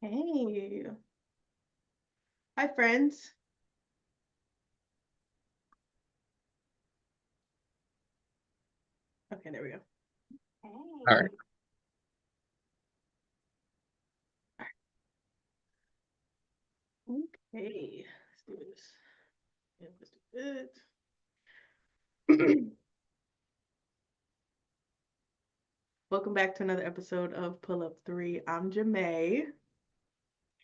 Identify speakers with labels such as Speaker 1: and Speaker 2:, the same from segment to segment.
Speaker 1: Hey, hi friends. Okay, there we go.
Speaker 2: All right.
Speaker 1: Hey. Okay, let's do this. Yeah, let's do it. Welcome back to another episode of Pull Up 3. I'm Jemay,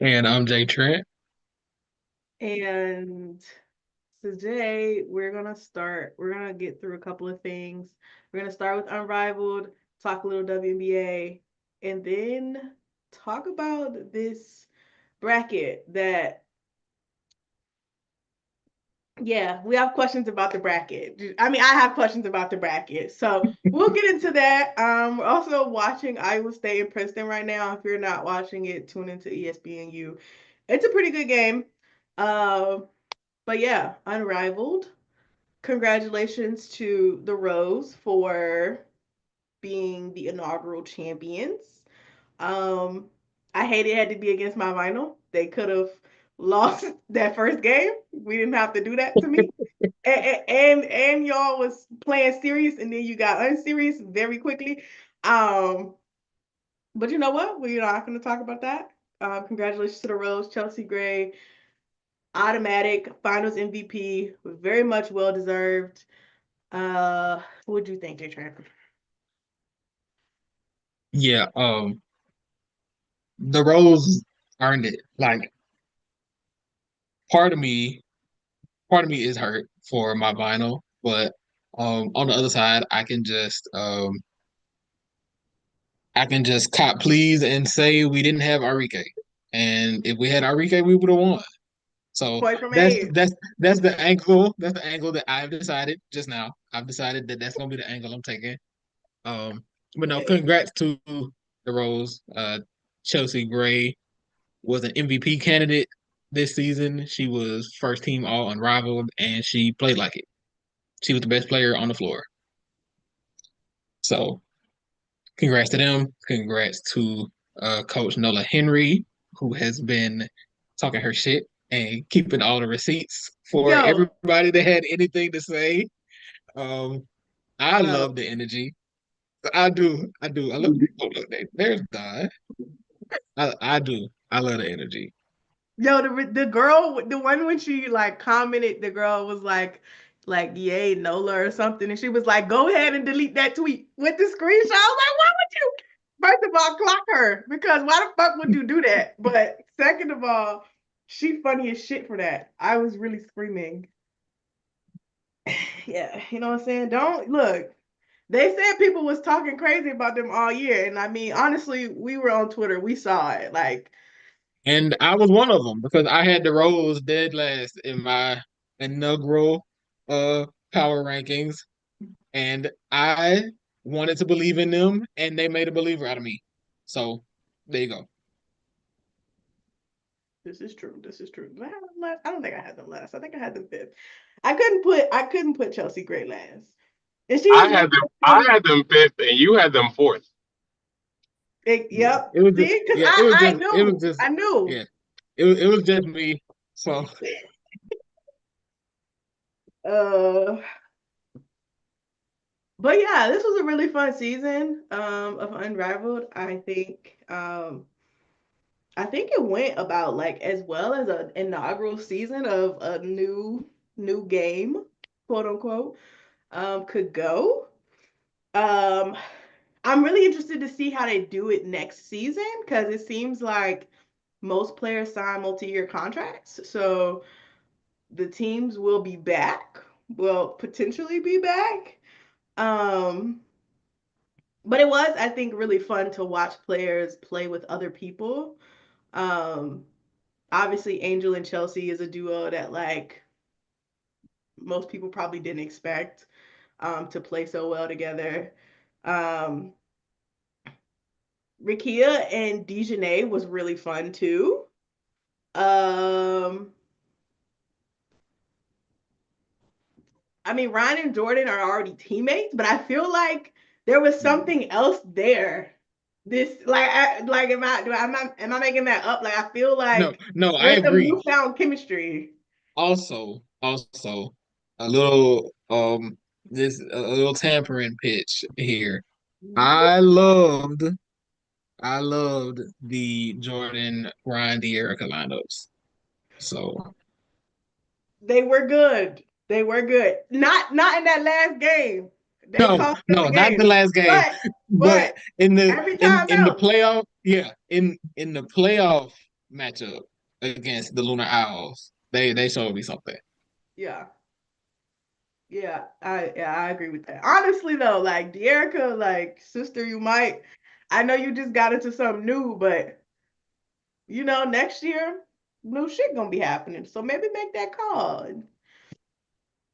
Speaker 2: And I'm JayTrent.
Speaker 1: and today we're gonna get through a couple of things. We're gonna start with Unrivaled, talk a little WNBA, and then talk about this bracket that yeah, we have questions about the bracket. I mean, I have questions about the bracket. So we'll get into that. We're also watching Iowa State and Princeton right now. If you're not watching it, tune into ESPNU. It's a pretty good game. Uh, but yeah, Unrivaled. Congratulations to the Rose for being the inaugural champions. Um, I hate it had to be against my vinyl. They could have lost that first game. We didn't have to do that to me. And y'all was playing serious, and then you got unserious very quickly. Um, but you know what? We're not going to talk about that. Congratulations to the Rose, Chelsea Gray, automatic Finals MVP, very much well deserved. What do you think, JayTrent?
Speaker 2: Yeah, the Rose earned it. Like part of me, part of me is hurt for my vinyl, but on the other side, I can just cop please and say we didn't have Arike. And if we had Arike, we would have won. So
Speaker 1: Point from
Speaker 2: that's
Speaker 1: eight.
Speaker 2: that's that's the angle. That's the angle that I've decided just now. I've decided that that's gonna be the angle I'm taking. Um, but no, congrats to the Rose. Chelsea Gray was an MVP candidate this season. She was first team all unrivaled and she played like it. She was the best player on the floor. So congrats to them. Congrats to Coach Nola Henry, who has been talking her shit and keeping all the receipts for
Speaker 1: Yo,
Speaker 2: everybody that had anything to say. Um, I
Speaker 1: yo,
Speaker 2: love the energy. I do. I do. I love. Oh, look, there's Don. I do. I love the energy.
Speaker 1: yo, the girl, the one when she like commented, the girl was like yay Nola or something, and she was like, go ahead and delete that tweet with the screenshot. I was like, why would you? First of all, clock her because why the fuck would you do that? But second of all, she funny as shit for that. I was really screaming. Yeah, you know what I'm saying? Don't look. They said people was talking crazy about them all year, and I mean, honestly, we were on Twitter, we saw it. Like,
Speaker 2: And I was one of them because I had the Rose dead last in my inaugural uh power rankings, and I wanted to believe in them, and they made a believer out of me. So there you go.
Speaker 1: this is true. This is true. Did I have them last? I don't think I had them last. I think I had them fifth. I couldn't put Chelsea Gray last. And she was
Speaker 3: I had them fifth, and you had them fourth.
Speaker 2: Yeah,
Speaker 1: yep.
Speaker 2: it was just
Speaker 1: See, because
Speaker 2: yeah,
Speaker 1: I
Speaker 2: it was
Speaker 1: knew.
Speaker 2: just
Speaker 1: I knew.
Speaker 2: yeah, it was just me. So
Speaker 1: Uh but yeah, this was a really fun season of Unrivaled. I think it went about like as well as an inaugural season of a new game, quote unquote, could go. Um, I'm really interested to see how they do it next season because it seems like most players sign multi-year contracts, so the teams will be back, will potentially be back. Um, but it was, I think, really fun to watch players play with other people. Um, Obviously Angel and Chelsea is a duo that like most people probably didn't expect to play so well together. Um, Rikia and Dejanay was really fun too. Um, I mean Ryan and Jordan are already teammates, but I feel like there was something else there This like am I making that up? Like I feel like
Speaker 2: no, I
Speaker 1: there's some
Speaker 2: agree.
Speaker 1: newfound chemistry.
Speaker 2: Also, a little this a little tampering pitch here. I loved I loved the Jordan Ryan De'Erica lineups. So
Speaker 1: They were good. They were good. Not in that last game. They
Speaker 2: no,
Speaker 1: cost us
Speaker 2: no,
Speaker 1: the
Speaker 2: not the
Speaker 1: game.
Speaker 2: last game, but
Speaker 1: But
Speaker 2: in the
Speaker 1: every time
Speaker 2: in the
Speaker 1: else.
Speaker 2: playoff, yeah, in the playoff matchup against the Lunar Owls, they showed me something.
Speaker 1: Yeah. Yeah, I agree with that. Honestly though, like De'Erica, like sister, I know you just got into something new, but next year, new shit gonna be happening. So maybe make that call.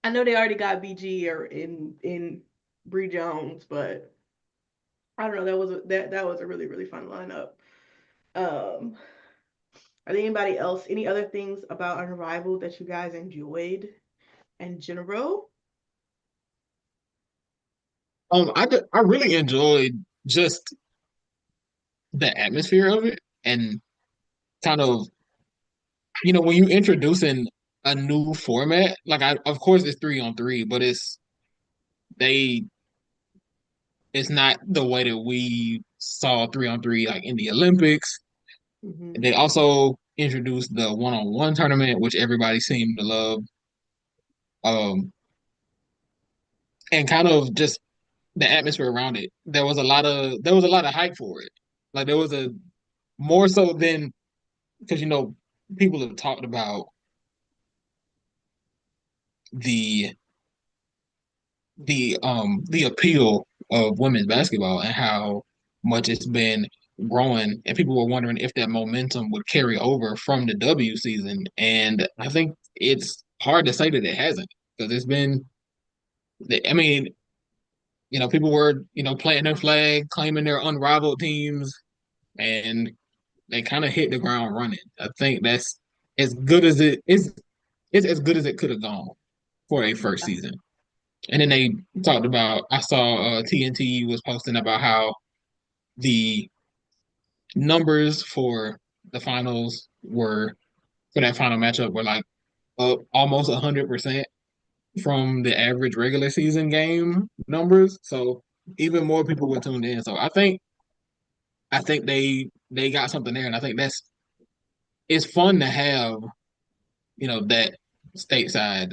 Speaker 1: I know they already got BG or in Bree Jones, but I don't know. That was a really, really fun lineup. Um, are there any other things about Unrivaled that you guys enjoyed in general?
Speaker 2: I really enjoyed just the atmosphere of it and kind of when you introducing a new format, like of course it's 3-on-3, but they it's not the way that we saw 3-on-3 like in the Olympics.
Speaker 1: Mm-hmm.
Speaker 2: They also introduced the one-on-one tournament, which everybody seemed to love. Um, and kind of just the atmosphere around it. There was a lot of hype for it. Like there was a more so than because people have talked about the the appeal of women's basketball and how much it's been growing, and people were wondering if that momentum would carry over from the W season. And I think it's hard to say that it hasn't because it's been. I mean, people were planting their flag, claiming their unrivaled teams, and they kind of hit the ground running. I think that's as good as it is. It's as good as it could have gone for a first season. And then they talked about, I saw TNT was posting about how the numbers for the finals for that final matchup were like up almost 100% from the average regular season game numbers. So even more people were tuned in. So I think they got something there, and I think it's fun to have that stateside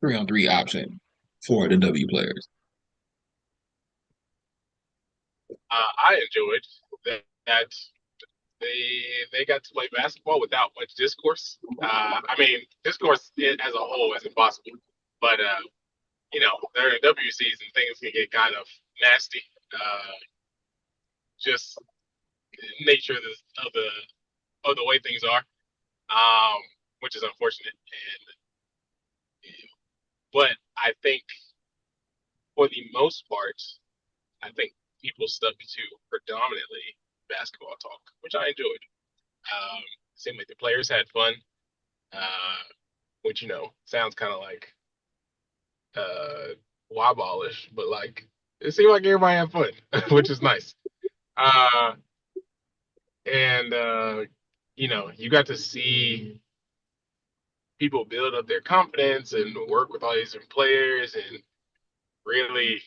Speaker 2: 3-on-3 option for the W players.
Speaker 3: I enjoyed that they got to play basketball without much discourse. I mean, discourse as a whole is impossible, but during W season things can get kind of nasty. Just nature of the way things are, which is unfortunate. But I think for the most part, I think people stuck to predominantly basketball talk, which I enjoyed. Seemed like the players had fun, which sounds kind of like wobblish, but like it seemed like everybody had fun, which is nice. Uh, and you got to see people build up their confidence and work with all these different players and really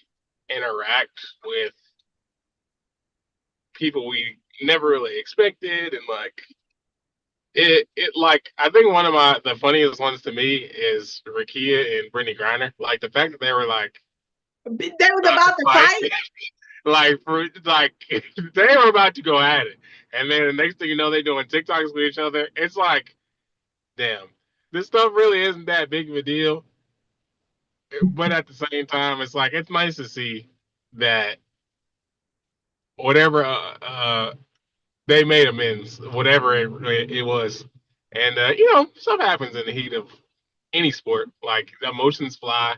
Speaker 3: interact with people we never really expected, and like it like I think one of the funniest ones to me is Rakia and Brittany Griner. Like the fact that they were like
Speaker 1: They was about to
Speaker 3: like
Speaker 1: fight.
Speaker 3: like they were about to go at it, and then the next thing you know, they're doing TikToks with each other. It's like, damn, this stuff really isn't that big of a deal. But at the same time, it's like it's nice to see that whatever they made amends, whatever it was, and stuff happens in the heat of any sport. Like the emotions fly.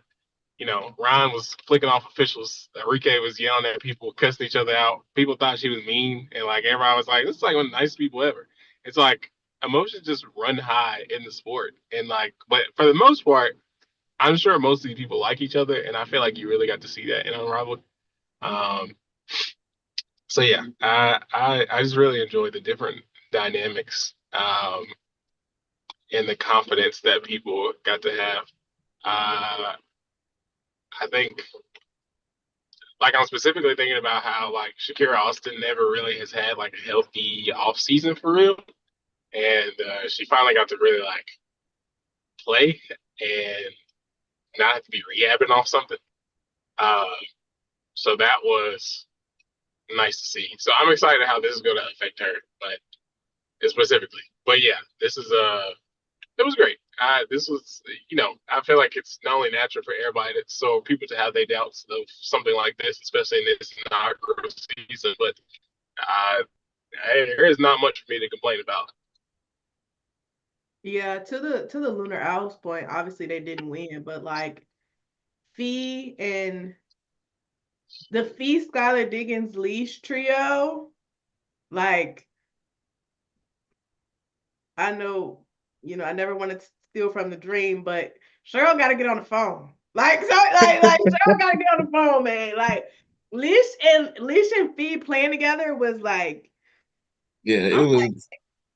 Speaker 3: Ryan was flicking off officials. Enrique was yelling at people, cussing each other out. People thought she was mean, and like everybody was like, "This is like one of the nicest people ever." It's like emotions just run high in the sport, and like, but for the most part, I'm sure most of these people like each other, and I feel like you really got to see that in Unrivaled. Um, So yeah, I just really enjoy the different dynamics and the confidence that people got to have. Uh, I think like I'm specifically thinking about how like Shakira Austin never really has had like a healthy off season for real, and she finally got to really like play and not have to be rehabbing off something. Uh, so that was nice to see. So I'm excited how this is going to affect her, but specifically. But yeah, this is it was great. This was, I feel like it's not only natural for everybody, so people to have their doubts of something like this, especially in this inaugural season. But uh, there is not much for me to complain about.
Speaker 1: Yeah, to the Lunar Owls point, obviously they didn't win, but like Fee and the Fee Skylar Diggins Leash trio, like I know, I never wanted to steal from the dream, but Cheryl got to get on the phone. Like Cheryl got to get on the phone, man. Like Leash and Fee playing together was like,
Speaker 2: Yeah, it
Speaker 1: I'm
Speaker 2: was.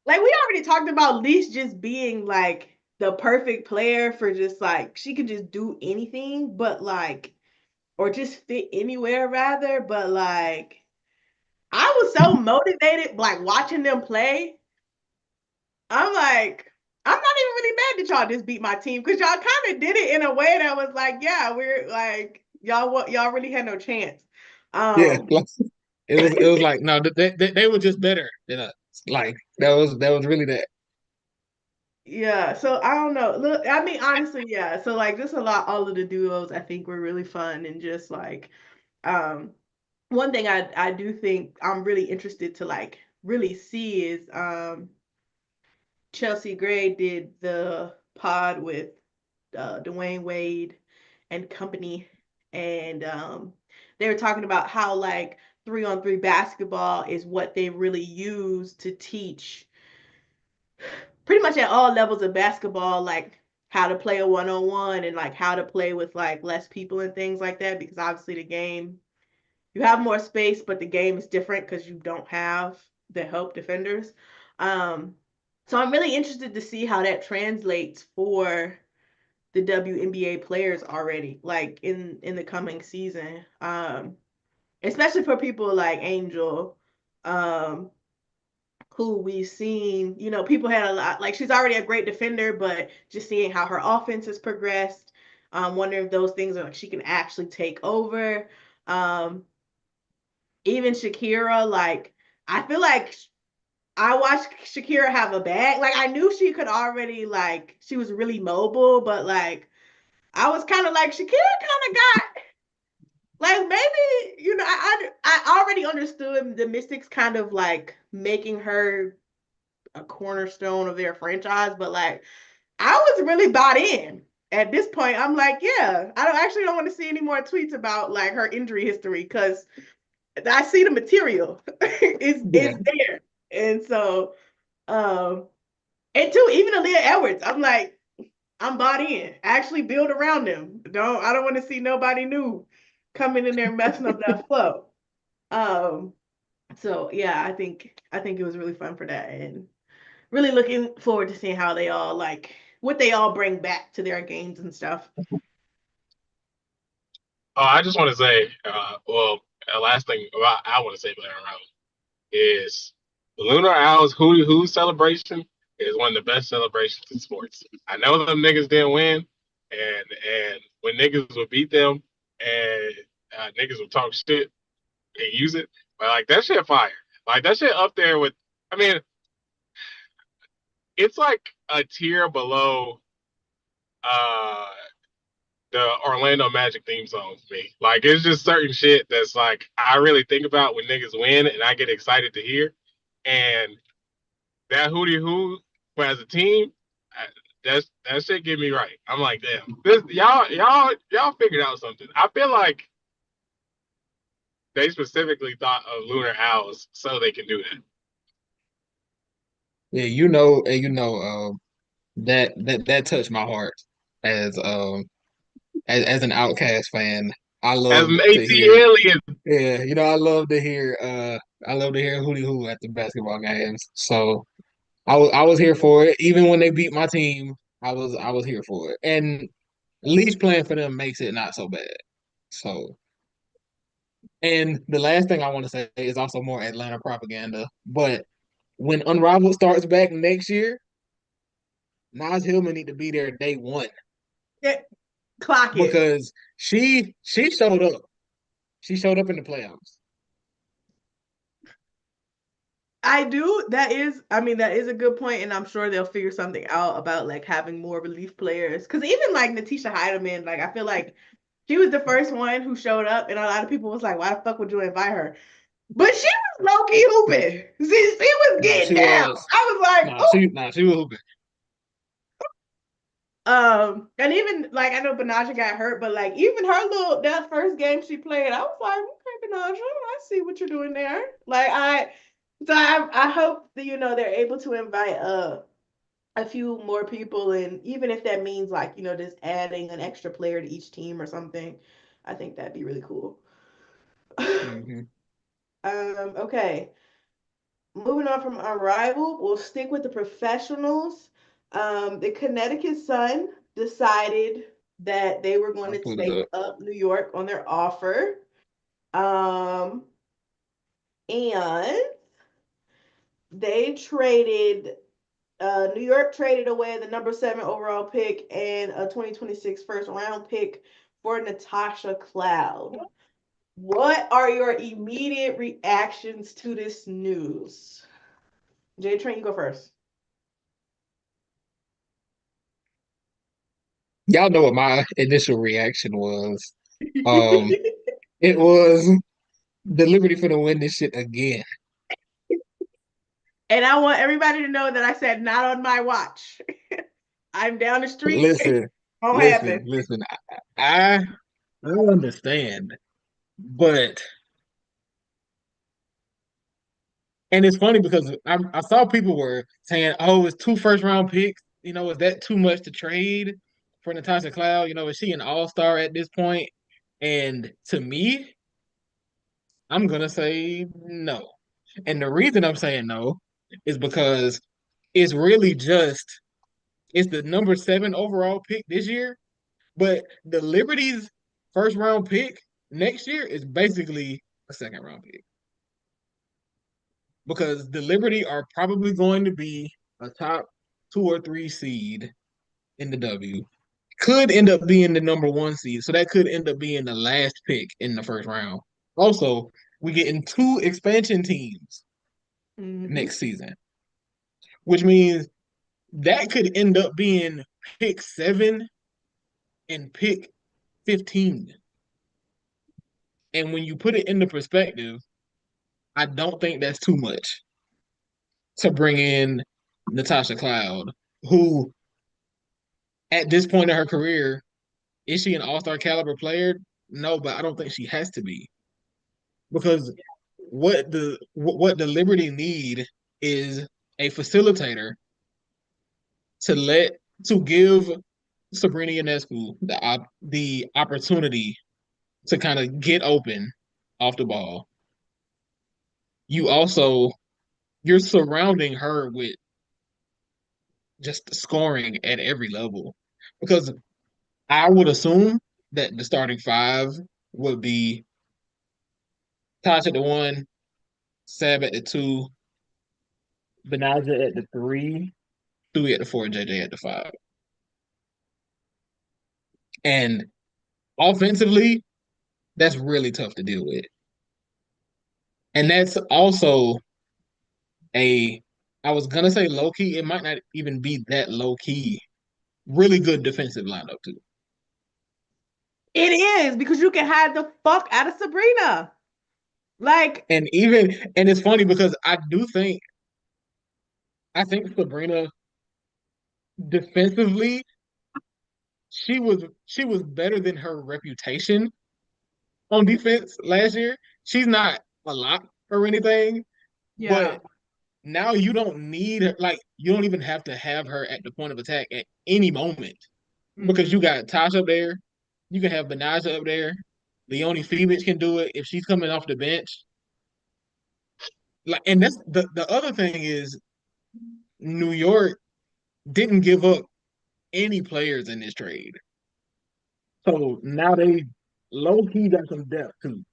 Speaker 1: like we already talked about Leash just being like the perfect player for just like she could just do anything, but like or just fit anywhere rather. But like I was so motivated, like watching them play. I'm like, I'm not even really mad that y'all just beat my team because y'all kind of did it in a way that was like, yeah, we're like y'all really had no chance.
Speaker 2: Yeah,
Speaker 1: Um,
Speaker 2: like, it was like no, they were just better than us. Like that was really that.
Speaker 1: yeah, so I don't know. Look, I mean, honestly, yeah. So like just a lot, all of the duos I think were really fun and just like um one thing I do think I'm really interested to like really see is Chelsea Gray did the pod with Dwayne Wade and company, and they were talking about how like 3-on-3 basketball is what they really use to teach pretty much at all levels of basketball, like how to play a one-on-one and like how to play with like less people and things like that. Because obviously the game, you have more space, but the game is different because you don't have the help defenders. Um, so I'm really interested to see how that translates for the WNBA players already, like in the coming season. Especially for people like Angel, um, who we've seen, people had a lot, like she's already a great defender, but just seeing how her offense has progressed, wondering if those things are like she can actually take over. Um, Even Shakira, like I feel like I watched Shakira have a bag. Like I knew she could already like she was really mobile, but like I was kind of like Shakira kind of got like maybe I already understood the Mystics kind of like making her a cornerstone of their franchise, but like I was really bought in. At this point, I'm like, yeah, I don't want to see any more tweets about like her injury history because I see the material
Speaker 2: Yeah,
Speaker 1: is there, and so and two, even Aaliyah Edwards, I'm like, I'm bought in. Actually, build around them. I don't want to see nobody new coming in there messing up that flow. Um, so yeah, I think it was really fun for that, and really looking forward to seeing how they all like what they all bring back to their games and stuff.
Speaker 3: Oh, I just want to say, last thing I want to say about Unrivaled is the Lunar Owls Hootie Hoo celebration is one of the best celebrations in sports. I know them niggas didn't win, and when niggas would beat them and niggas would talk shit and use it, but like that shit fire. Like that shit up there with, I mean, it's like a tier below uh the Orlando Magic theme song for me. Like it's just certain shit that's like I really think about when niggas win and I get excited to hear. And that Hootie Hoo as a team, that shit get me right. I'm like, damn, this y'all figured out something. I feel like they specifically thought of Lunar Owls so they can do that.
Speaker 2: yeah, and that touched my heart as as an Outcast fan. I
Speaker 3: As
Speaker 2: love
Speaker 3: an
Speaker 2: to hear.
Speaker 3: ATL.
Speaker 2: Yeah, I love to hear Hootie Hoo at the basketball games. So I was here for it. Even when they beat my team, I was here for it. And at least playing for them makes it not so bad. So, and the last thing I want to say is also more Atlanta propaganda. But when Unrivaled starts back next year, Nas Hillman need to be there day one
Speaker 1: Yeah, clock it.
Speaker 2: because she showed up. She showed up in the playoffs.
Speaker 1: I do. That is, I mean, that is a good point, and I'm sure they'll figure something out about like having more relief players. Because even like Natasha Heidemann, like I feel like she was the first one who showed up, and a lot of people was like, "Why the fuck would you invite her?" But she was low key hooping. She was
Speaker 2: No,
Speaker 1: getting
Speaker 2: she
Speaker 1: down.
Speaker 2: was.
Speaker 1: I was like,
Speaker 2: No,
Speaker 1: "Oh."
Speaker 2: she was hooping.
Speaker 1: And even like I know Benaja got hurt, but like even her little that first game she played, I was like, okay, Benaja, I see what you're doing there. I hope that they're able to invite a few more people, and even if that means like just adding an extra player to each team or something, I think that'd be really cool.
Speaker 2: Mm-hmm.
Speaker 1: Okay. Moving on from Unrivaled, we'll stick with the professionals. The Connecticut Sun decided that they were going
Speaker 2: I
Speaker 1: to
Speaker 2: pulled it
Speaker 1: take
Speaker 2: up.
Speaker 1: up New York on their offer. Um, and they traded, New York traded away the number 7 overall pick and a 2026 first round pick for Natasha Cloud. What are your immediate reactions to this news? JayTrent, you go first.
Speaker 2: Y'all know what my initial reaction was. Um, it was the Liberty finna win this shit again.
Speaker 1: And I want everybody to know that I said not on my watch. I'm down the street.
Speaker 2: Listen,
Speaker 1: Won't happen.
Speaker 2: listen. I understand, but and it's funny because I saw people were saying, "Oh, it's 2 first round picks. Is that too much to trade for Natasha Cloud? Is she an all-star at this point?" And to me, I'm gonna say no. And the reason I'm saying no is because it's really just it's the number 7 overall pick this year, but the Liberty's first round pick next year is basically a second round pick because the Liberty are probably going to be a top 2 or 3 seed in the W. Could end up being the number 1 seed, so that could end up being the last pick in the first round. Also, we getting 2 expansion teams
Speaker 1: Mm-hmm.
Speaker 2: next season, which means that could end up being pick 7 and pick 15. And when you put it into perspective, I don't think that's too much to bring in Natasha Cloud, who at this point in her career, is she an all-star caliber player? No, but I don't think she has to be. Because what the Liberty need is a facilitator to give Sabrina Ionescu the opportunity to kind of get open off the ball. You're surrounding her with just scoring at every level. Because I would assume that the starting 5 would be Tosh at the 1, Sab at the 2, Benaja at the 3, Stewie at the 4, JJ at the 5. And offensively, that's really tough to deal with. And that's also a, I was gonna say low key, it might not even be that low key. Really good defensive lineup too.
Speaker 1: It is because you can hide the fuck out of Sabrina. Like,
Speaker 2: And it's funny because I think Sabrina defensively, she was better than her reputation on defense last year. She's not a lot or anything,
Speaker 1: yeah.
Speaker 2: but now you don't need her, like you don't even have to have her at the point of attack at any moment because
Speaker 1: Mm-hmm.
Speaker 2: you got Tosh up there, you can have Benaja up there, Leonie Feagin can do it if she's coming off the bench. Like, and that's the other thing is New York didn't give up any players in this trade. So now they low key got some depth too.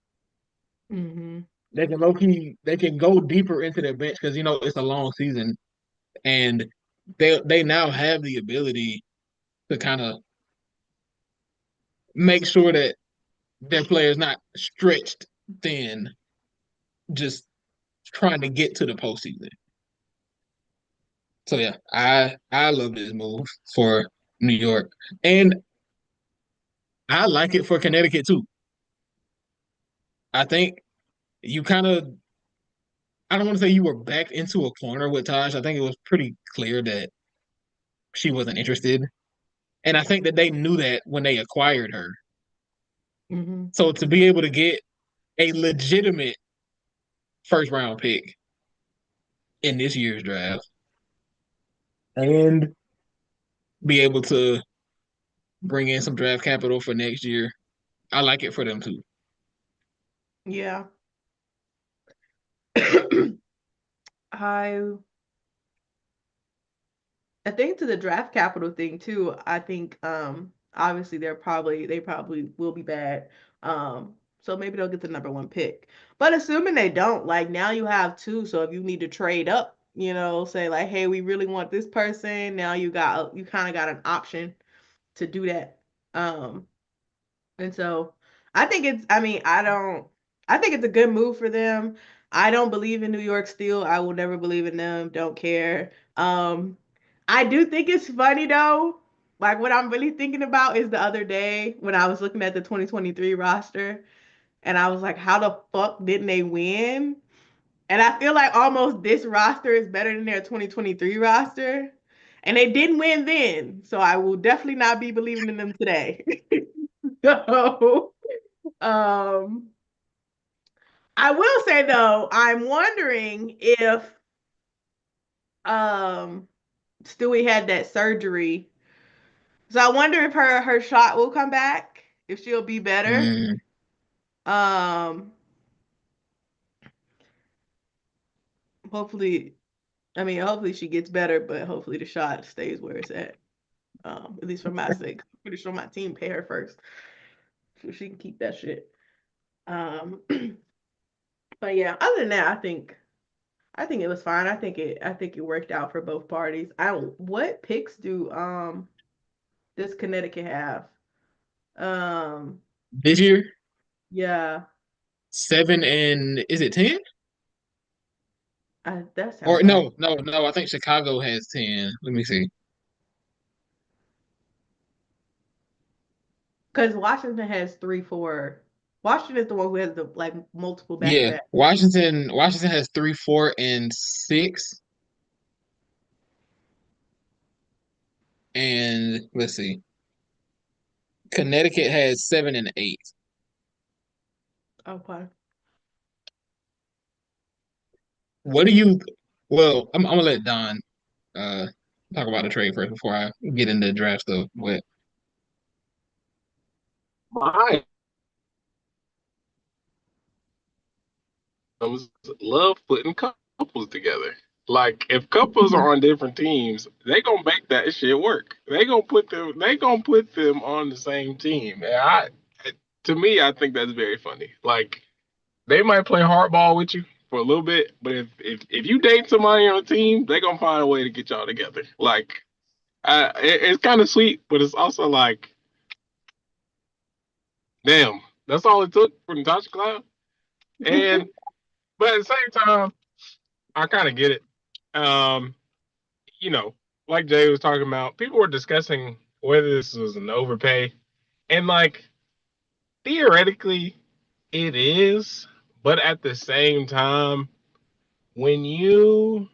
Speaker 1: Mm-hmm.
Speaker 2: They can low key they can go deeper into their bench because it's a long season and they now have the ability to kind of make sure that their players not stretched thin, just trying to get to the postseason. So yeah, I love this move for New York, and I like it for Connecticut too. I think you kind of I don't want to say you were backed into a corner with Taj. I think it was pretty clear that she wasn't interested, and I think that they knew that when they acquired her.
Speaker 1: Mm-hmm.
Speaker 2: So to be able to get a legitimate first round pick in this year's draft and be able to bring in some draft capital for next year, I like it for them too.
Speaker 1: Yeah. I think to the draft capital thing too, I think obviously they probably will be bad. So maybe they'll get the number one pick. But assuming they don't, like now you have two, so if you need to trade up, say like, hey, we really want this person, now you kind of got an option to do that. And so I think I think it's a good move for them. I don't believe in New York still. I will never believe in them. Don't care. I do think it's funny though. Like what I'm really thinking about is the other day when I was looking at the 2023 roster and I was like, how the fuck didn't they win? And I feel like almost this roster is better than their 2023 roster. And they didn't win then. So I will definitely not be believing in them today. So, um, I will say though, I'm wondering if um Stewie had that surgery. So I wonder if her shot will come back, if she'll be better.
Speaker 2: Mm.
Speaker 1: Um, hopefully, hopefully she gets better, but hopefully the shot stays where it's at least for my sake. I'm pretty sure my team pay her first, so she can keep that shit. Um, but yeah, other than that, I think it was fine. I think it worked out for both parties. I don't what picks do does Connecticut have? Um
Speaker 2: This year,
Speaker 1: yeah,
Speaker 2: 7 and is it 10?
Speaker 1: that
Speaker 2: Or
Speaker 1: sounds right.
Speaker 2: no. I think Chicago has 10. Let me see.
Speaker 1: Because Washington has 3-4. Washington is the one who has the like multiple back to
Speaker 2: Yeah,
Speaker 1: back.
Speaker 2: Washington has 3, 4, and 6. And let's see. Connecticut has 7 and 8.
Speaker 1: Okay.
Speaker 2: What do you well, I'm gonna let Don uh talk about the trade first before I get into the draft stuff. But
Speaker 3: I love putting couples together. Like if couples are on different teams, they gonna make that shit work. They gonna put them on the same team. And to me, I think that's very funny. Like they might play hardball with you for a little bit, but if you date somebody on a team, they gonna find a way to get y'all together. Like it's kind of sweet, but it's also like, damn, that's all it took for Natasha Cloud. And but at the same time, I kind of get it. Um, you know, like Jay was talking about, people were discussing whether this was an overpay, and like theoretically, it is, but at the same time, when you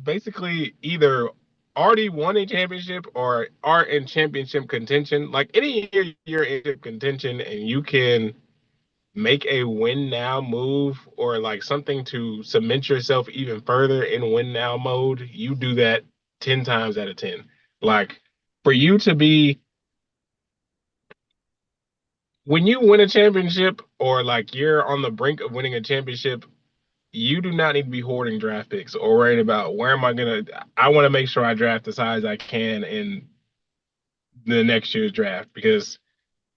Speaker 3: basically either already won a championship or are in championship contention, like any year you're in contention and you can make a win now move or like something to cement yourself even further in win now mode, you do that 10 times out of 10. Like for you to be when you win a championship or like you're on the brink of winning a championship, you do not need to be hoarding draft picks or worried about where am I gonna. I want to make sure I draft as high as I can in the next year's draft because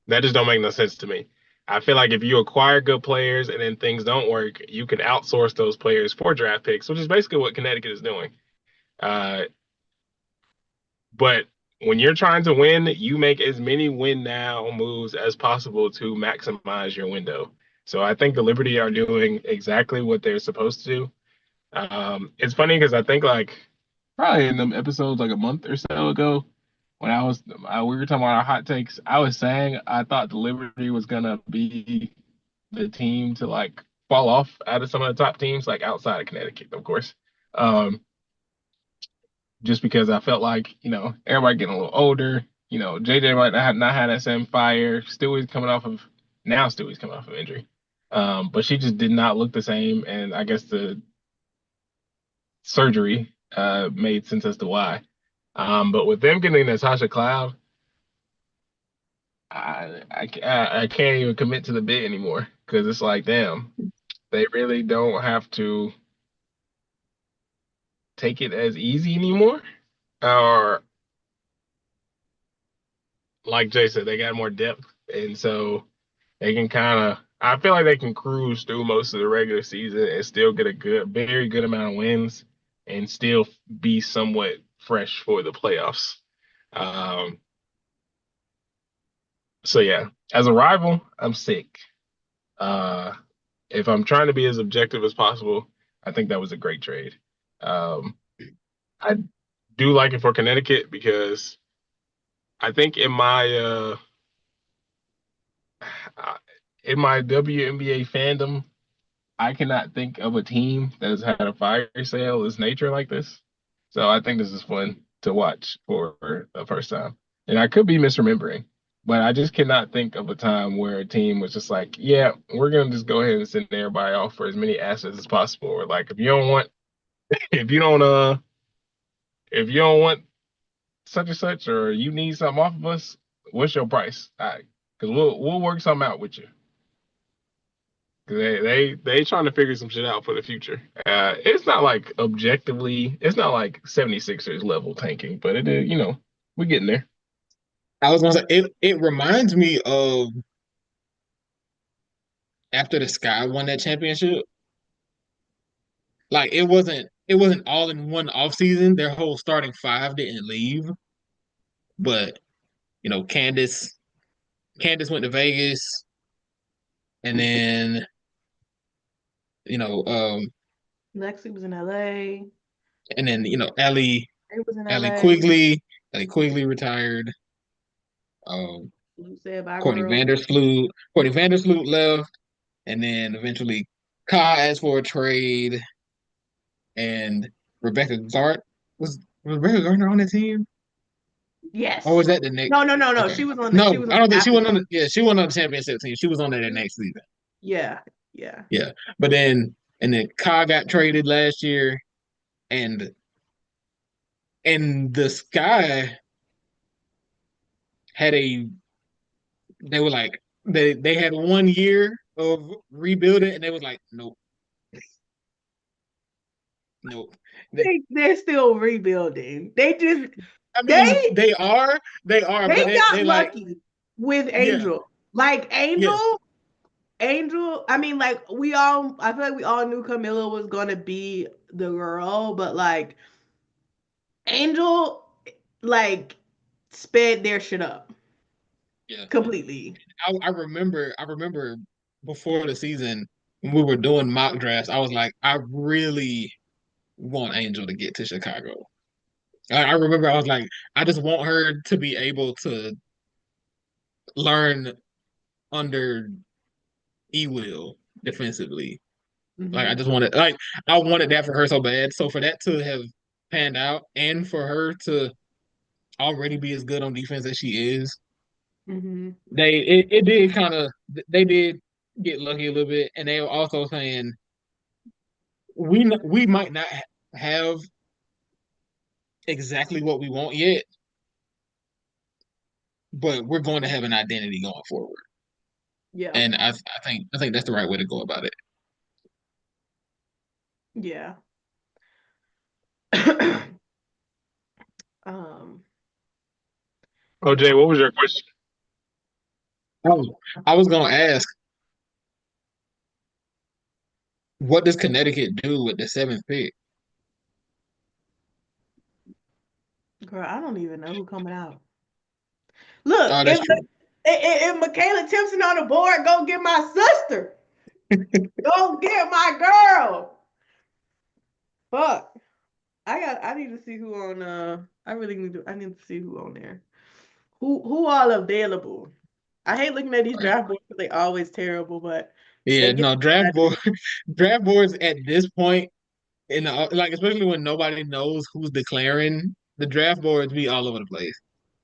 Speaker 3: that just don't make no sense to me. I feel like if you acquire good players and then things don't work, you can outsource those players for draft picks, which is basically what Connecticut is doing. Uh, but when you're trying to win, you make as many win now moves as possible to maximize your window. So I think the Liberty are doing exactly what they're supposed to do. It's funny because I think like probably in them episodes like a month or so ago, when we were talking about our hot takes, I was saying I thought the Liberty was gonna be the team to like fall off out of some of the top teams, like outside of Connecticut, of course. Um, just because I felt like, everybody getting a little older. JJ might not have that same fire. Stewie's coming off of injury. But she just did not look the same. And I guess the surgery made sense as to why. But with them getting Natasha Cloud, I can't even commit to the bid anymore because it's like, damn, they really don't have to take it as easy anymore. Or like Jay said, they got more depth, and so they can I feel like they can cruise through most of the regular season and still get a very good amount of wins and still be somewhat fresh for the playoffs. Um, so yeah, as a rival, I'm sick. Uh, if I'm trying to be as objective as possible, I think that was a great trade. Um, I do like it for Connecticut because I think in my WNBA fandom, I cannot think of a team that has had a fire sale as nature like this. So I think this is fun to watch for the first time. And I could be misremembering, but I just cannot think of a time where a team was just like, yeah, we're gonna just go ahead and send everybody off for as many assets as possible. Or like if you don't if you don't want such and such or you need something off of us, what's your price? All right, because we'll work something out with you. Cause they trying to figure some shit out for the future. It's not like objectively, it's not like 76ers level tanking, but it is, we're getting there.
Speaker 2: I was gonna say it reminds me of after the Sky won that championship. Like it wasn't all in one offseason. Their whole starting five didn't leave, but Candace went to Vegas, and then you know
Speaker 1: Lexi was in LA.
Speaker 2: and then Ellie
Speaker 1: It was in
Speaker 2: Ellie
Speaker 1: LA.
Speaker 2: Quigley retired. Um,
Speaker 1: You said bye,
Speaker 2: Courtney
Speaker 1: girl.
Speaker 2: Vandersloot left, and then eventually Kai asked for a trade, and Rebecca Gart was Rebecca Gardner on the team, or
Speaker 1: Yes.
Speaker 2: was that the next?
Speaker 1: No.
Speaker 2: Okay,
Speaker 1: She was on. She
Speaker 2: no,
Speaker 1: was
Speaker 2: I
Speaker 1: on
Speaker 2: don't think she
Speaker 1: after
Speaker 2: wasn't on.
Speaker 1: that.
Speaker 2: She wasn't on the championship team. She was on there the next season.
Speaker 1: Yeah. Yeah.
Speaker 2: Yeah, but then Kai got traded last year, and the Sky had a they were like they had 1 year of rebuilding, and they was like, nope, nope.
Speaker 1: They're still rebuilding. They just
Speaker 2: I mean,
Speaker 1: they
Speaker 2: they are, but
Speaker 1: they got
Speaker 2: they like,
Speaker 1: lucky with
Speaker 2: yeah,
Speaker 1: Angel. Like
Speaker 2: yes,
Speaker 1: Angel. I mean, like I feel like we all knew Camilla was gonna be the girl, but like Angel, like sped their shit up
Speaker 2: yeah.
Speaker 1: completely.
Speaker 2: I remember before the season when we were doing mock drafts, I was like, I really want Angel to get to Chicago. I remember I was like, I just want her to be able to learn under E-Will defensively. Like I
Speaker 1: Hmm.
Speaker 2: just wanted, like I wanted that for her so bad. So for that to have panned out, and for her to already be as good on defense as she is,
Speaker 1: Hmm.
Speaker 2: it did kind of they did get lucky a little bit, and they were also saying we might not have exactly what we want yet, but we're going to have an identity going forward.
Speaker 1: Yeah.
Speaker 2: And I think that's the right way to go about it.
Speaker 1: Yeah. um.
Speaker 3: Oh, Jay, what was your question?
Speaker 2: Oh, I was gonna ask, what does Connecticut do with the 7th pick?
Speaker 1: Girl, I don't even know who coming out. Look,
Speaker 2: Oh, that's true.
Speaker 1: if Michaela Timpson on the board, go get my sister. Go get my girl. Fuck. I need to see who on I need to see who on there. Who all available. I hate looking at these draft boards because they always terrible, but
Speaker 2: Yeah,
Speaker 1: they get
Speaker 2: no, draft boards at this point, like especially when nobody knows who's declaring, the draft boards be all over the place.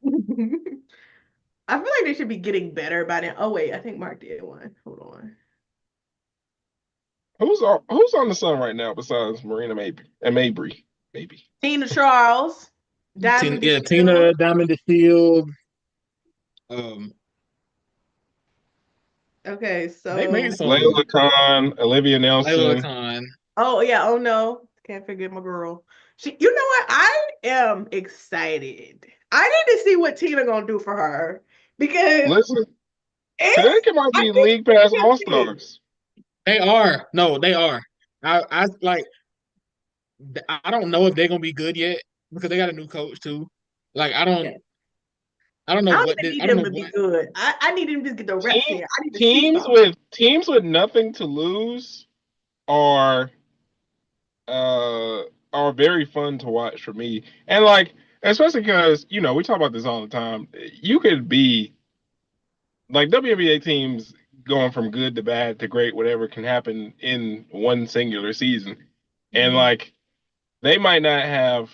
Speaker 1: I feel like they should be getting better by now. Oh wait, I think Mark did one. Hold on.
Speaker 4: Who's on the Sun right now besides Marina Mabry? Maybe.
Speaker 1: Tina Charles, Diamond
Speaker 2: Tina,
Speaker 1: DeShields.
Speaker 2: Diamond DeShield. Um,
Speaker 1: Okay,
Speaker 2: they made
Speaker 1: so
Speaker 2: some
Speaker 4: Layla Khan, Olivia
Speaker 2: Layla
Speaker 4: Nelson.
Speaker 2: Khan.
Speaker 1: oh yeah, oh no, can't forget my girl. You know what? I am excited. I need to see what Tina gonna do for her because
Speaker 4: Listen,
Speaker 1: it's.
Speaker 4: Connecticut might
Speaker 1: I
Speaker 4: be
Speaker 1: think
Speaker 4: League Pass
Speaker 1: it's
Speaker 4: All
Speaker 1: big.
Speaker 4: Stars.
Speaker 2: They are. No, they are. I like. I don't know if they're gonna be good yet because they got a new coach too. Like
Speaker 1: Yeah.
Speaker 2: I don't know
Speaker 1: I don't
Speaker 2: what
Speaker 1: even need
Speaker 2: I don't
Speaker 1: them
Speaker 2: know
Speaker 1: to be
Speaker 2: what.
Speaker 1: good. I need them to just get the reps in.
Speaker 4: Team,
Speaker 1: I need to see something.
Speaker 4: teams with nothing to lose are uh are very fun to watch for me. And like especially because, we talk about this all the time. You could be like WNBA teams going from good to bad to great, whatever can happen in one singular season. And
Speaker 1: Mhm.
Speaker 4: like they might not have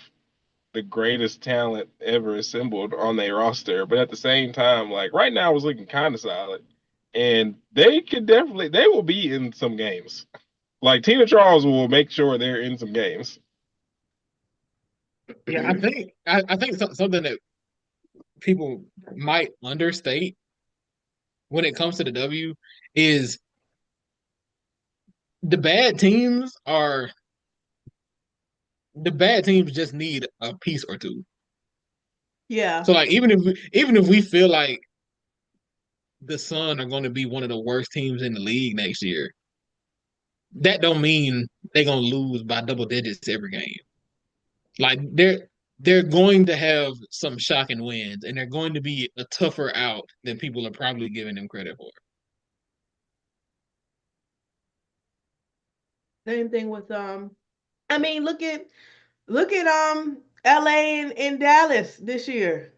Speaker 4: the greatest talent ever assembled on their roster, but at the same time, like right now was looking kind of solid. And they will be in some games. Like Tina Charles will make sure they're in some games.
Speaker 2: Yeah, I think something that people might understate when it comes to the W is the bad teams are the bad teams just need a piece or two.
Speaker 1: Yeah.
Speaker 2: So like even if we feel like the Sun are going to be one of the worst teams in the league next year, that don't mean they're going to lose by double digits every game. Like they're going to have some shocking wins, and they're going to be a tougher out than people are probably giving them credit for.
Speaker 1: Same thing with I mean look at LA and Dallas this year.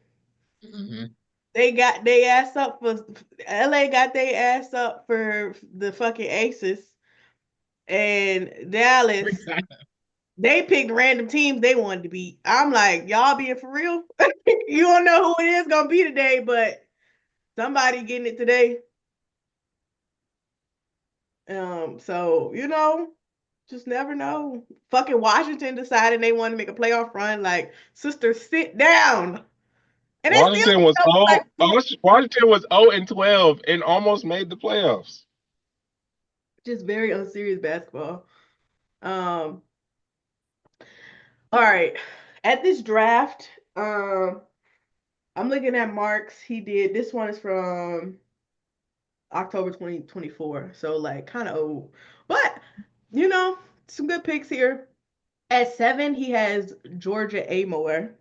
Speaker 2: Mm-hmm.
Speaker 1: They got their ass up for LA got their ass up for the fucking Aces and Dallas. They picked random teams they wanted to beat. I'm like, y'all being for real? You don't know who it is gonna be today, but somebody getting it today. So just never know. Fucking Washington decided they wanted to make a playoff run. Like, sister, sit down. And they still
Speaker 4: Washington was
Speaker 1: up like
Speaker 4: Washington was 0-12 and almost made the playoffs.
Speaker 1: just very unserious basketball. Um, all right. At this draft, I'm looking at marks he did. This one is from October 2024. So like kind of old. But some good picks here. At 7, he has Georgia Amore.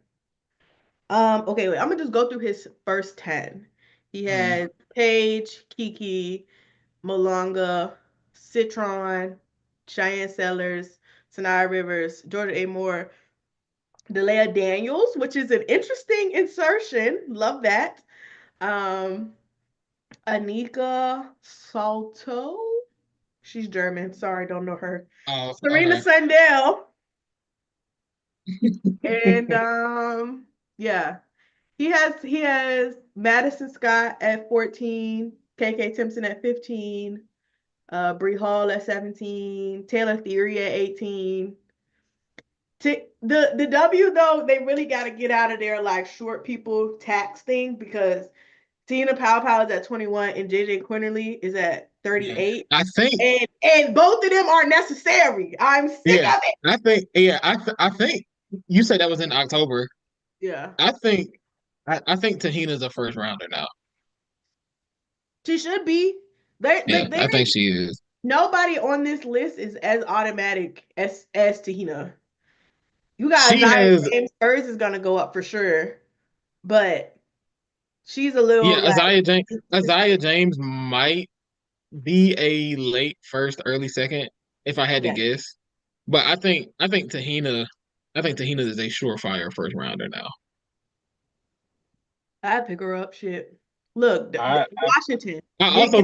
Speaker 1: Okay, wait, I'm gonna just go through his first 10. He
Speaker 2: Mm-hmm.
Speaker 1: has Paige, Kiki, Malonga, Citron, Cheyenne Sellers, Sanaya Rivers, Georgia Amore, Delia Daniels, which is an interesting insertion. Love that. Um, Anika Salto. She's German. Sorry, don't know her.
Speaker 2: Oh,
Speaker 1: Serena
Speaker 2: okay.
Speaker 1: Sundell. And yeah. He has Madison Scott at 14, KK Timpson at 15, Bree Hall at 17, Taylor Theory at 18. The W though, they really got to get out of their like short people tax thing because Tina Pow is at 21, and JJ Quinterly is at 38.
Speaker 2: I think,
Speaker 1: and both of them are necessary. I'm sick of it.
Speaker 2: I think you said that was in October.
Speaker 1: Yeah.
Speaker 2: I think Tahina's a first rounder now.
Speaker 1: She should be. I
Speaker 2: think she is.
Speaker 1: Nobody on this list is as automatic as Tahina. You got
Speaker 2: She has
Speaker 1: James Hers is gonna go up for sure, but she's a little
Speaker 2: Isaiah James might be a late first, early second, if I had to guess. But I think Tahina is a surefire first rounder now.
Speaker 1: I'd pick her up. Shit. Look, Washington.
Speaker 2: I also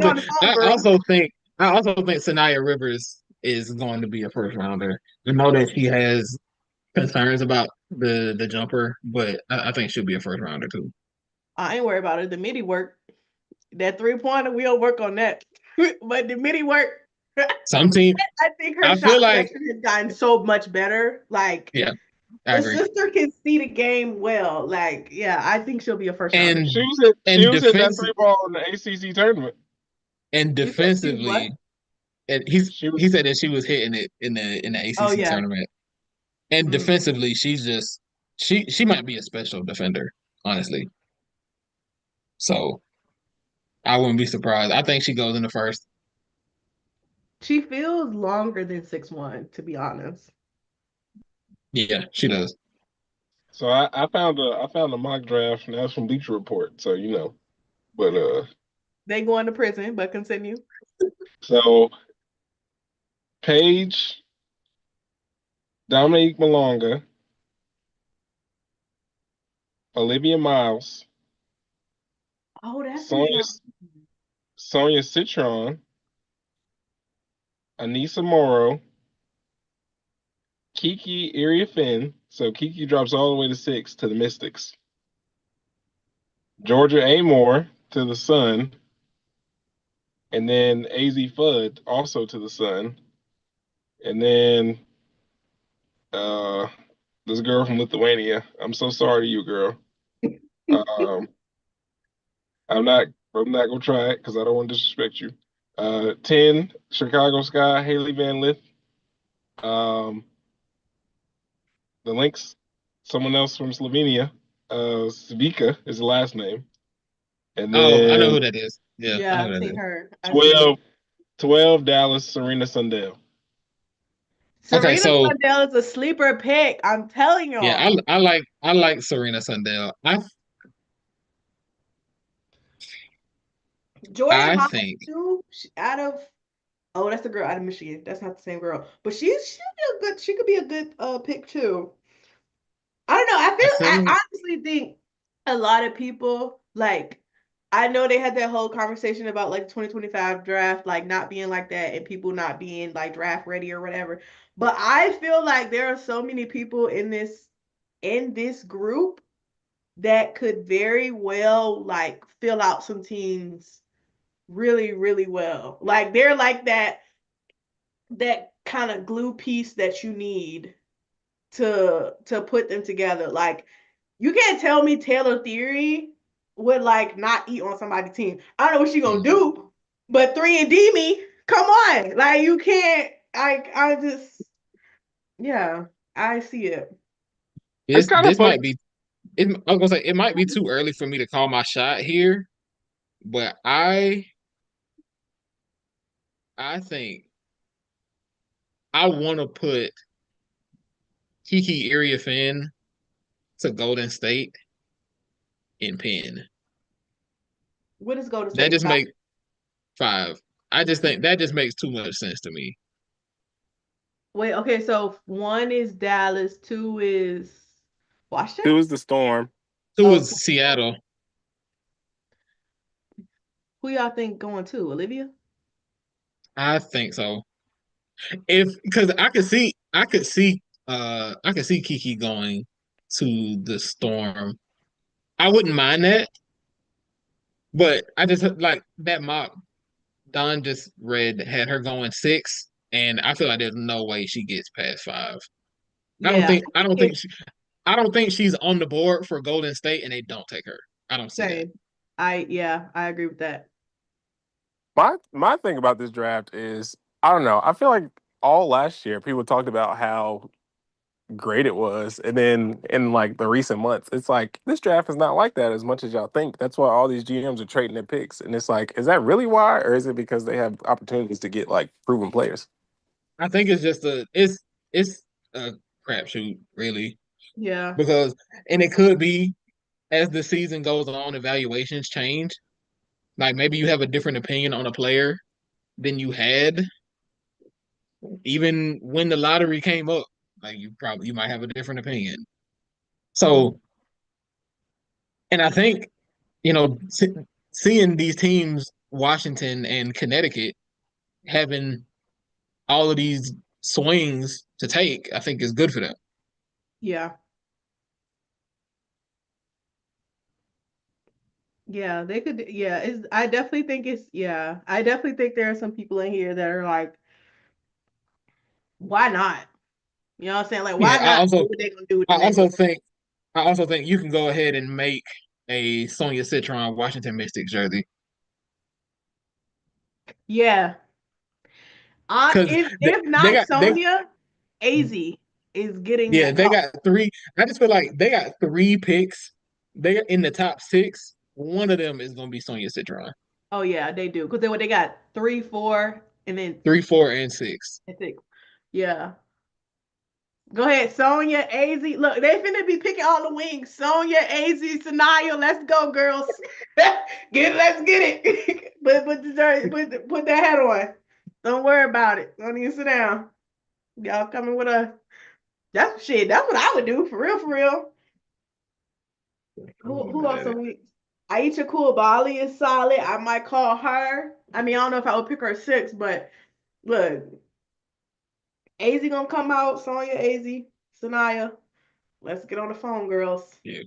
Speaker 2: think Sania Rivers is going to be a first rounder. I know that she has concerns about the jumper, but I think she'll be a first rounder too.
Speaker 1: I ain't worried about it. The midi work. That 3-pointer, we'll work on that. But the midi work.
Speaker 2: Some team.
Speaker 1: I think her shot selection has gotten so much better. Like,
Speaker 2: yeah,
Speaker 1: her sister can see the game well. Like, yeah, I think she'll be a first rounder.
Speaker 4: She was at that 3-ball in the ACC tournament.
Speaker 2: And defensively, and he said that she was hitting it in the ACC tournament. And defensively, she's just she might be a special defender, honestly. So I wouldn't be surprised. I think she goes in the first.
Speaker 1: She feels longer than 6'1", to be honest.
Speaker 2: Yeah, she does.
Speaker 4: So I found a mock draft, and that's from Bleacher Report. So but
Speaker 1: they going to prison, but continue.
Speaker 4: So Paige, Dominique Malonga, Olivia Miles.
Speaker 1: Oh, that's
Speaker 4: Sonia Citron, Anissa Morrow, Kiki Iriafen. So Kiki drops all the way to 6 to the Mystics. Georgia Amore to the Sun. And then AZ Fudd also to the Sun. And then this girl from Lithuania. I'm so sorry to you, girl. I'm not gonna try it because I don't want to disrespect you. 10, Chicago Sky, Haley Van Lith. The Lynx, someone else from Slovenia. Svika is the last name. And then
Speaker 2: I know who that is. Yeah,
Speaker 1: I've seen her.
Speaker 4: 12 Dallas, Serena Sundell.
Speaker 1: Serena Sundell is a sleeper pick. I'm telling y'all.
Speaker 2: Yeah, I like Serena Sundell.
Speaker 1: Jordan Hawkins too, that's the girl out of Michigan. That's not the same girl, but she could be a good pick too. I don't know. I honestly think a lot of people, like, I know they had that whole conversation about like 2025 draft, like not being like that and people not being like draft ready or whatever. But I feel like there are so many people in this group that could very well like fill out some teams really, really well. Like they're like that kind of glue piece that you need to put them together. Like you can't tell me Taylor Theory would like not eat on somebody's team. I don't know what she gonna do, but 3-and-D me, come on. Like you can't. I just I see it.
Speaker 2: This might be. I was gonna say it might be too early for me to call my shot here, but I think I want to put Kiki Iriafen to Golden State in Penn.
Speaker 1: What is Golden State?
Speaker 2: That just makes 5. I just think that just makes too much sense to me.
Speaker 1: Wait, okay, so 1 is Dallas, 2 is Washington?
Speaker 4: 2 is the Storm.
Speaker 2: 2 is Seattle.
Speaker 1: Who y'all think going to? Olivia?
Speaker 2: I think so. Because I could see Kiki going to the Storm. I wouldn't mind that, but I just like that mock Don just read had her going 6, and I feel like there's no way she gets past 5.
Speaker 1: Yeah.
Speaker 2: I don't think she's on the board for Golden State, and they don't take her. I don't see that.
Speaker 1: I agree with that.
Speaker 4: My thing about this draft is, I don't know. I feel like all last year people talked about how great it was, and then in like the recent months, it's like this draft is not like that as much as y'all think. That's why all these GMs are trading their picks, and it's like, is that really why, or is it because they have opportunities to get like proven players?
Speaker 2: I think it's just it's a crapshoot, really,
Speaker 1: Yeah.
Speaker 2: because and it could be as the season goes on, evaluations change. Like maybe you have a different opinion on a player than you had even when the lottery came up. Like you might have a different opinion. So, and I think seeing these teams, Washington and Connecticut, having all of these swings to take, I think is good for them.
Speaker 1: Yeah. Yeah, they could. Yeah, I definitely think it's. Yeah, I definitely think there are some people in here that are like, why not? You know what I'm saying? Like,
Speaker 2: Yeah,
Speaker 1: why not do what they gonna do with
Speaker 2: I
Speaker 1: the next?
Speaker 2: also think I also think you can go ahead and make a Sonia Citron Washington Mystics jersey
Speaker 1: Yeah.
Speaker 2: because
Speaker 1: If
Speaker 2: they
Speaker 1: not
Speaker 2: got they
Speaker 1: Sonia, AZ is getting
Speaker 2: yeah
Speaker 1: that
Speaker 2: they
Speaker 1: call.
Speaker 2: got three. I just feel like they got three picks. They are in the top six. One of them is gonna be Sonia Citron.
Speaker 1: Oh yeah, they do because they got 3, 4, and then
Speaker 2: 3, 4, and 6.
Speaker 1: 6. Yeah. Go ahead, Sonya, AZ. Look, they finna be picking all the wings. Sonya, AZ, Sanaya. Let's go, girls. Let's get it. Put that hat on. Don't worry about it. Don't even sit down. Y'all coming with us. That's shit. That's what I would do for real, for real. Who else are we? Aisha Bali is solid. I might call her. I mean, I don't know if I would pick her 6, but look, AZ gonna come out. Sonya, AZ, Sanaya. Let's get on the phone, girls.
Speaker 2: Yeah,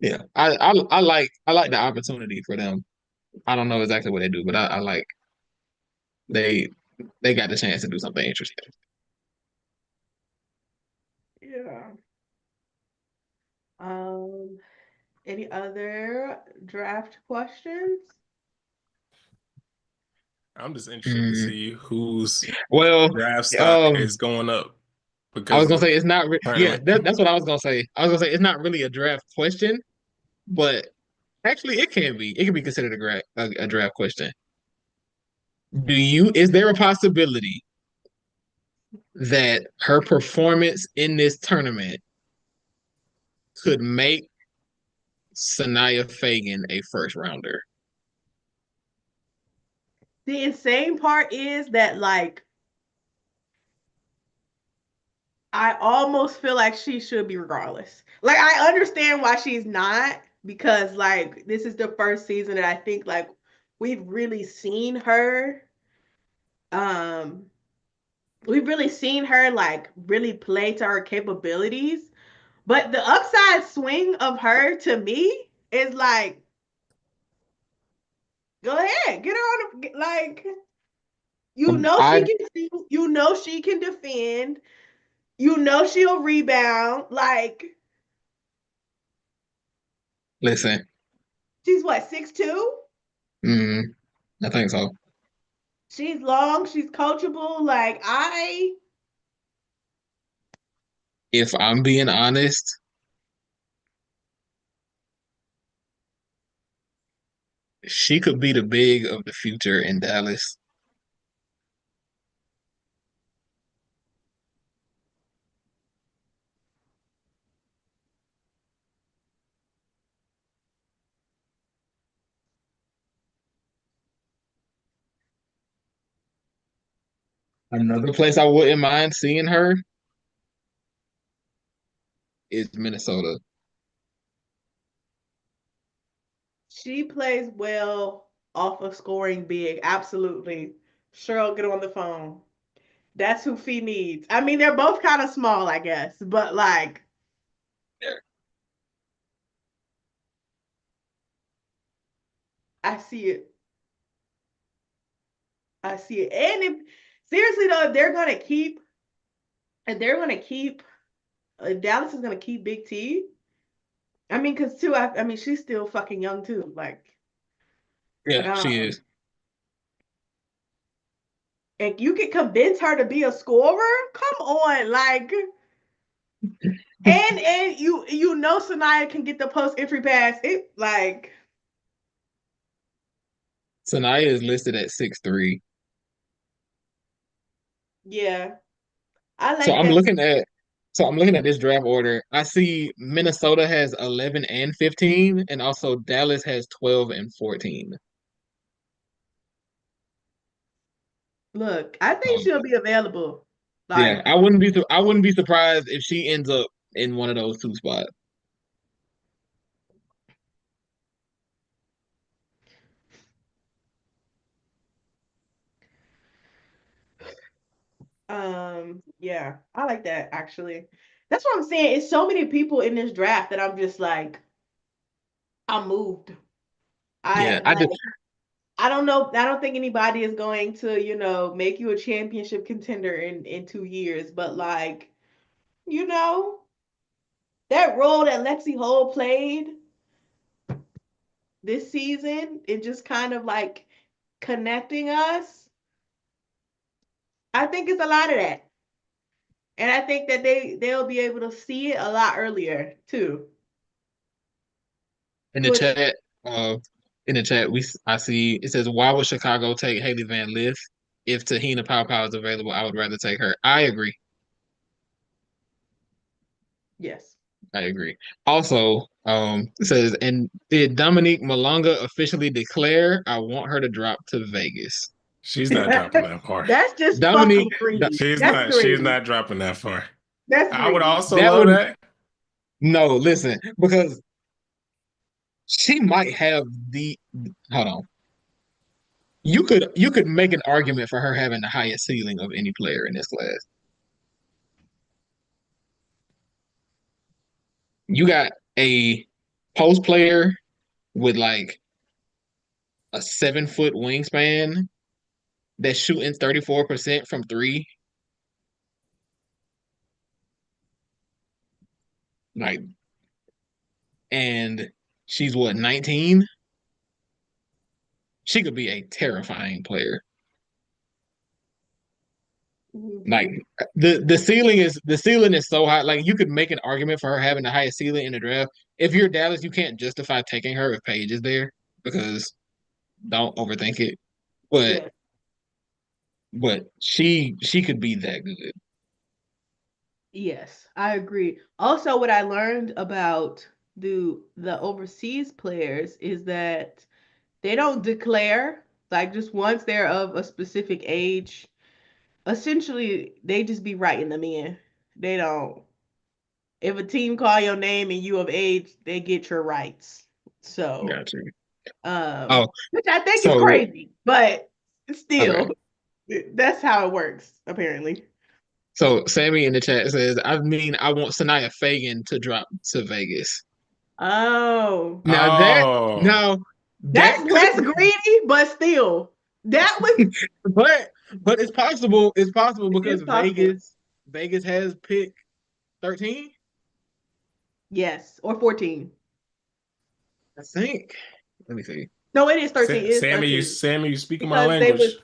Speaker 2: yeah. I like the opportunity for them. I don't know exactly what they do, but I like they they got the chance to do something interesting.
Speaker 1: Yeah. Um, any other draft questions?
Speaker 4: I'm just interested to see whose
Speaker 2: Well,
Speaker 4: draft stock is going up
Speaker 2: I
Speaker 4: because
Speaker 2: was gonna
Speaker 4: of the
Speaker 2: say it's not. Yeah,
Speaker 4: tournament.
Speaker 2: that's what I was gonna say. I was gonna say it's not really a draft question, but actually it can be. It can be considered a draft question. Is there a possibility that her performance in this tournament could make Sania Feagin a first rounder?
Speaker 1: The insane part is that, like, I almost feel like she should be regardless. Like, I understand why she's not, because, like, this is the first season that I think, like, we've really seen her. Um, we've really seen her, like, really play to her capabilities. But the upside swing of her to me is like, go ahead, get on, like, she
Speaker 2: I
Speaker 1: can shoot, she can defend, she'll rebound. Like,
Speaker 2: listen.
Speaker 1: she's what, 6'2"?
Speaker 2: I think so.
Speaker 1: She's long, she's coachable. Like,
Speaker 2: If I'm being honest, she could be the big of the future in Dallas. Another place I wouldn't mind seeing her is Minnesota.
Speaker 1: she plays well off of scoring big. Absolutely. Cheryl, get on the phone. That's who Fee needs. I mean, they're both kind of small, I guess, but like, I see it. I see it. And if seriously though, if they're gonna keep Dallas is gonna keep Big T, I mean, because too, I mean, she's still fucking young too. Like,
Speaker 2: Yeah, she is.
Speaker 1: and you can convince her to be a scorer. Come on, like, and you know Sania can get the post entry pass. It like
Speaker 2: Sania is listed at 6'3".
Speaker 1: yeah, I
Speaker 2: So
Speaker 1: like
Speaker 2: I'm
Speaker 1: that.
Speaker 2: looking at this draft order. I see Minnesota has 11 and 15, and also Dallas has 12 and 14.
Speaker 1: Look, I think
Speaker 2: So
Speaker 1: she'll be available.
Speaker 2: yeah,
Speaker 1: Like,
Speaker 2: I wouldn't be surprised if she ends up in one of those two spots.
Speaker 1: yeah, I like that actually. That's what I'm saying. It's so many people in this draft that I'm just like, I'm moved.
Speaker 2: Yeah,
Speaker 1: I
Speaker 2: I
Speaker 1: like
Speaker 2: just
Speaker 1: I don't know. I don't think anybody is going to, make you a championship contender in 2 years. But like, you know, that role that Lexi Hole played this season, it just kind of like connecting us. I think it's a lot of that. And I think that they'll be able to see it a lot earlier too.
Speaker 2: in the
Speaker 1: Which
Speaker 2: chat, I see it says, why would Chicago take Haley Van Lith? If Tahina Pow is available, I would rather take her. I agree.
Speaker 1: yes.
Speaker 2: I agree. Also, it says, and did Dominique Malonga officially declare I want her to drop to Vegas?
Speaker 3: She's not dropping that far.
Speaker 1: That's just
Speaker 2: Dominique,
Speaker 1: fucking greedy.
Speaker 3: She's
Speaker 1: That's
Speaker 3: not. She's
Speaker 1: greedy.
Speaker 3: not dropping that far.
Speaker 1: That's
Speaker 3: I would
Speaker 1: greedy.
Speaker 3: also
Speaker 2: that
Speaker 3: love
Speaker 2: would
Speaker 3: that.
Speaker 2: no, listen, because she might have the hold on. You could make an argument for her having the highest ceiling of any player in this class. You got a post player with like a 7-foot wingspan that's shooting 34% from three. Like, and she's what, 19? She could be a terrifying player. Like
Speaker 1: Mhm.
Speaker 2: the ceiling is so high. Like you could make an argument for her having the highest ceiling in the draft. If you're Dallas, you can't justify taking her if Paige is there because don't overthink it. But
Speaker 1: Yeah.
Speaker 2: she could be that good.
Speaker 1: Yes, I agree. Also, what I learned about the overseas players is that they don't declare like just once they're of a specific age. Essentially, they just be writing them in. They don't. If a team call your name and you of age, they get your rights. So,
Speaker 2: Gotcha. Oh,
Speaker 1: which I think is
Speaker 2: so
Speaker 1: crazy, but
Speaker 2: okay.
Speaker 1: still, that's how it works apparently.
Speaker 2: So Sammy in the chat says, I mean, I want Sania Feagin to drop to Vegas.
Speaker 1: Oh,
Speaker 2: Now that
Speaker 3: Oh,
Speaker 2: now
Speaker 1: that's
Speaker 2: that
Speaker 1: less
Speaker 2: could
Speaker 1: greedy, but still, that was
Speaker 2: but it's possible. It's possible because
Speaker 1: it's possible.
Speaker 2: Vegas has pick 13,
Speaker 1: Yes, or 14.
Speaker 2: I think. Let me see.
Speaker 1: No, it is 13. It is
Speaker 3: Sammy,
Speaker 1: 13
Speaker 3: you speaking my
Speaker 1: because
Speaker 3: language.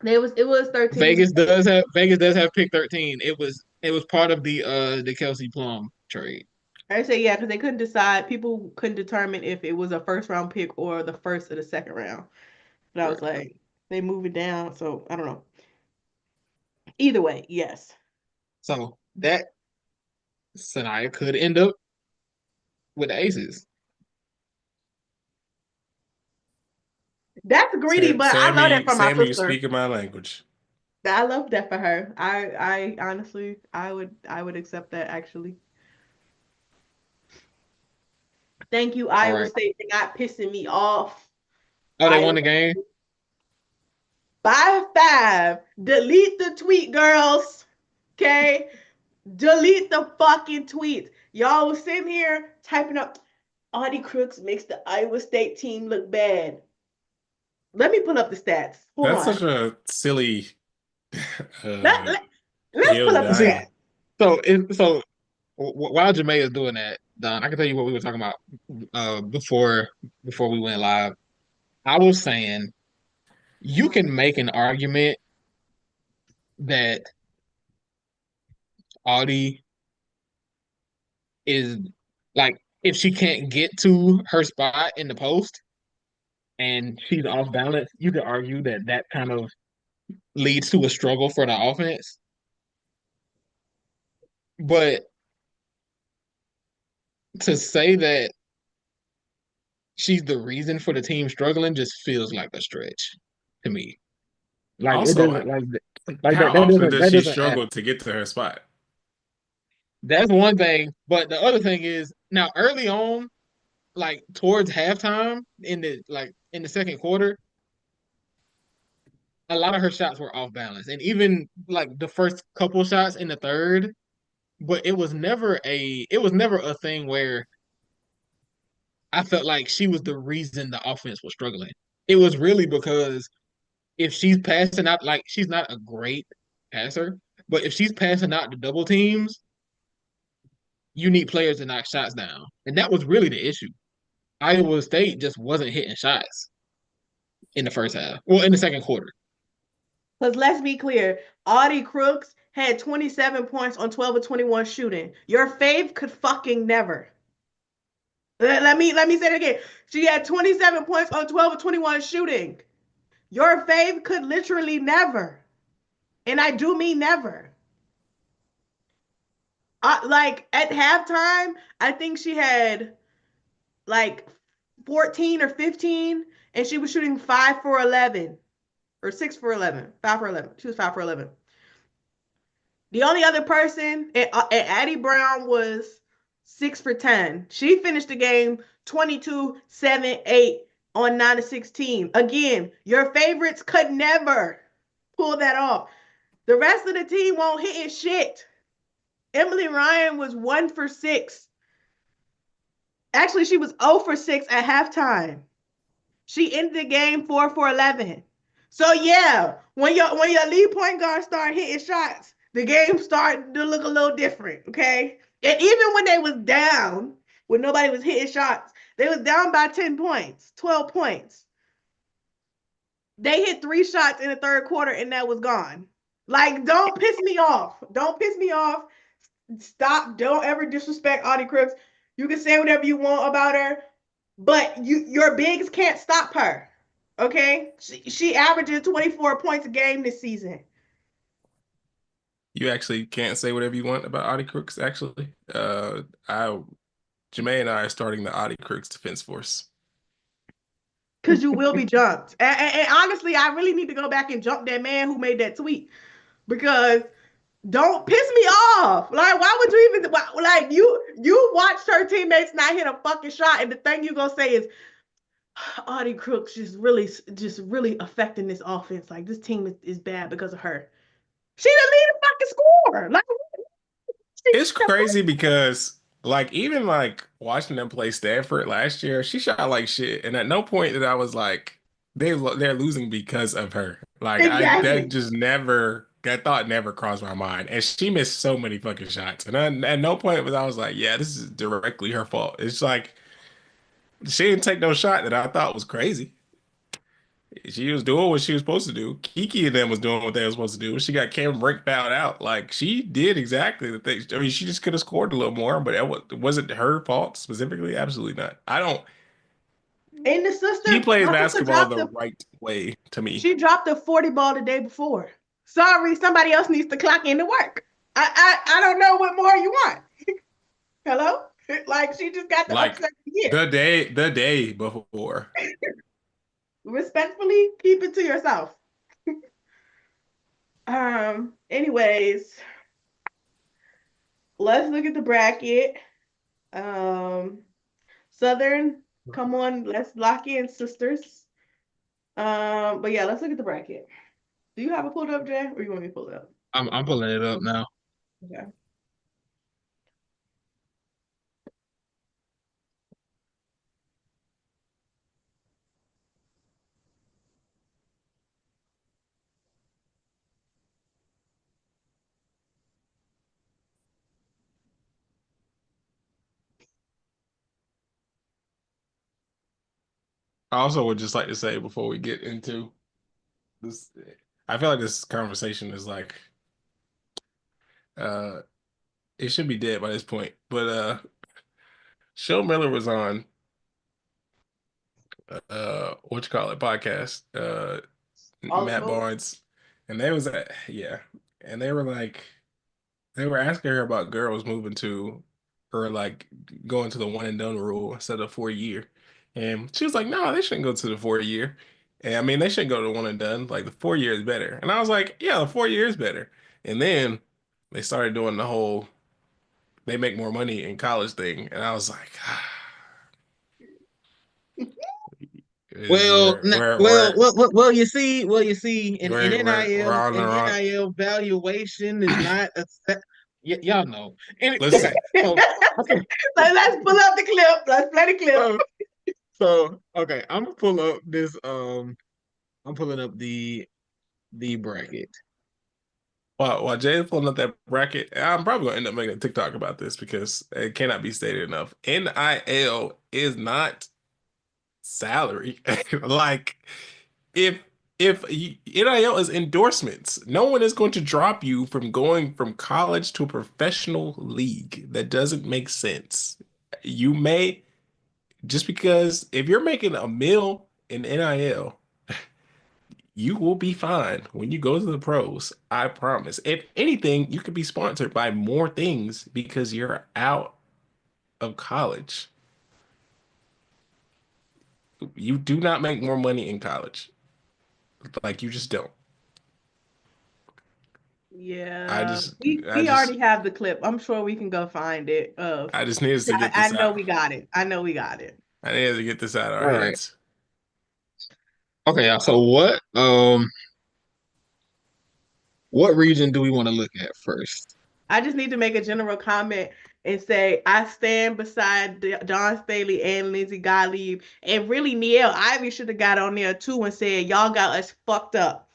Speaker 1: it was 13.
Speaker 2: Vegas does have pick 13. It was part of the Kelsey Plum trade.
Speaker 1: I say yeah because they couldn't decide. People couldn't determine if it was a first round pick or the first or the second round. But I was
Speaker 2: Right.
Speaker 1: like, they move it down, so I don't know. Either way, yes.
Speaker 2: So that Sania could end up with the Aces.
Speaker 1: That's greedy, but I love that for my
Speaker 3: Sammy, you
Speaker 1: sister.
Speaker 3: speaking my language.
Speaker 1: I love that for her. I honestly, I would accept that actually. Thank you,
Speaker 2: All
Speaker 1: Iowa
Speaker 2: right.
Speaker 1: State, for not pissing me off.
Speaker 2: Oh, they won
Speaker 1: Iowa
Speaker 2: the game?
Speaker 1: 5-5. Delete the tweet, girls. Okay? Delete the fucking tweets. Y'all was sitting here typing up Audie Crooks makes the Iowa State team look bad. Let me pull up the stats. Hold
Speaker 3: That's
Speaker 1: on.
Speaker 3: such a silly
Speaker 1: Let, let, let's
Speaker 3: hill
Speaker 1: pull
Speaker 3: to
Speaker 1: up the
Speaker 3: die
Speaker 2: See,
Speaker 1: stats.
Speaker 3: on.
Speaker 2: so while Jemay is doing that, Don, I can tell you what we were talking about before we went live. I was saying you can make an argument that Audie is like if she can't get to her spot in the post and she's off balance, you could argue that that kind of leads to a struggle for the offense. But to say that she's the reason for the team struggling just feels like a stretch to me. Like it
Speaker 5: Also,
Speaker 2: doesn't
Speaker 5: how
Speaker 2: that
Speaker 5: often
Speaker 2: doesn't
Speaker 5: does she
Speaker 2: add.
Speaker 5: struggle to get to her spot?
Speaker 2: That's one thing, but the other thing is now early on, like towards halftime in the second quarter, a lot of her shots were off balance, and even like the first couple shots in the third, but it was never a thing where I felt like she was the reason the offense was struggling. It was really because if she's passing out, like she's not a great passer, but if she's passing out to double teams, you need players to knock shots down. And that was really the issue. Iowa State just wasn't hitting shots in the first half. Well, in the second quarter.
Speaker 1: Because let's be clear, Audie Crooks had 27 points on 12 of 21 shooting. Your fave could fucking never. Let me say it again. She had 27 points on 12 of 21 shooting. Your fave could literally never. And I do mean never. Like at halftime, I think she had like 14 or 15, and she was shooting 5 for 11 or 6 for 11. 5 for 11. She was 5 for 11. The only other person, and Addie Brown was 6 for 10. She finished the game 22, 7, 8 on 9 to 16. Again, your favorites could never pull that off. The rest of the team won't hit shit. Emily Ryan was 1 for 6. Actually, she was 0 for 6 at halftime. She ended the game 4 for 11. So yeah, when your lead point guard start hitting shots, the game started to look a little different, okay? And even when they was down, when nobody was hitting shots, they was down by 10 points, 12 points. They hit 3 shots in the third quarter and that was gone. Like, don't piss me off. Don't piss me off. Stop. Don't ever disrespect Audie Crooks. You can say whatever you want about her, but your bigs can't stop her. Okay? She averages 24 points a game this season.
Speaker 5: You actually can't say whatever you want about Audie Crooks, actually. Jemay and I are starting the Audie Crooks Defense Force.
Speaker 1: Because you will be jumped. And honestly, I really need to go back and jump that man who made that tweet. Because don't piss me off. Like, why would you even, like, you watched her teammates not hit a fucking shot, and the thing you gonna say is, Audie Crooks just really affecting this offense. Like, this team is bad because of her. She the leading fucking scorer. Like,
Speaker 5: It's crazy because, like, even like watching them play Stanford last year, she shot like shit, and at no point did I was like, they're losing because of her. Like,
Speaker 1: exactly.
Speaker 5: that thought never crossed my mind, and she missed so many fucking shots, and at no point was I was like, yeah, this is directly her fault. It's like she didn't take no shot that I thought was crazy. She was doing what she was supposed to do. Kiki and them was doing what they were supposed to do. She got Cam Brink fouled out. Like she did exactly the thing. I mean, she just could have scored a little more, but it wasn't her fault specifically. Absolutely not. I don't.
Speaker 1: And the
Speaker 5: She
Speaker 1: sister,
Speaker 5: plays
Speaker 1: my sister
Speaker 5: basketball
Speaker 1: dropped
Speaker 5: the right way to me.
Speaker 1: she dropped a 40 ball the day before. Sorry, somebody else needs to clock in to work. I don't know what more you want. Hello? Like she just got the
Speaker 5: Like
Speaker 1: upset year.
Speaker 5: the day before.
Speaker 1: Respectfully, keep it to yourself. Anyways, let's look at the bracket. Southern, come on, let's lock in, sisters. But yeah, let's look at the bracket. Do you have it pulled up, Jay, or you want me to pull it up?
Speaker 2: I'm pulling it up now.
Speaker 1: Okay.
Speaker 5: I also would just like to say before we get into this, I feel like this conversation is like, it should be dead by this point. But Show Miller was on what you call it podcast,
Speaker 1: All
Speaker 5: Matt
Speaker 1: smoke.
Speaker 5: Barnes, and they was at and they were like they were asking her about girls moving to or like going to the one and done rule instead of 4 year, and she was like, no, they shouldn't go to the 4 year, and I mean they shouldn't go to one and done. Like the 4 year is better, and I was like, yeah, the 4 year is better, and then they started doing the whole they make more money in college thing, and I was like. Is
Speaker 2: Well, you see, in
Speaker 5: we're
Speaker 2: NIL,
Speaker 5: on the wrong.
Speaker 2: NIL valuation is not y'all know.
Speaker 5: Listen.
Speaker 2: Okay, so
Speaker 1: Let's pull up the clip. Let's play the clip.
Speaker 2: so okay, I'm gonna pull up this. I'm pulling up the bracket.
Speaker 5: While Jay's pulling up that bracket, I'm probably gonna end up making a TikTok about this because it cannot be stated enough. NIL is not salary. Like if NIL is endorsements, no one is going to drop you from going from college to a professional league. That doesn't make sense. You may just because if you're making a mill in NIL, you will be fine when you go to the pros. I promise. If anything, you could be sponsored by more things because you're out of college. You do not make more money in college. Like you just don't.
Speaker 1: Yeah, we already have the clip. I'm sure we can go find it.
Speaker 5: I just needed to get this out.
Speaker 1: I know we got it. I
Speaker 5: needed to get this out of our heads.
Speaker 2: Okay, so what region do we want to look at first?
Speaker 1: I just need to make a general comment and say I stand beside Dawn Staley and Lindsay Gottlieb, and really Niele Ivy should have got on there too and said y'all got us fucked up.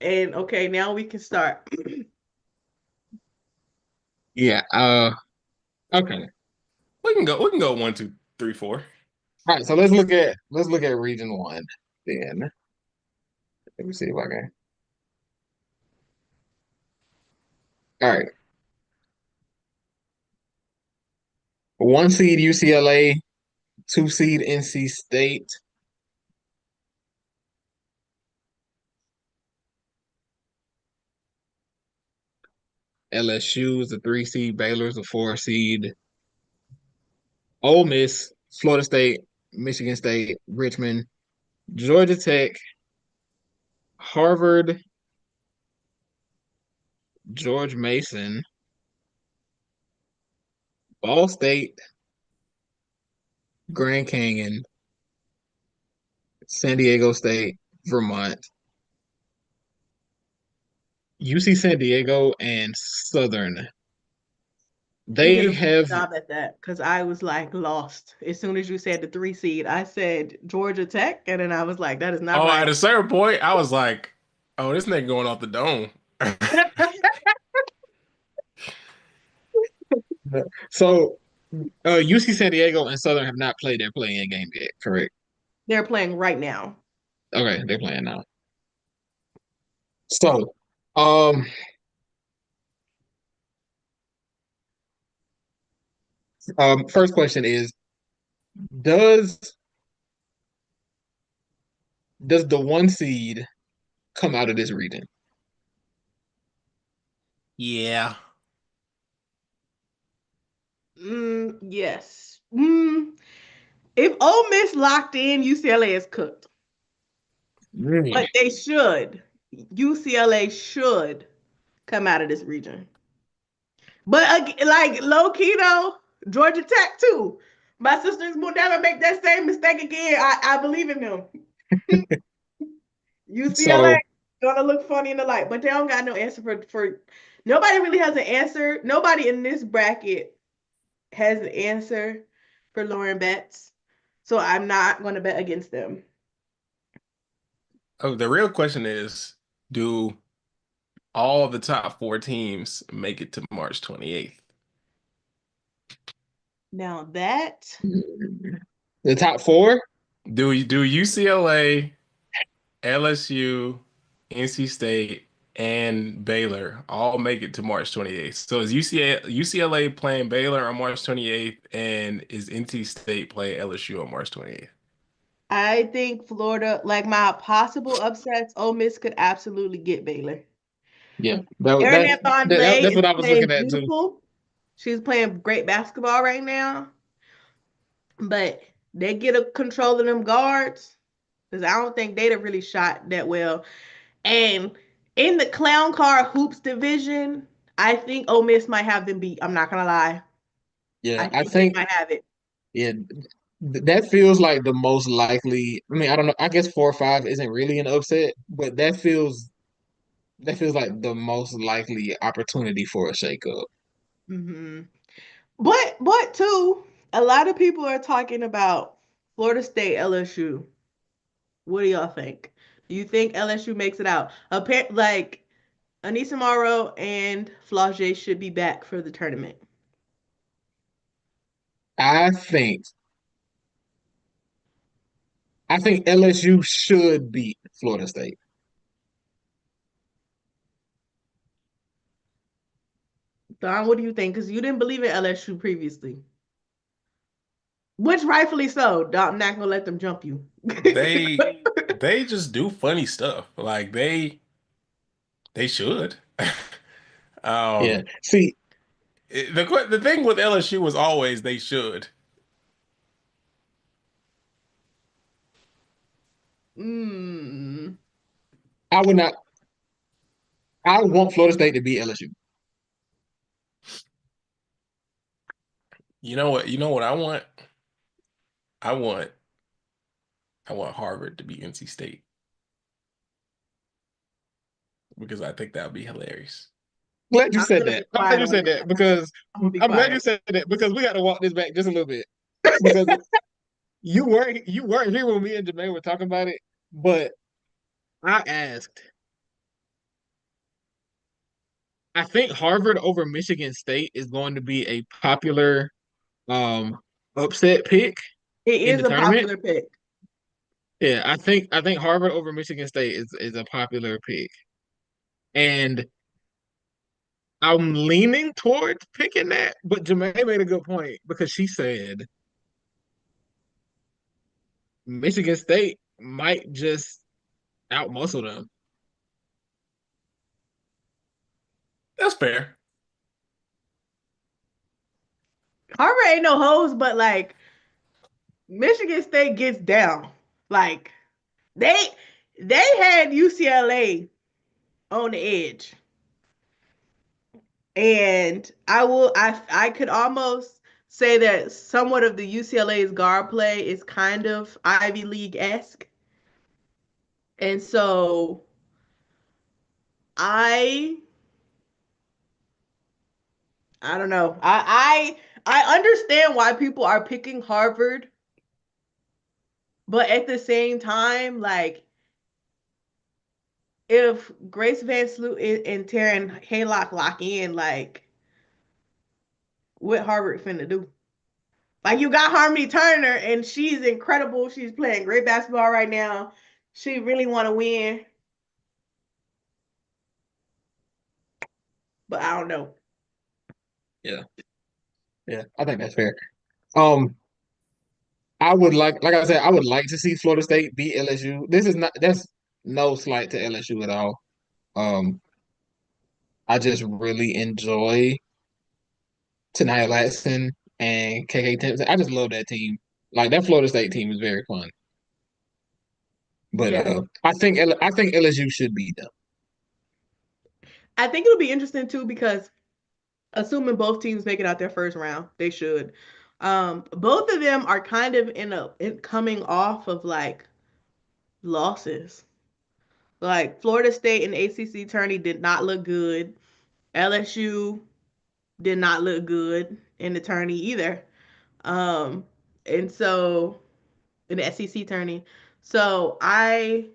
Speaker 1: And okay, now we can start.
Speaker 2: Yeah. Okay.
Speaker 5: We can go 1, 2, 3, 4.
Speaker 2: All right. So let's look at region 1 then. Let me see if I can. All right. 1 seed UCLA, 2 seed NC State. LSU is a 3 seed, Baylor is a 4 seed. Ole Miss, Florida State, Michigan State, Richmond, Georgia Tech, Harvard, George Mason, Ball State, Grand Canyon, San Diego State, Vermont, UC San Diego, and Southern. They
Speaker 1: did a
Speaker 2: have
Speaker 1: job at that because I was like lost as soon as you said the 3 seed. I said Georgia Tech, and then I was like, that is not right.
Speaker 5: At a certain point, I was like, oh, this nigga going off the dome.
Speaker 2: So UC San Diego and Southern have not played their play-in game yet, correct?
Speaker 1: They're playing right now.
Speaker 2: Okay, they're playing now. So, first question is, does the 1 seed come out of this region?
Speaker 5: Yeah.
Speaker 1: Yes. If Ole Miss locked in, UCLA is cooked. But they should. UCLA should come out of this region. But like low key though, Georgia Tech too. My sisters will never make that same mistake again. I believe in them. UCLA gonna look funny in the light, but they don't got no answer for nobody really has an answer. Nobody in this bracket has an answer for Lauren Betts. So I'm not gonna bet against them.
Speaker 5: Oh, the real question is, do all the top 4 teams make it to March 28th?
Speaker 1: Now that
Speaker 2: the top 4?
Speaker 5: Do UCLA, LSU, NC State, and Baylor all make it to March 28th? So is UCLA playing Baylor on March 28th, and is NC State playing LSU on March 28th?
Speaker 1: I think Florida, like my possible upsets, Ole Miss could absolutely get Baylor.
Speaker 2: Yeah,
Speaker 1: Erin
Speaker 2: that's
Speaker 1: is
Speaker 2: what I was
Speaker 1: playing
Speaker 2: looking at too.
Speaker 1: beautiful. She's playing great basketball right now. But they get a control of them guards because I don't think they'd have really shot that well. And in the clown car hoops division, I think Ole Miss might have them beat. I'm not gonna lie.
Speaker 2: Yeah,
Speaker 1: I
Speaker 2: I
Speaker 1: think they
Speaker 2: think
Speaker 1: might have it.
Speaker 2: yeah, that feels like the most likely. I mean, I don't know. I guess 4 or 5 isn't really an upset, but that feels like the most likely opportunity for a shakeup.
Speaker 1: Hmm. But too, a lot of people are talking about Florida State LSU. What do y'all think? Do you think LSU makes it out? Like Anissa Morrow and Flau'jae should be back for the tournament.
Speaker 2: I think I think LSU should beat Florida State.
Speaker 1: Don, what do you think? Because you didn't believe in LSU previously, which rightfully so. Don, I'm not gonna let them jump you.
Speaker 5: They they just do funny stuff. Like they should.
Speaker 2: Yeah.
Speaker 5: Um,
Speaker 2: See,
Speaker 5: the thing with LSU was always they should.
Speaker 1: Mm.
Speaker 2: I would not. I want Florida State to beat LSU.
Speaker 5: You know what? You know what I want? I want I want Harvard to beat NC State because I think that would be hilarious.
Speaker 2: Glad you
Speaker 1: I'm
Speaker 2: said
Speaker 1: gonna be
Speaker 2: that. I'm glad
Speaker 1: quiet
Speaker 2: you
Speaker 1: on
Speaker 2: said
Speaker 1: that.
Speaker 2: that because
Speaker 1: I'm gonna be
Speaker 2: I'm glad you
Speaker 1: quiet.
Speaker 2: said that because we got to walk this back just a little bit because you weren't here when me and Jemay were talking about it, but I asked. I think Harvard over Michigan State is going to be a popular um upset pick
Speaker 1: It
Speaker 2: in
Speaker 1: is
Speaker 2: the
Speaker 1: a
Speaker 2: tournament.
Speaker 1: popular pick.
Speaker 2: Yeah, I think Harvard over Michigan State is a popular pick. And I'm leaning towards picking that, but Jemay made a good point because she said Michigan State might just outmuscle them.
Speaker 5: That's fair.
Speaker 1: Harvard ain't no hoes, but like Michigan State gets down. Like they they had UCLA on the edge. And I could almost say that somewhat of the UCLA's guard play is kind of Ivy League-esque. And so I I don't know. I understand why people are picking Harvard, but at the same time, like if Grace Van Sloot and Taryn Haylock lock in, like what Harvard finna do? Like you got Harmony Turner and she's incredible. She's playing great basketball right now. She really want to win, but I don't know.
Speaker 2: Yeah, yeah, I think that's fair. Um, I would like I said, I would like to see Florida State beat LSU. That's no slight to LSU at all. Um, I just really enjoy Tania Latson and KK Timpson. I just love that team. Like that Florida State team is very fun. But
Speaker 1: Yeah.
Speaker 2: I think LSU should beat them.
Speaker 1: I think it'll be interesting too because assuming both teams make it out their first round, they should. Both of them are kind of coming off of like losses. Like Florida State and ACC tourney did not look good. LSU did not look good in the tourney either. Um, and so in the SEC tourney. So I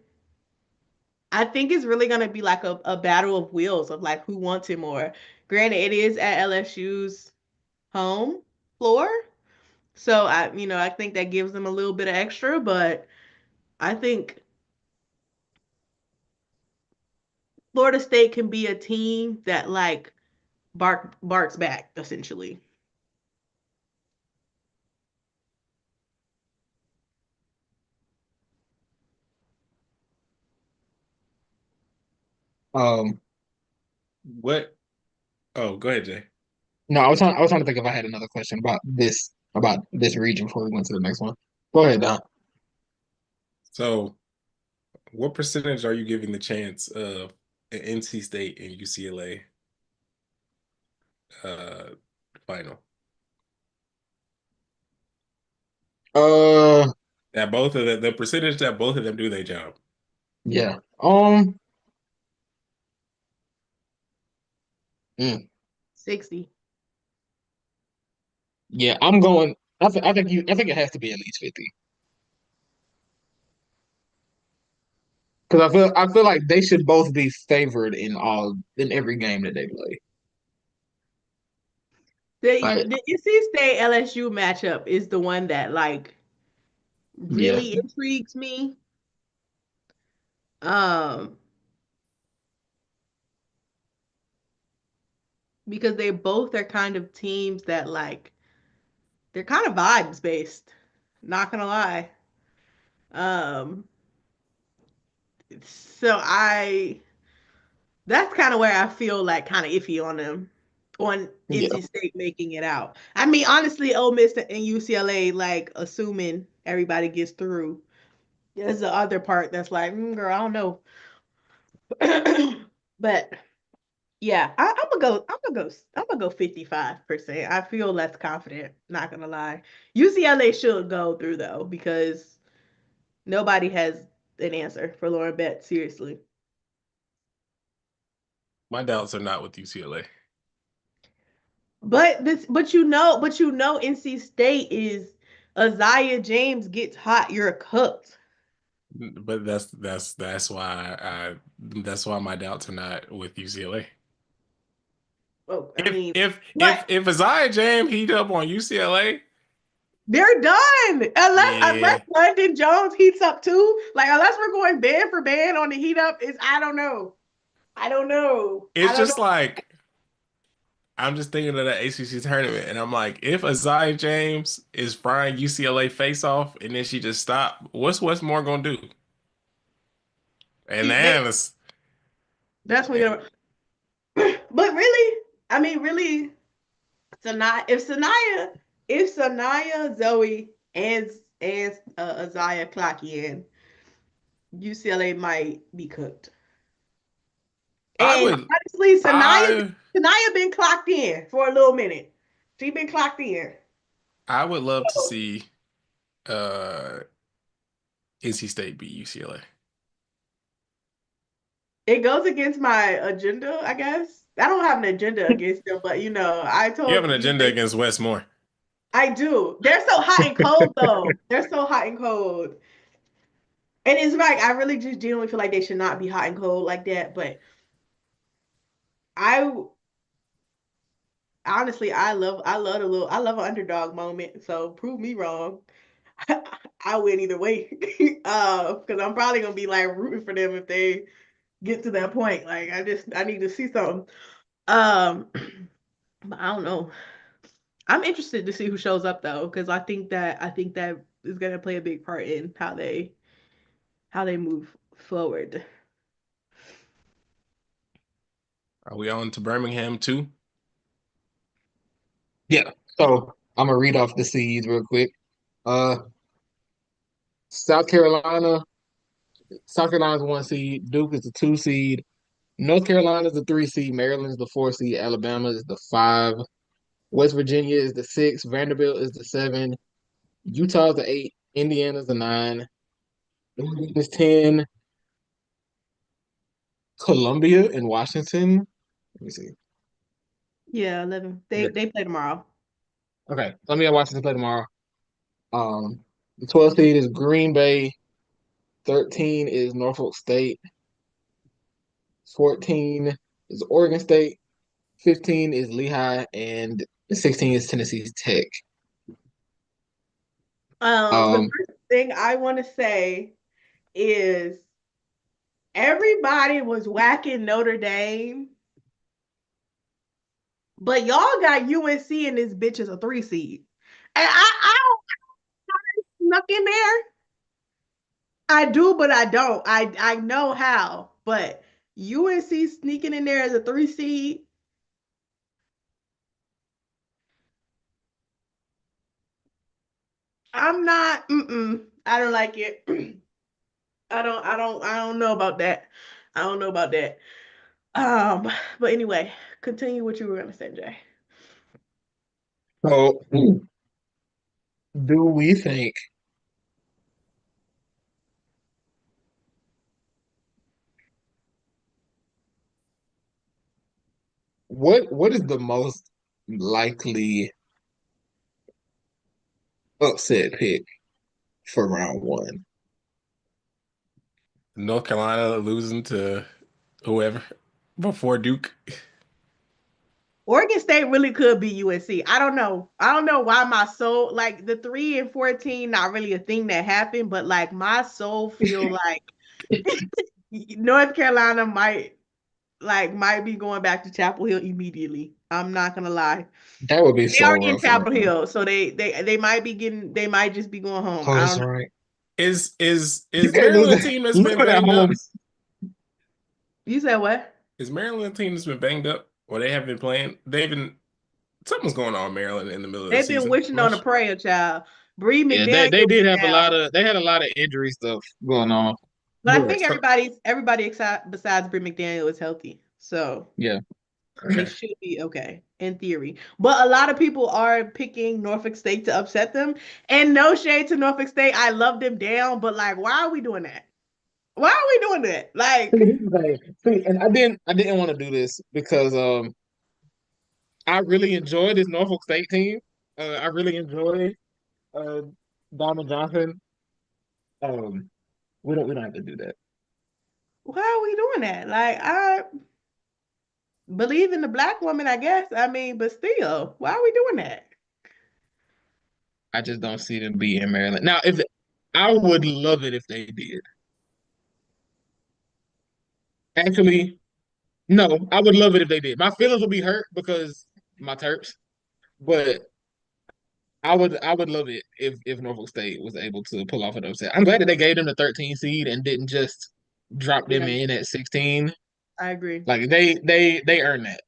Speaker 1: think it's really gonna be like a battle of wheels of like who wants it more. Granted, it is at LSU's home floor. So I think that gives them a little bit of extra, but I think Florida State can be a team that like barks back essentially.
Speaker 2: Um,
Speaker 5: What? Oh, go ahead, Jay.
Speaker 2: no, I was trying to think if I had another question about this region before we went to the next one. Go ahead, Don.
Speaker 5: So, what percentage are you giving the chance of an NC State and UCLA uh final?
Speaker 2: Uh,
Speaker 5: That both of the percentage that both of them do their job.
Speaker 2: yeah. Mm,
Speaker 1: 60.
Speaker 2: yeah, I'm going. I think it has to be at least 50 because I feel like they should both be favored in every game that they play. Like,
Speaker 1: The NC State LSU matchup is the one that like
Speaker 2: yeah,
Speaker 1: really intrigues me. Um, because they both are kind of teams that like they're kind of vibes based. Not gonna lie. Um, so that's kind of where I feel like kind of iffy on them, on
Speaker 2: yeah,
Speaker 1: NC State making it out. I mean, honestly, Ole Miss and UCLA, like assuming everybody gets through, there's the other part that's like, girl, I don't know. But yeah, I'm gonna go 55%. I feel less confident, not gonna lie. UCLA should go through though, because nobody has an answer for Lauren Betts, seriously.
Speaker 5: My doubts are not with UCLA.
Speaker 1: But NC State is Isaiah James gets hot, you're cooked.
Speaker 5: But that's why my doubts are not with UCLA.
Speaker 1: Oh, I mean, what?
Speaker 5: If Isaiah James heat up on UCLA,
Speaker 1: They're done. Unless
Speaker 5: yeah,
Speaker 1: London Jones heats up too. Like unless we're going band for band on the heat up, is I don't know. I don't know. I
Speaker 5: it's
Speaker 1: don't know.
Speaker 5: just like I'm just thinking of the ACC tournament, and I'm like, if Isaiah James is frying UCLA face off, and then she just stopped, what's Westmore gonna do? And
Speaker 1: See,
Speaker 5: then it's
Speaker 1: that's when you're. But really, I mean, really, if Sanaya, Zoe, and Isaiah clock in, UCLA might be cooked.
Speaker 5: I
Speaker 1: And
Speaker 5: would
Speaker 1: honestly,
Speaker 5: I
Speaker 1: Sanaya been clocked in for a little minute. She been clocked in.
Speaker 5: I would love to
Speaker 1: So
Speaker 5: see uh NC State beat UCLA.
Speaker 1: it goes against my agenda, I guess. I don't have an agenda against them, but I
Speaker 5: You have an
Speaker 1: told you
Speaker 5: agenda against Westmore.
Speaker 1: I do. They're so hot and cold though. They're so hot and cold. And it's like I really just genuinely feel like they should not be hot and cold like that. But I honestly I love an underdog moment. So prove me wrong. I win either way. Because I'm probably gonna be like rooting for them if they get to that point. Like I need to see something. Um, but I don't know. I'm interested to see who shows up though, because I think that is gonna play a big part in how they move forward.
Speaker 5: Are we on to Birmingham too?
Speaker 2: yeah. So I'm gonna read off the seeds real quick. Uh, South Carolina, South Carolina's 1 seed. Duke is the 2 seed. North Carolina is the 3 seed. Maryland is the 4 seed. Alabama is the 5. West Virginia is the 6. Vanderbilt is the 7. Utah is the 8. Indiana is the 9. Oregon is 10. Columbia and Washington. Let me see.
Speaker 1: Yeah, 11. They play tomorrow.
Speaker 2: Okay, Columbia and Washington play tomorrow. The 12 seed is Green Bay. 13 is Norfolk State. 14 is Oregon State. 15 is Lehigh, and 16 is Tennessee Tech.
Speaker 1: The first thing I want to say is everybody was whacking Notre Dame, but y'all got UNC and this bitch is a 3 seed. And I don't snuck in there. I do, but I don't. I know how, but UNC sneaking in there as a 3 seed. I'm not. I don't like it. I don't know about that. I don't know about that. But anyway, continue what you were gonna say, Jay.
Speaker 2: So, do we think what is the most likely upset pick for round one?
Speaker 5: North Carolina losing to whoever before Duke.
Speaker 1: Oregon State really could be USC. I don't know. I don't know why my soul, like the 3 and 14, not really a thing that happened, but like my soul feel like North Carolina might be going back to Chapel Hill immediately. I'm not gonna lie.
Speaker 2: That would be
Speaker 1: They
Speaker 2: so
Speaker 1: are in
Speaker 2: rough for
Speaker 1: Chapel
Speaker 2: them.
Speaker 1: Hill, so they might be getting, they might just be going home.
Speaker 2: Oh,
Speaker 1: I
Speaker 2: that's
Speaker 1: don't know.
Speaker 2: right.
Speaker 5: Is
Speaker 2: You can't
Speaker 5: Maryland a
Speaker 2: lose
Speaker 5: team that's
Speaker 2: lose
Speaker 5: been
Speaker 2: it at
Speaker 5: banged up?
Speaker 2: home.
Speaker 1: You said what?
Speaker 5: Is Maryland a team that's been banged up? Or they haven't been playing? They've been something's going on in Maryland in the middle of the
Speaker 1: They've been
Speaker 5: season.
Speaker 1: wishing on a prayer, child. Bree
Speaker 2: Yeah,
Speaker 1: McDaniel
Speaker 2: they did
Speaker 1: was
Speaker 2: have
Speaker 1: down.
Speaker 2: they had a lot of injury stuff going on.
Speaker 1: But I
Speaker 2: But
Speaker 1: think everybody excited besides Bree McDaniel is healthy. So
Speaker 2: yeah.
Speaker 1: they should be okay in theory. But a lot of people are picking Norfolk State to upset them. And no shade to Norfolk State. I love them down, but like, why are we doing that? Why are we doing that? Like,
Speaker 2: See, and I didn't want to do this because I really enjoy this Norfolk State team. I really enjoy uh Diamond Johnson. Um, we don't have to do that.
Speaker 1: why are we doing that? Like, I believe in the black woman, I guess. I mean, but still, why are we doing that?
Speaker 2: I just don't see them being Maryland. Now, if I would love it if they did. Actually, no, I would love it if they did. My feelings would be hurt because my Terps, but I would love it if Norfolk State was able to pull off an upset. I'm glad that they gave them the 13 seed and didn't just drop them
Speaker 1: Yeah,
Speaker 2: in at 16.
Speaker 1: I agree.
Speaker 2: Like they earned that.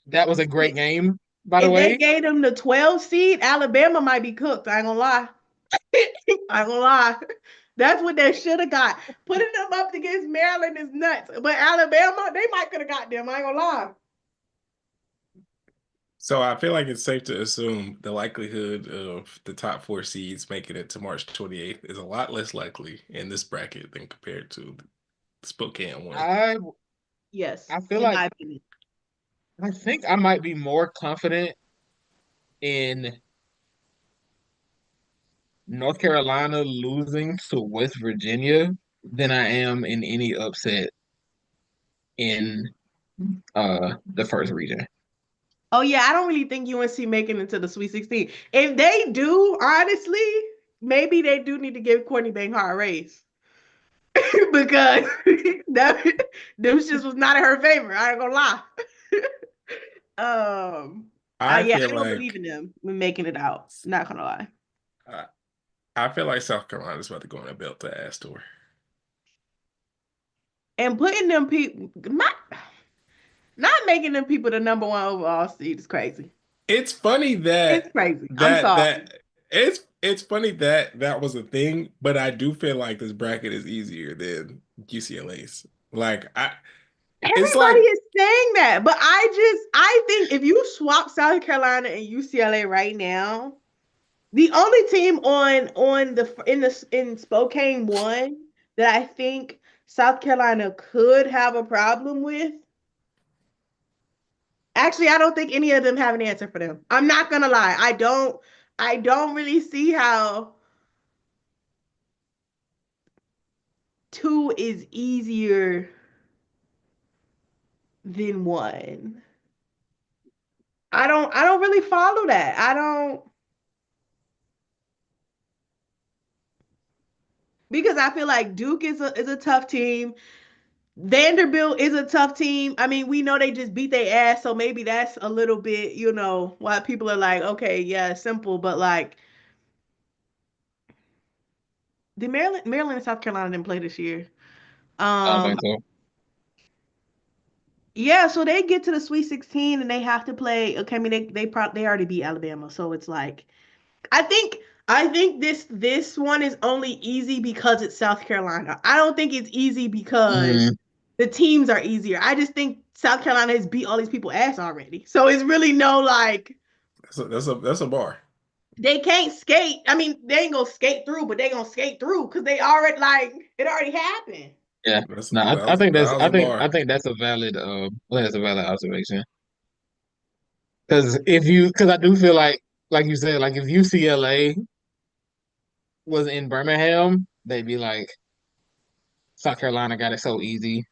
Speaker 2: That was a great game, by the
Speaker 1: If they
Speaker 2: way.
Speaker 1: gave them the 12 seed, Alabama might be cooked. I ain't gonna lie. I ain't gonna lie. That's what they should have got. Putting them up against Maryland is nuts. But Alabama, they might could have got them. I ain't gonna lie.
Speaker 5: So I feel like it's safe to assume the likelihood of the top 4 seeds making it to March 28th is a lot less likely in this bracket than compared to the Spokane one.
Speaker 1: Yes,
Speaker 2: I feel
Speaker 1: in
Speaker 2: like
Speaker 1: my opinion.
Speaker 2: I think I might be more confident in North Carolina losing to West Virginia than I am in any upset in the first region.
Speaker 1: Oh yeah, I don't really think UNC making it to the Sweet 16. If they do, honestly, maybe they do need to give Courtney Banghart a raise. Because that them shits was not in her favor. I ain't gonna lie.
Speaker 5: I
Speaker 1: Yeah,
Speaker 5: feel
Speaker 1: I don't believe
Speaker 5: like
Speaker 1: in them making it out. Not gonna lie.
Speaker 5: I, I feel like South Carolina's about to go on a belt to ass tour.
Speaker 1: And putting them people not making them people the number one overall seed is crazy.
Speaker 5: It's funny
Speaker 1: It's
Speaker 5: that
Speaker 1: crazy. I'm
Speaker 5: that
Speaker 1: sorry.
Speaker 5: that it's funny that that was a thing, but I do feel like this bracket is easier than UCLA's. Like it's
Speaker 1: Everybody
Speaker 5: like
Speaker 1: is saying that, but I think if you swap South Carolina and UCLA right now, the only team in Spokane one that I think South Carolina could have a problem with. Actually, I don't think any of them have an answer for them. I'm not gonna lie. I don't really see how two is easier than one. I don't really follow that. I don't because I feel like Duke is a tough team. Vanderbilt is a tough team. I mean, we know they just beat their ass, so maybe that's a little bit, why people are like, okay, yeah, simple, but like the Maryland and South Carolina didn't play this year.
Speaker 2: I don't think so.
Speaker 1: Yeah, so they get to the Sweet 16 and they have to play. Okay, I mean they already beat Alabama, so it's like I think this one is only easy because it's South Carolina. I don't think it's easy because the teams are easier. I just think South Carolina has beat all these people ass already. So it's really no like
Speaker 5: That's a bar.
Speaker 1: they can't skate. I mean, they ain't gonna skate through, but they gonna skate through because they already like it already happened.
Speaker 2: Yeah, no, I think that's a valid observation. Because I do feel like you said, like if UCLA was in Birmingham, they'd be like, South Carolina got it so easy.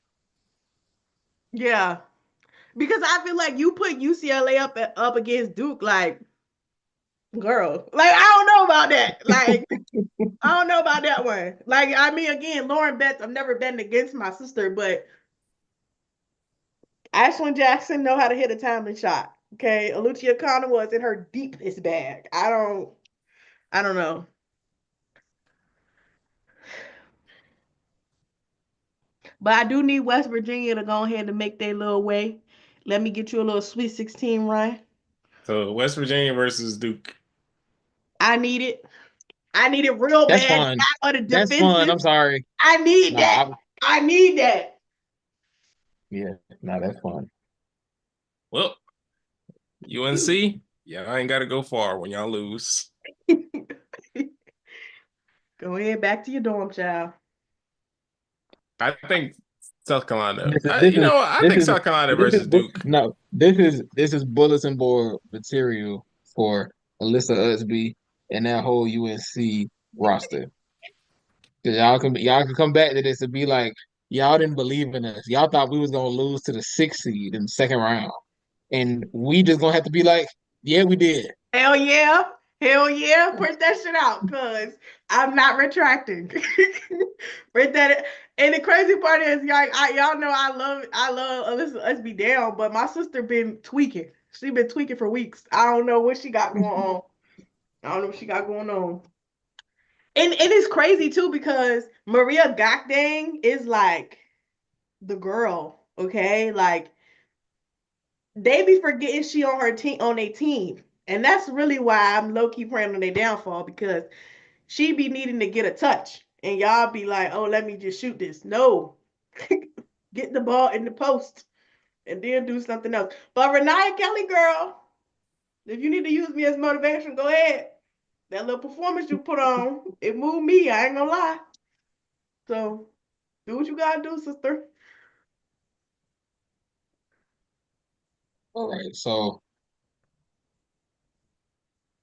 Speaker 1: Yeah. Because I feel like you put UCLA up against Duke, like, girl. Like, I don't know about that. Like, I don't know about that one. Like, I mean, again, Lauren Betts, I've never betting against my sister, but Ashlyn Jackson know how to hit a timely shot. Okay. Alucia Connor was in her deepest bag. I don't know. But I do need West Virginia to go ahead and make their little way. Let me get you a little Sweet 16 run.
Speaker 5: So West Virginia versus Duke.
Speaker 1: I need it. I need it real
Speaker 2: That's
Speaker 1: bad.
Speaker 2: fun.
Speaker 1: Not the
Speaker 2: That's fun. I'm sorry.
Speaker 1: I need that. I need that.
Speaker 2: Yeah, no, that's fun.
Speaker 5: Well, UNC, yeah, I ain't got to go far when y'all lose.
Speaker 1: Go ahead, back to your dorm, child.
Speaker 5: I think South Carolina. I think South Carolina versus Duke.
Speaker 2: No, this is bulletin board material for Alyssa Utsby and that whole UNC roster. Cause y'all can come back to this and be like, y'all didn't believe in us. Y'all thought we was gonna lose to the 6th seed in the second round, and we just gonna have to be like, yeah, we did.
Speaker 1: Hell yeah. Hell yeah. Print that shit out, cause I'm not retracting. Print that. And the crazy part is, y'all know I love Alyssa Utsby down, but my sister been tweaking. She been tweaking for weeks. I don't know what she got going on. I don't know what she got going on. And it's crazy too because Maria Gakdang is like the girl, okay? Like they be forgetting she on her team on their team. And that's really why I'm low-key praying on their downfall because she be needing to get a touch. And y'all be like, oh, let me just shoot this. No. Get the ball in the post and then do something else. But Renaya Kelly, girl, if you need to use me as motivation, go ahead. That little performance you put on, it moved me. I ain't gonna lie. So do what you gotta do, sister.
Speaker 2: All right, so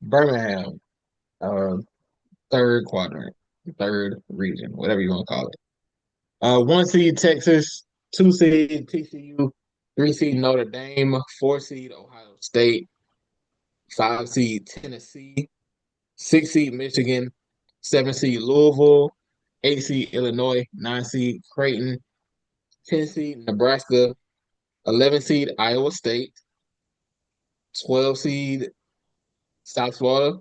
Speaker 2: Birmingham, third quadrant, third region, whatever you want to call it. 1 seed Texas, 2 seed TCU, 3 seed Notre Dame, 4 seed Ohio State, 5 seed Tennessee, 6 seed Michigan, 7 seed Louisville, 8 seed Illinois, 9 seed Creighton, 10 seed Nebraska, 11 seed Iowa State, 12 seed South Florida,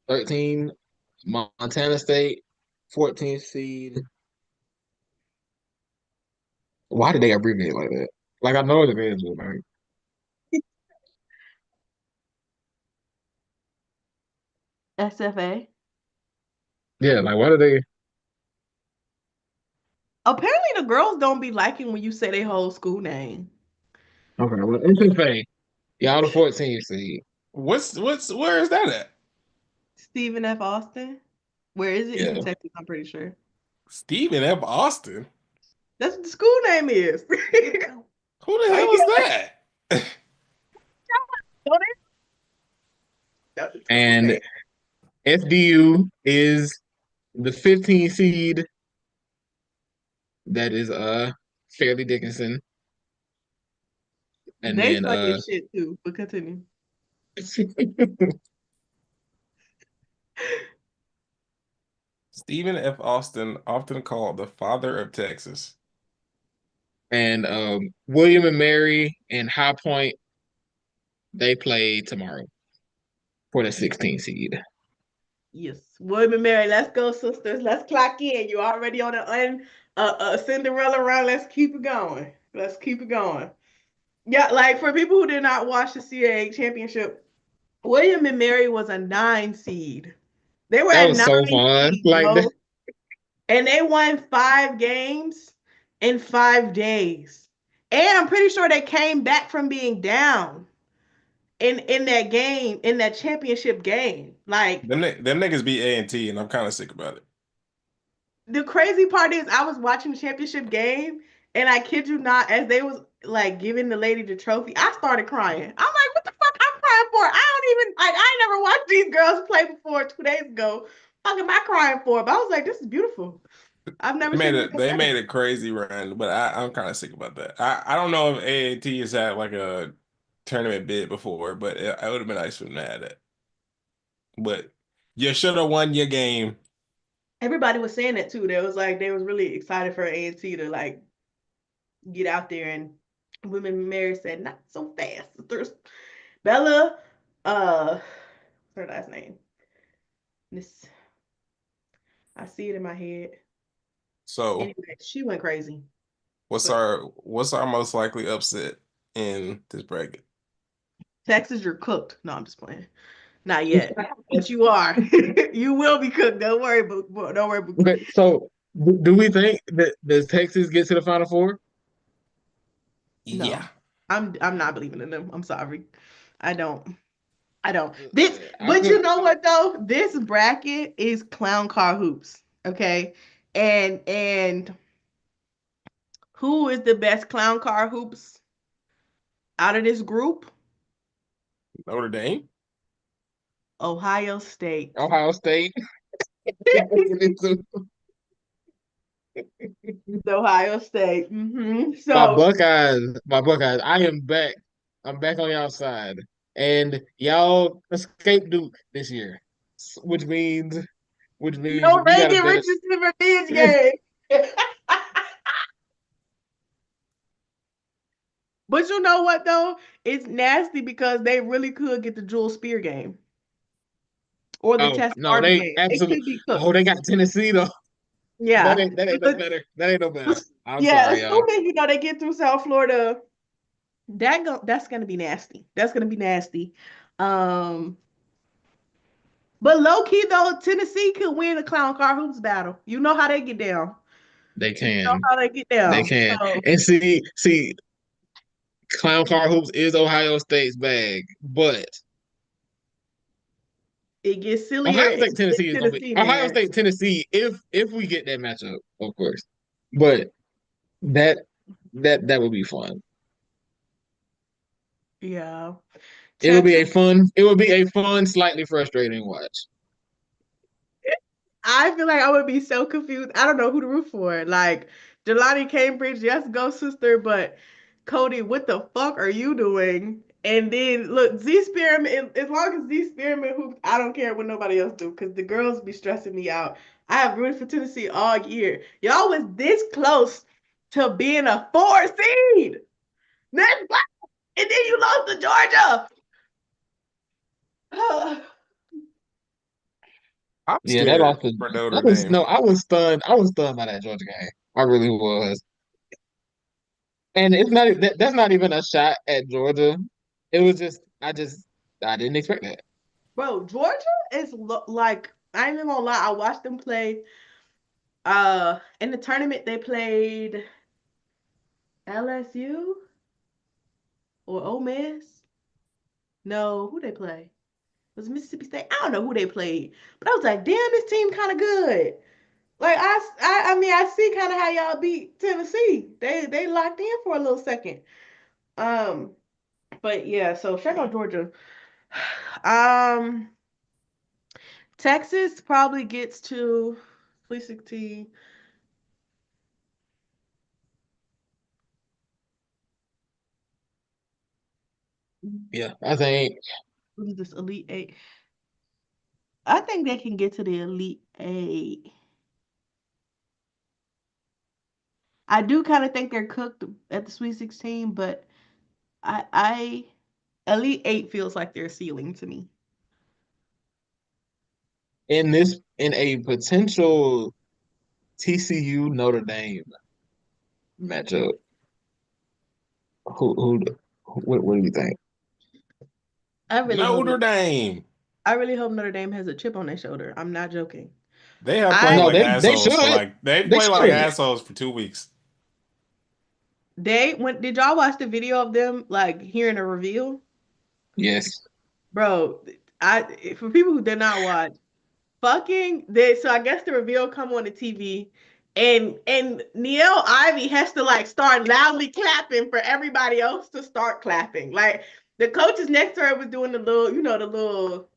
Speaker 2: 13 Montana State, 14 seed. Why did they abbreviate like that? Like I know it is, right?
Speaker 1: SFA.
Speaker 2: Yeah, like why do they?
Speaker 1: Apparently the girls don't be liking when you say their whole school name.
Speaker 2: Okay, well, SFA. Y'all the 14 seed.
Speaker 5: Where is that at?
Speaker 1: Stephen F. Austin. Where is it? It's
Speaker 2: Yeah.
Speaker 1: in Texas, I'm pretty sure.
Speaker 5: Stephen F. Austin.
Speaker 1: That's what the school name is.
Speaker 5: Who the hell is that?
Speaker 2: And FDU is the 15 seed. That is Fairleigh Dickinson. And
Speaker 1: they
Speaker 2: then
Speaker 1: fucking shit too, but continue.
Speaker 5: Stephen F. Austin, often called the father of Texas.
Speaker 2: And William and Mary and High Point, they play tomorrow for the 16th seed.
Speaker 1: Yes, William and Mary, let's go, sisters. Let's clock in. You already on a Cinderella run. Let's keep it going. Let's keep it going. Yeah, like for people who did not watch the CAA championship, William and Mary was a 9 seed. They were
Speaker 2: That
Speaker 1: at
Speaker 2: was
Speaker 1: 9
Speaker 2: so fun.
Speaker 1: seed,
Speaker 2: Like
Speaker 1: bro. And they won 5 games in 5 days. And I'm pretty sure they came back from being down in that game, in that championship game. Like
Speaker 5: Them niggas beat A&T, and I'm kind of sick about it.
Speaker 1: the crazy part is I was watching the championship game and I kid you not, as they was like giving the lady the trophy, I started crying. I'm like, what the fuck I'm crying for? I don't even like I ain't never watched these girls play before 2 days ago. Fuck am I crying for? But I was like, this is beautiful. I've never seen it.
Speaker 5: They made a crazy run, but I'm kind of sick about that. I don't know if A&T has had like a tournament bid before, but it would have been nice for them to have that. But you should have won your game.
Speaker 1: Everybody was saying that too. They was like they was really excited for A&T to like get out there, and Women Mary said, not so fast. There's Bella, what's her last name? This I see it in my head.
Speaker 5: So
Speaker 1: Anyway, she went crazy.
Speaker 5: what's
Speaker 1: But
Speaker 5: our most likely upset in this bracket?
Speaker 1: Texas, you're cooked. No, I'm just playing. Not yet. But you are. You will be cooked. Don't worry, but don't worry.
Speaker 2: Okay, so do we think that does Texas get to the Final Four?
Speaker 1: No.
Speaker 5: Yeah.
Speaker 1: I'm not believing in them. I'm sorry. I don't. This,
Speaker 2: I
Speaker 1: but
Speaker 2: feel
Speaker 1: you know what though? This bracket is clown car hoops. Okay. And who is the best clown car hoops out of this group?
Speaker 5: Notre Dame?
Speaker 1: Ohio State.
Speaker 2: Ohio State.
Speaker 1: Ohio State.
Speaker 2: My
Speaker 1: So
Speaker 2: Buckeyes, my Buckeyes. I am back. I'm back on y'all side, and y'all escaped Duke this year, which means
Speaker 1: no
Speaker 2: we got a
Speaker 1: Reagan
Speaker 2: better.
Speaker 1: Richardson revenge game. But you know what though? It's nasty because they really could get the Jewel Spear game or the
Speaker 2: Oh
Speaker 1: Test
Speaker 2: no,
Speaker 1: Gardner
Speaker 2: they
Speaker 1: game. It
Speaker 2: absolutely.
Speaker 1: could be
Speaker 2: Oh,
Speaker 1: cooked.
Speaker 2: they got Tennessee though.
Speaker 1: Yeah.
Speaker 2: That ain't no better. That ain't no better. I'm
Speaker 1: Yeah,
Speaker 2: sorry, y'all.
Speaker 1: assuming they get through South Florida, that's gonna be nasty. That's gonna be nasty. Um, but low key though, Tennessee could win the clown car hoops battle. You know how they get down.
Speaker 2: They
Speaker 1: You know
Speaker 2: can.
Speaker 1: how they get
Speaker 2: They
Speaker 1: down.
Speaker 2: can.
Speaker 1: So
Speaker 2: And see, clown car hoops is Ohio State's bag, but
Speaker 1: it gets sillier
Speaker 2: Ohio
Speaker 1: if
Speaker 2: State Tennessee is gonna be
Speaker 1: Tennessee in
Speaker 2: Ohio
Speaker 1: there.
Speaker 2: State Tennessee if we get that matchup, of course. But that that would be fun.
Speaker 1: Yeah.
Speaker 2: It would be
Speaker 1: Texas.
Speaker 2: a fun, slightly frustrating watch.
Speaker 1: I feel like I would be so confused. I don't know who to root for. Like Jelani Cambridge, yes, go sister, but Cody, what the fuck are you doing? And then look, Z Spearman, as long as Z Spearman hoops, I don't care what nobody else do because the girls be stressing me out. I have rooted for Tennessee all year. Y'all was this close to being a 4 seed. That's black. And then you lost to Georgia.
Speaker 5: I'm
Speaker 2: Yeah, that
Speaker 5: scared
Speaker 2: lost to
Speaker 5: for Notre
Speaker 2: that was
Speaker 5: Dame.
Speaker 2: no, I was stunned. I was stunned by that Georgia game. I really was. And it's not that's not even a shot at Georgia. It was just I didn't expect that.
Speaker 1: Bro, Georgia is like, I ain't even gonna lie, I watched them play. In the tournament they played LSU or Ole Miss. No, who they play? It was Mississippi State. I don't know who they played, but I was like, damn, this team kind of good. Like I mean, I see kind of how y'all beat Tennessee. They locked in for a little second. Um, but yeah, so shout out Georgia. Um, Texas probably gets to Sweet 16.
Speaker 2: Yeah, I think
Speaker 1: What is this Elite Eight? I think they can get to the Elite Eight. I do kind of think they're cooked at the Sweet 16, but I Elite Eight feels like their ceiling to me.
Speaker 2: In a potential TCU Notre Dame matchup, who what do you think?
Speaker 1: I really
Speaker 5: Notre
Speaker 1: hope
Speaker 5: Dame.
Speaker 1: I really hope Notre Dame has a chip on their shoulder. I'm not joking.
Speaker 5: They have played
Speaker 1: I
Speaker 2: No,
Speaker 5: like
Speaker 2: they
Speaker 5: assholes for
Speaker 2: should.
Speaker 5: like they
Speaker 2: They
Speaker 5: play like
Speaker 2: should.
Speaker 5: assholes for 2 weeks.
Speaker 1: did y'all watch the video of them like hearing a reveal?
Speaker 2: Yes.
Speaker 1: Bro, for people who did not watch, so I guess the reveal come on the TV and Neil Ivy has to like start loudly clapping for everybody else to start clapping. Like the coaches next to her was doing the little, the little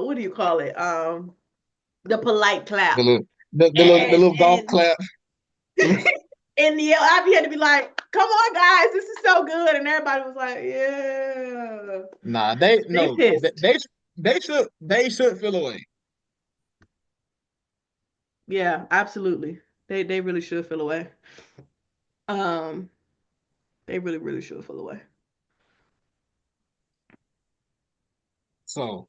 Speaker 1: what do you call it? The polite clap.
Speaker 2: The little golf
Speaker 1: And
Speaker 2: clap.
Speaker 1: and Neil Ivy had to be like, "Come on, guys, this is so good," and everybody was like, "Yeah."
Speaker 2: Nah,
Speaker 1: They pissed.
Speaker 2: they should feel away.
Speaker 1: Yeah, absolutely. They really should feel away. Um, they really really should feel away.
Speaker 2: So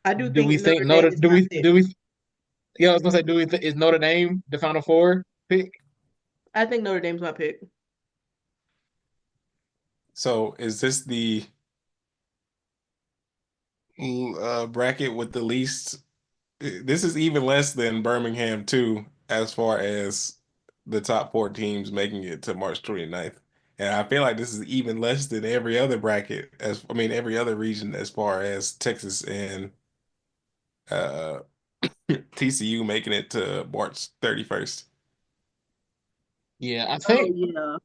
Speaker 1: I do
Speaker 2: do we
Speaker 1: think
Speaker 2: think
Speaker 1: Notre Dame
Speaker 2: Notre
Speaker 1: is my pick.
Speaker 2: do we yeah, I was gonna say is Notre Dame the Final Four pick?
Speaker 1: I think Notre Dame's my pick.
Speaker 5: So is this the bracket with the least? This is even less than Birmingham too, as far as the top 4 teams making it to March 29th. And I feel like this is even less than every other bracket, every other region as far as Texas and uh TCU making it to March 31st.
Speaker 2: Yeah,
Speaker 1: Oh yeah.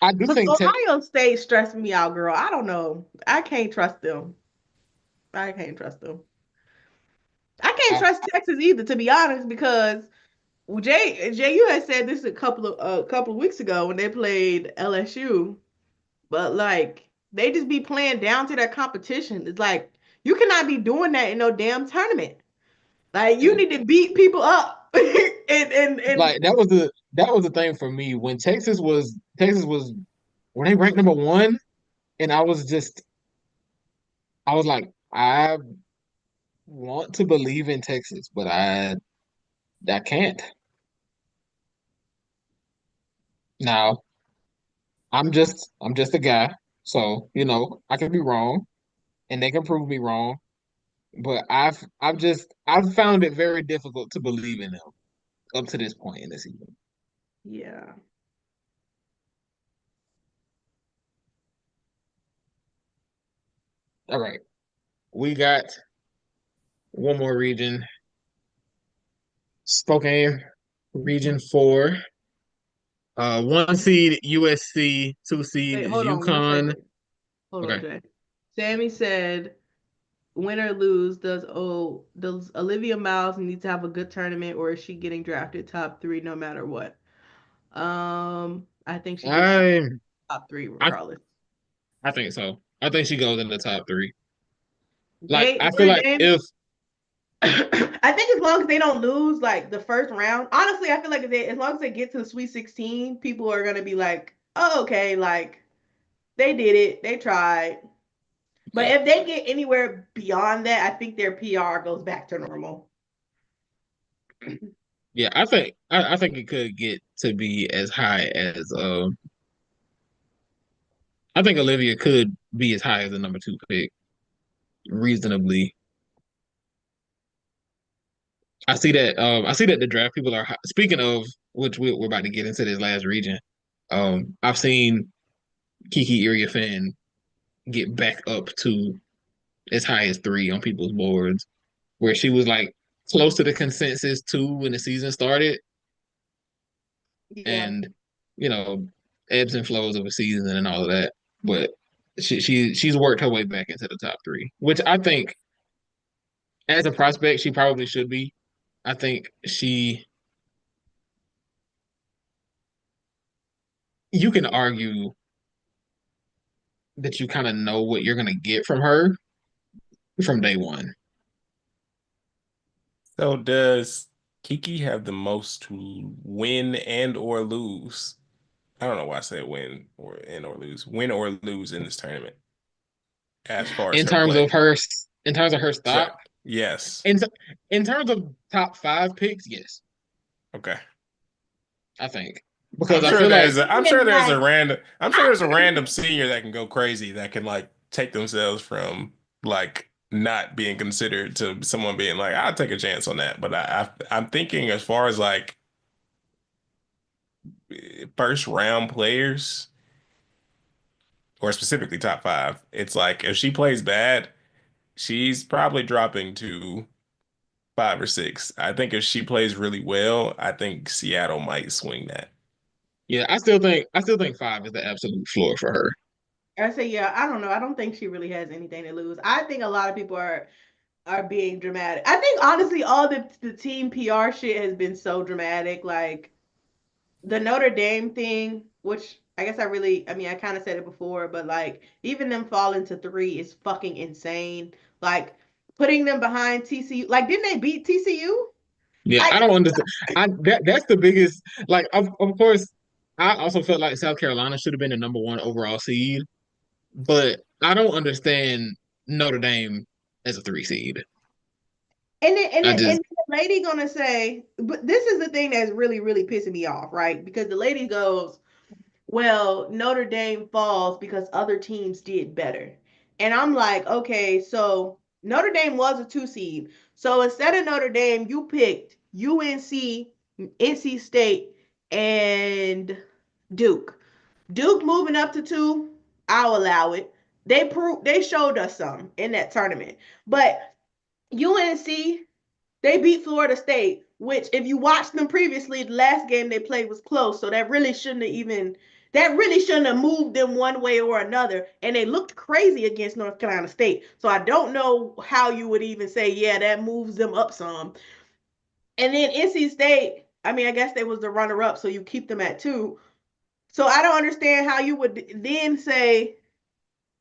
Speaker 2: I do
Speaker 1: But
Speaker 2: think
Speaker 1: Ohio State stressed me out, girl. I don't know. I can't trust them. I can't trust them. I can't
Speaker 2: I,
Speaker 1: trust Texas either, to be honest, because you had said this a couple of weeks ago when they played LSU, but like they just be playing down to their competition. It's like you cannot be doing that in no damn tournament. Like you
Speaker 2: yeah.
Speaker 1: need to beat people up. and
Speaker 2: Like that was the thing for me when Texas was when they ranked number one, and I was like, I want to believe in Texas, but I can't. Now, I'm just a guy, so I can be wrong and they can prove me wrong, but I've found it very difficult to believe in them up to this point in the season.
Speaker 1: yeah.
Speaker 2: All right. We got one more region. Spokane, region 4. One seed USC, two seed
Speaker 1: Wait,
Speaker 2: is
Speaker 1: hold on one
Speaker 2: UConn.
Speaker 1: second. Hold on,
Speaker 2: Okay.
Speaker 1: Jay. Sammy said, win or lose, does Olivia Miles need to have a good tournament, or is she getting drafted top three no matter what? I think she gets
Speaker 2: I
Speaker 1: top three
Speaker 2: I
Speaker 1: regardless.
Speaker 2: I think so. I think she goes in the top 3. Like I feel
Speaker 1: Notre
Speaker 2: like
Speaker 1: Dame.
Speaker 2: if
Speaker 1: I think as long as they don't lose like the first round, honestly, I feel like as long as they get to the Sweet 16, people are gonna be like, oh, okay, like they did it, they tried. But
Speaker 2: yeah,
Speaker 1: if they get anywhere beyond that, I think their PR goes back to normal.
Speaker 2: yeah, I think it could get to be as high as I think Olivia could be as high as the number 2 pick reasonably. I see that the draft people are speaking of which we're about to get into this last region. I've seen Kiki Iriafen get back up to as high as 3 on people's boards, where she was like close to the consensus 2 when the season started,
Speaker 1: Yeah.
Speaker 2: and you know, ebbs and flows of a season and all of that. But she's worked her way back into the top 3, which I think as a prospect she probably should be. I think you can argue that you kind of know what you're gonna get from her from day one.
Speaker 5: So does Kiki have the most to win and or lose. I don't know why I said win or lose in this tournament as far as
Speaker 2: In
Speaker 5: her
Speaker 2: terms
Speaker 5: play.
Speaker 2: of her, in terms of her
Speaker 5: So,
Speaker 2: stock,
Speaker 5: yes.
Speaker 2: in terms of top 5 picks, yes,
Speaker 5: Okay.
Speaker 2: I think
Speaker 5: I'm
Speaker 2: because I
Speaker 5: sure
Speaker 2: feel like
Speaker 5: there's a random senior that can go crazy that can like take themselves from like not being considered to someone being like, I'll take a chance on that. But I'm thinking as far as like first round players or specifically top 5, it's like if she plays bad, she's probably dropping to 5 or 6. I think if she plays really well, I think Seattle might swing that.
Speaker 2: yeah, I still think 5 is the absolute floor for her.
Speaker 1: I say, yeah, I don't know. I don't think she really has anything to lose. I think a lot of people are being dramatic. I think honestly, all the team PR shit has been so dramatic. Like the Notre Dame thing, which I mean, I kind of said it before, but like even them falling to 3 is fucking insane. Like putting them behind TCU. Like, didn't they beat TCU?
Speaker 2: Yeah,
Speaker 1: Like,
Speaker 2: I don't understand. That's the biggest. Like, of course, I also felt like South Carolina should have been the number 1 overall seed, but I don't understand Notre Dame as a 3 seed. I just
Speaker 1: and the lady gonna say, but this is the thing that's really, really pissing me off, right? Because the lady goes, well, Notre Dame falls because other teams did better. And I'm like, okay, so Notre Dame was a 2 seed. So instead of Notre Dame, you picked UNC, NC State, and Duke. Duke moving up to 2, I'll allow it. They showed us some in that tournament. But UNC, they beat Florida State, which if you watched them previously, the last game they played was close. So that really shouldn't have moved them one way or another. And they looked crazy against North Carolina State. So I don't know how you would even say, yeah, that moves them up some. And then NC State, I mean, I guess they was the runner up, so you keep them at 2. So I don't understand how you would then say,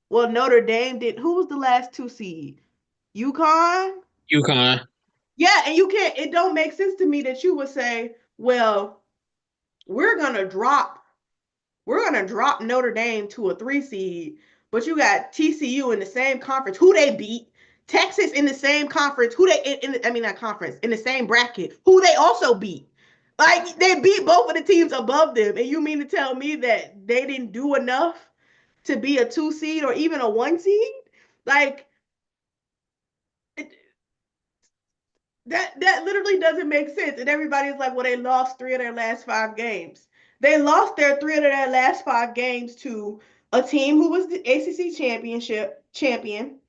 Speaker 1: well, Notre Dame did. Who was the last 2 seed? UConn?
Speaker 2: UConn.
Speaker 1: Yeah, and you can't, it don't make sense to me that you would say, well, we're gonna drop Notre Dame to a 3 seed, but you got TCU in the same conference, who they beat, Texas in the same conference, who they I mean not conference, in the same bracket, who they also beat. Like they beat both of the teams above them, and you mean to tell me that they didn't do enough to be a 2 seed or even a 1 seed? Like that literally doesn't make sense. And everybody's like, well, they lost 3 of their last 5 games. They lost their 3 of their last 5 games to a team who was the ACC championship champion,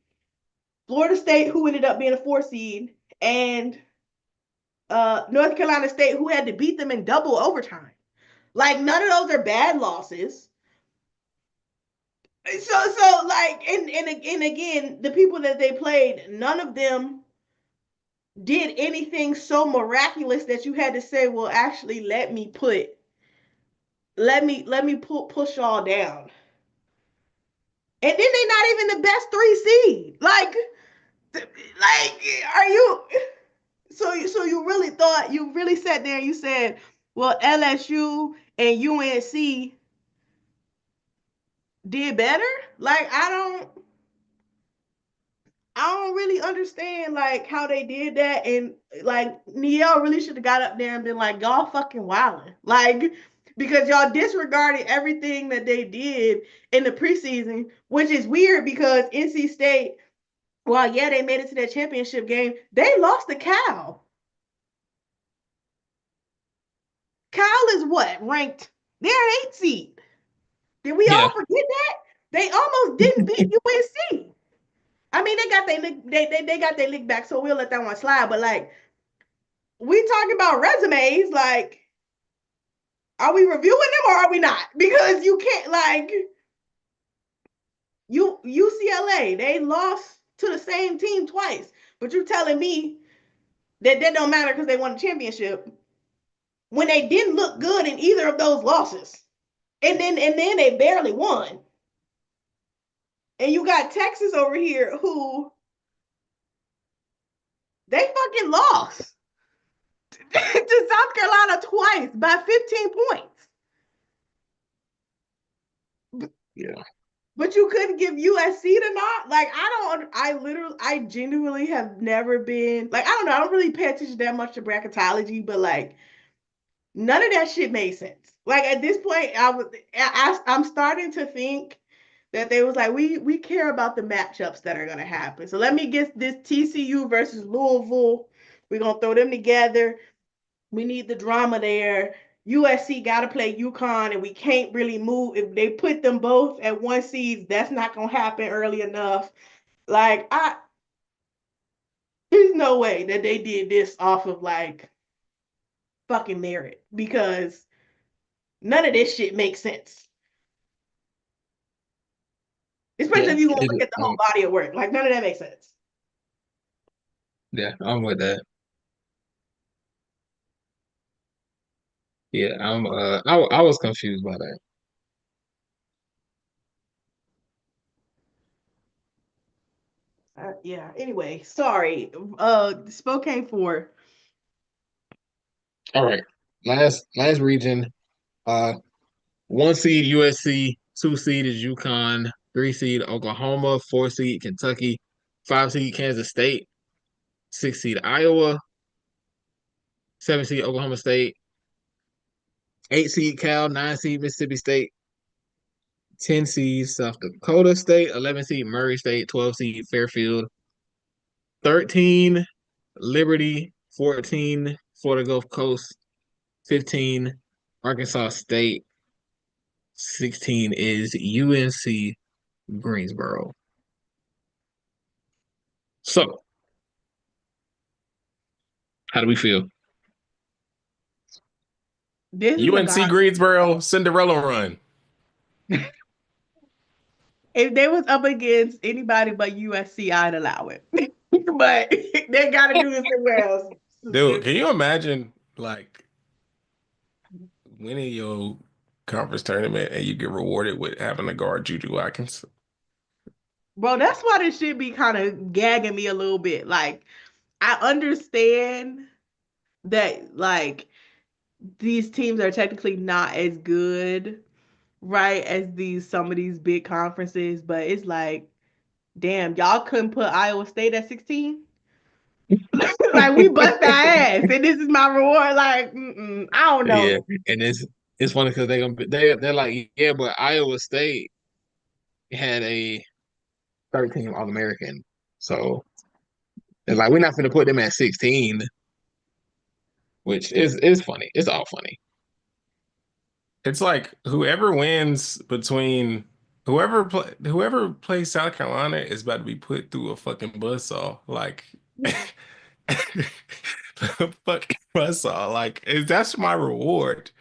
Speaker 1: Florida State, who ended up being a 4 seed, and North Carolina State, who had to beat them in double overtime. Like none of those are bad losses. So like and again, the people that they played, none of them did anything so miraculous that you had to say, well, actually, push y'all down. And then they not even the best 3 seed. Like, are you? So you really thought, you really sat there and you said, well, LSU and UNC did better? Like, I don't really understand like how they did that, and like Niel really should have got up there and been like, y'all fucking wilding, like because y'all disregarded everything that they did in the preseason, which is weird because NC State, well, yeah, they made it to that championship game, they lost to Cal. Cal is what ranked? They're an 8 seed. Did we
Speaker 2: Yeah.
Speaker 1: all forget that? They almost didn't beat UNC. I mean, they got their lick back, so we'll let that one slide. But like, we talking about resumes, like, are we reviewing them or are we not? Because you can't like UCLA, they lost to the same team twice, but you're telling me that don't matter because they won the championship when they didn't look good in either of those losses, and then they barely won. And you got Texas over here who they fucking lost. to South Carolina twice by 15 points.
Speaker 2: Yeah.
Speaker 1: But you couldn't give USC to not? Like, I genuinely have never been, like, I don't know, I don't really pay attention that much to bracketology, but like, none of that shit made sense. Like, at this point, I'm starting to think that they was like, we care about the matchups that are gonna happen. So let me get this TCU versus Louisville. We're gonna throw them together. We need the drama there. USC got to play UConn, and we can't really move. If they put them both at 1 seed, that's not going to happen early enough. Like, there's no way that they did this off of, like, fucking merit, because none of this shit makes sense. Especially if you're going to look at the whole body of work. Like, none of that makes sense.
Speaker 2: Yeah, I'm with that. Yeah, I was confused by that.
Speaker 1: Yeah. Anyway, sorry. Spokane 4.
Speaker 2: All right. Last region. 1 seed USC, 2 seed is UConn, 3 seed Oklahoma, 4 seed Kentucky, 5 seed Kansas State, 6 seed Iowa, 7 seed Oklahoma State, 8 seed Cal, 9 seed Mississippi State, 10 seed South Dakota State, 11 seed Murray State, 12 seed Fairfield, 13 Liberty, 14 Florida Gulf Coast, 15 Arkansas State, 16 is UNC Greensboro. So, how do we feel?
Speaker 5: UNC Greensboro Cinderella run.
Speaker 1: If they was up against anybody but USC, I'd allow it. But they got to do this somewhere else.
Speaker 5: Dude, can you imagine, like, winning your conference tournament and you get rewarded with having to guard Juju Watkins?
Speaker 1: Bro, that's why this shit be kind of gagging me a little bit. Like, I understand that, like, these teams are technically not as good, right, as some of these big conferences, but it's like, damn, y'all couldn't put Iowa State at 16? Like, we bust our ass, and this is my reward. Like, I don't know.
Speaker 2: Yeah, and it's funny because they're like, yeah, but Iowa State had a 13 All-American, so it's like we're not going to put them at 16, which is funny. It's all funny.
Speaker 5: It's like whoever wins between whoever plays South Carolina is about to be put through a fucking buzzsaw. Like fucking buzzsaw. Like that's my reward.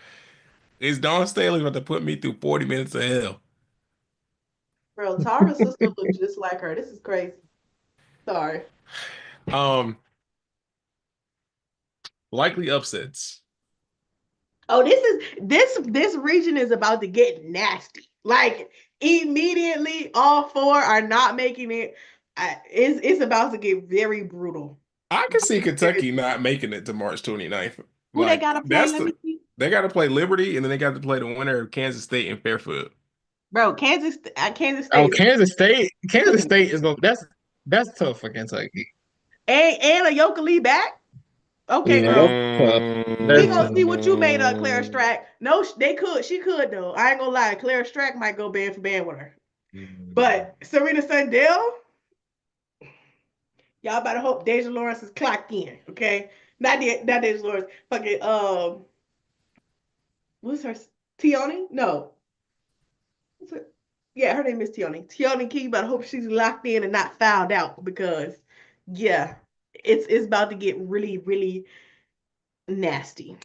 Speaker 5: Is Dawn Staley about to put me through 40 minutes of hell?
Speaker 1: Bro, Tara's sister looks just like her. This is crazy. Sorry.
Speaker 5: Likely upsets.
Speaker 1: Oh, this region is about to get nasty. Like, immediately, all 4 are not making it. It's about to get very brutal.
Speaker 5: I can see Kentucky not making it to March 29th.
Speaker 1: Who they gotta play? Let me see.
Speaker 5: They got to play Liberty, and then they got to play the winner of Kansas State and Fairfield.
Speaker 1: Bro, Kansas State.
Speaker 2: Oh, Kansas State is going. That's tough for Kentucky.
Speaker 1: And a Yoka back. Okay,
Speaker 2: Yeah,
Speaker 1: girl. We gonna see what you made of Clara Strack. No, they could. She could though. I ain't gonna lie. Clara Strack might go band for band with her. But Serena Sundell, y'all better hope Deja Lawrence is clocked in. Okay, not Deja Lawrence. Fucking what's her Tioni? No. What's her? Yeah, her name is Tioni. Tioni Key. But I hope she's locked in and not fouled out, because yeah, it's about to get really, really nasty.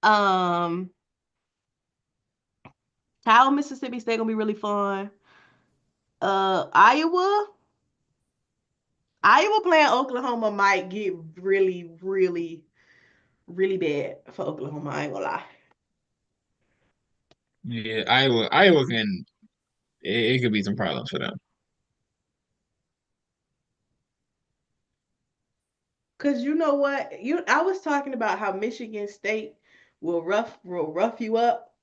Speaker 1: Cal, Mississippi State gonna be really fun. Iowa playing Oklahoma might get really, really, really bad for Oklahoma. I ain't gonna lie.
Speaker 2: Yeah, Iowa can. It could be some problems for them.
Speaker 1: Cause you know what? I was talking about how Michigan State will rough you up.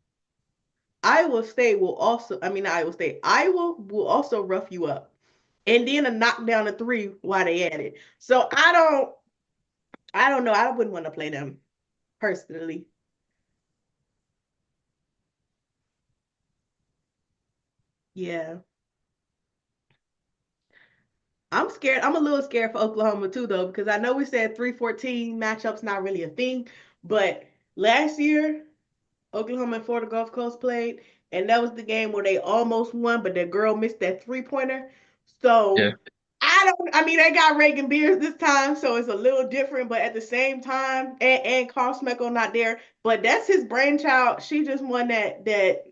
Speaker 1: Iowa State will also, I mean not Iowa State, Iowa will also rough you up. And then a knockdown of 3 while they at it. So I don't know. I wouldn't want to play them personally. Yeah. I'm scared. I'm a little scared for Oklahoma too, though, because I know we said 3-14 matchups not really a thing, but last year Oklahoma and Florida Gulf Coast played, and that was the game where they almost won, but that girl missed that 3-pointer. So
Speaker 2: Yeah.
Speaker 1: I mean, they got Reagan Beers this time, so it's a little different, but at the same time, and Carl Smecko not there, but that's his brainchild. She just won the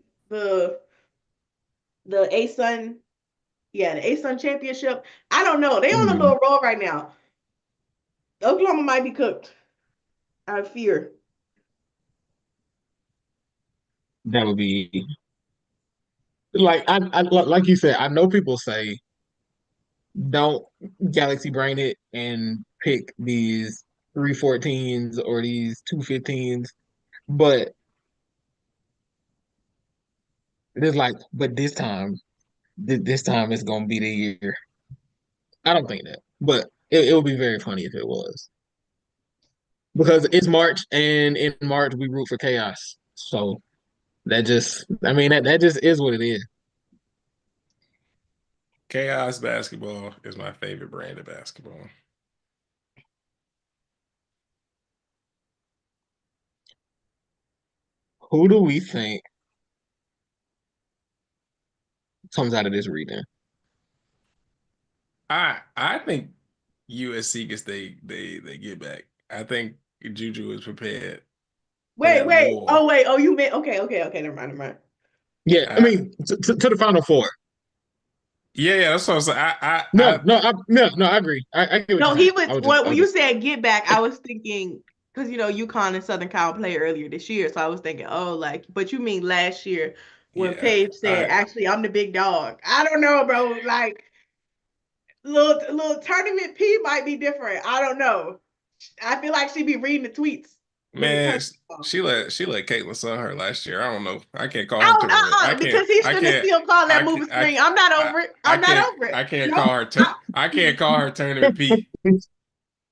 Speaker 1: ASUN, yeah, the ASUN championship. I don't know. They on a little roll right now. Oklahoma might be cooked. I fear.
Speaker 2: That would be like like you said, I know people say don't galaxy brain it and pick these 3-14s or these 2-15s, but it's like, but this time it's gonna be the year. I don't think that, but it would be very funny if it was because it's March and in March we root for chaos. So that just, I mean, that just is what it is.
Speaker 5: Chaos basketball is my favorite brand of basketball.
Speaker 2: Who do we think comes out of this region?
Speaker 5: I think USC gets they get back. I think Juju is prepared for that
Speaker 1: Wait.
Speaker 5: war.
Speaker 1: Oh, wait. Oh, you meant okay. Never mind.
Speaker 2: Yeah, I mean, to the Final Four.
Speaker 5: Yeah, that's what I'm saying.
Speaker 2: No, I agree. I get what
Speaker 1: No,
Speaker 2: you're
Speaker 1: he
Speaker 2: saying.
Speaker 1: was when you said get back, I was thinking because UConn and Southern Cal played earlier this year, so I was thinking, oh, like, but you mean last year when
Speaker 5: Yeah,
Speaker 1: Paige said, actually, I'm the big dog. I don't know, bro. Like, little tournament P might be different. I don't know. I feel like she'd be reading the tweets when the
Speaker 5: man,
Speaker 1: tournament comes.
Speaker 5: she let Caitlin son her last year. I don't know. I can't call her tournament.
Speaker 1: Because he shouldn't have still called that movie screen. I'm not over it. I'm not over it.
Speaker 5: I can't
Speaker 1: No,
Speaker 5: call her. I can't call her tournament P.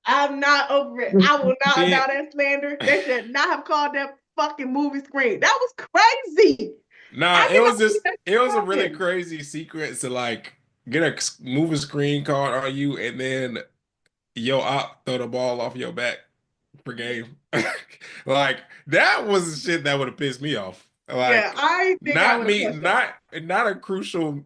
Speaker 1: I'm not over it. I will not
Speaker 5: Then-
Speaker 1: allow that slander. They should not have called that fucking movie screen. That was crazy.
Speaker 5: Nah, it was a really crazy sequence to like get a moving screen card on you and then your op throw the ball off your back per game. Like that was the shit that would have pissed me off. Like
Speaker 1: Yeah, I think I
Speaker 5: not
Speaker 1: would
Speaker 5: me,
Speaker 1: have pushed
Speaker 5: not a crucial,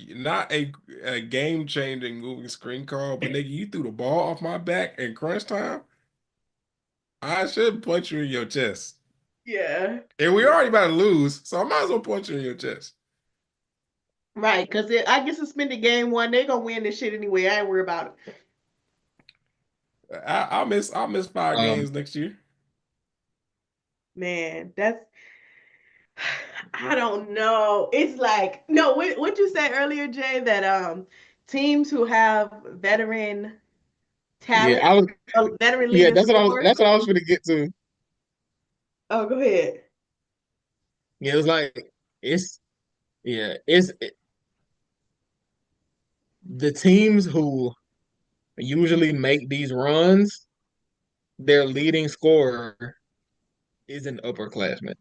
Speaker 5: not a game changing moving screen call, but nigga, you threw the ball off my back in crunch time. I should punch you in your chest.
Speaker 1: Yeah.
Speaker 5: And we already about to lose, so I might as well punch you in your chest.
Speaker 1: Right, because I get suspended game 1. They're gonna win this shit anyway. I ain't worried about it.
Speaker 5: I'll miss 5 games next year.
Speaker 1: Man, that's I don't know. It's like no, what you said earlier, Jay, that teams who have veteran talent, veteran
Speaker 2: Yeah,
Speaker 1: leading scorers.
Speaker 2: that's what I was gonna get to.
Speaker 1: Oh, go ahead.
Speaker 2: Yeah, it was like it's the teams who usually make these runs, their leading scorer is an upperclassman.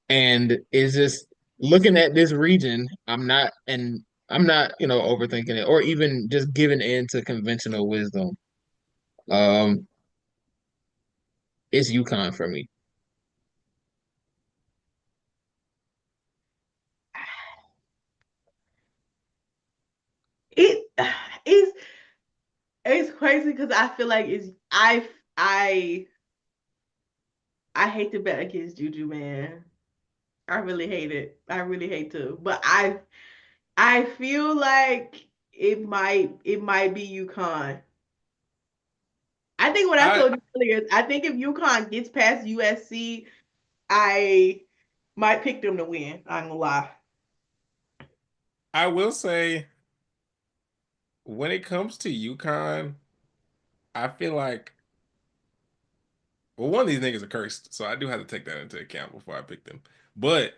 Speaker 2: And it's just looking at this region, I'm not, overthinking it or even just giving in to conventional wisdom. It's UConn for me.
Speaker 1: It is it's crazy because I feel like I hate to bet against Juju, man. I really hate it. I really hate to. But I feel like it might be UConn. I think what I told you earlier is I think if UConn gets past USC, I might pick them to win. I'm gonna lie.
Speaker 5: I will say when it comes to UConn, I feel like one of these niggas are cursed, so I do have to take that into account before I pick them. But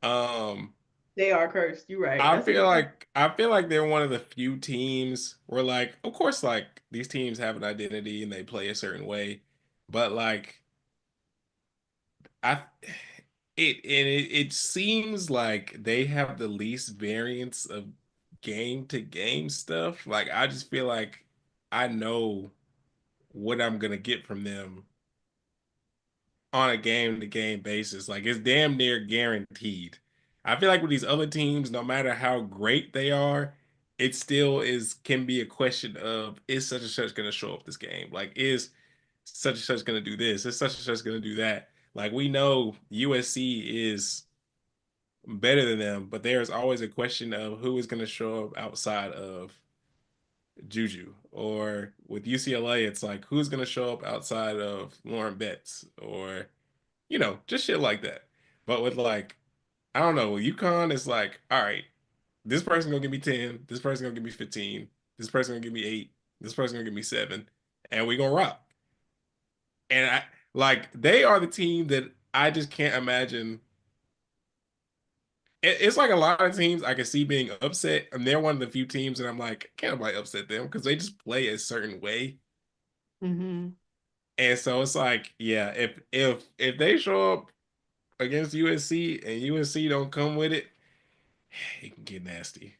Speaker 1: they are cursed. You're right.
Speaker 5: I feel like they're one of the few teams where, like, of course, like these teams have an identity and they play a certain way, but like I it seems like they have the least variance of game to game stuff. Like I just feel like I know what I'm gonna get from them on a game to game basis. Like it's damn near guaranteed. I feel like with these other teams, no matter how great they are, it still can be a question of is such and such gonna show up this game? Like is such and such gonna do this? Is such and such gonna do that? Like we know USC is better than them, but there's always a question of who is gonna show up outside of Juju. Or with UCLA, it's like who's gonna show up outside of Lauren Betts or just shit like that. But with like, I don't know, UConn is like, all right, this person gonna give me 10, this person gonna give me 15, this person gonna give me 8, this person gonna give me 7, and we gonna rock. And I like they are the team that I just can't imagine. It's like a lot of teams I can see being upset, and they're one of the few teams that I'm like, can't nobody upset them because they just play a certain way.
Speaker 1: Mm-hmm.
Speaker 5: And so it's like, yeah, if they show up against USC and USC don't come with it, it can get nasty.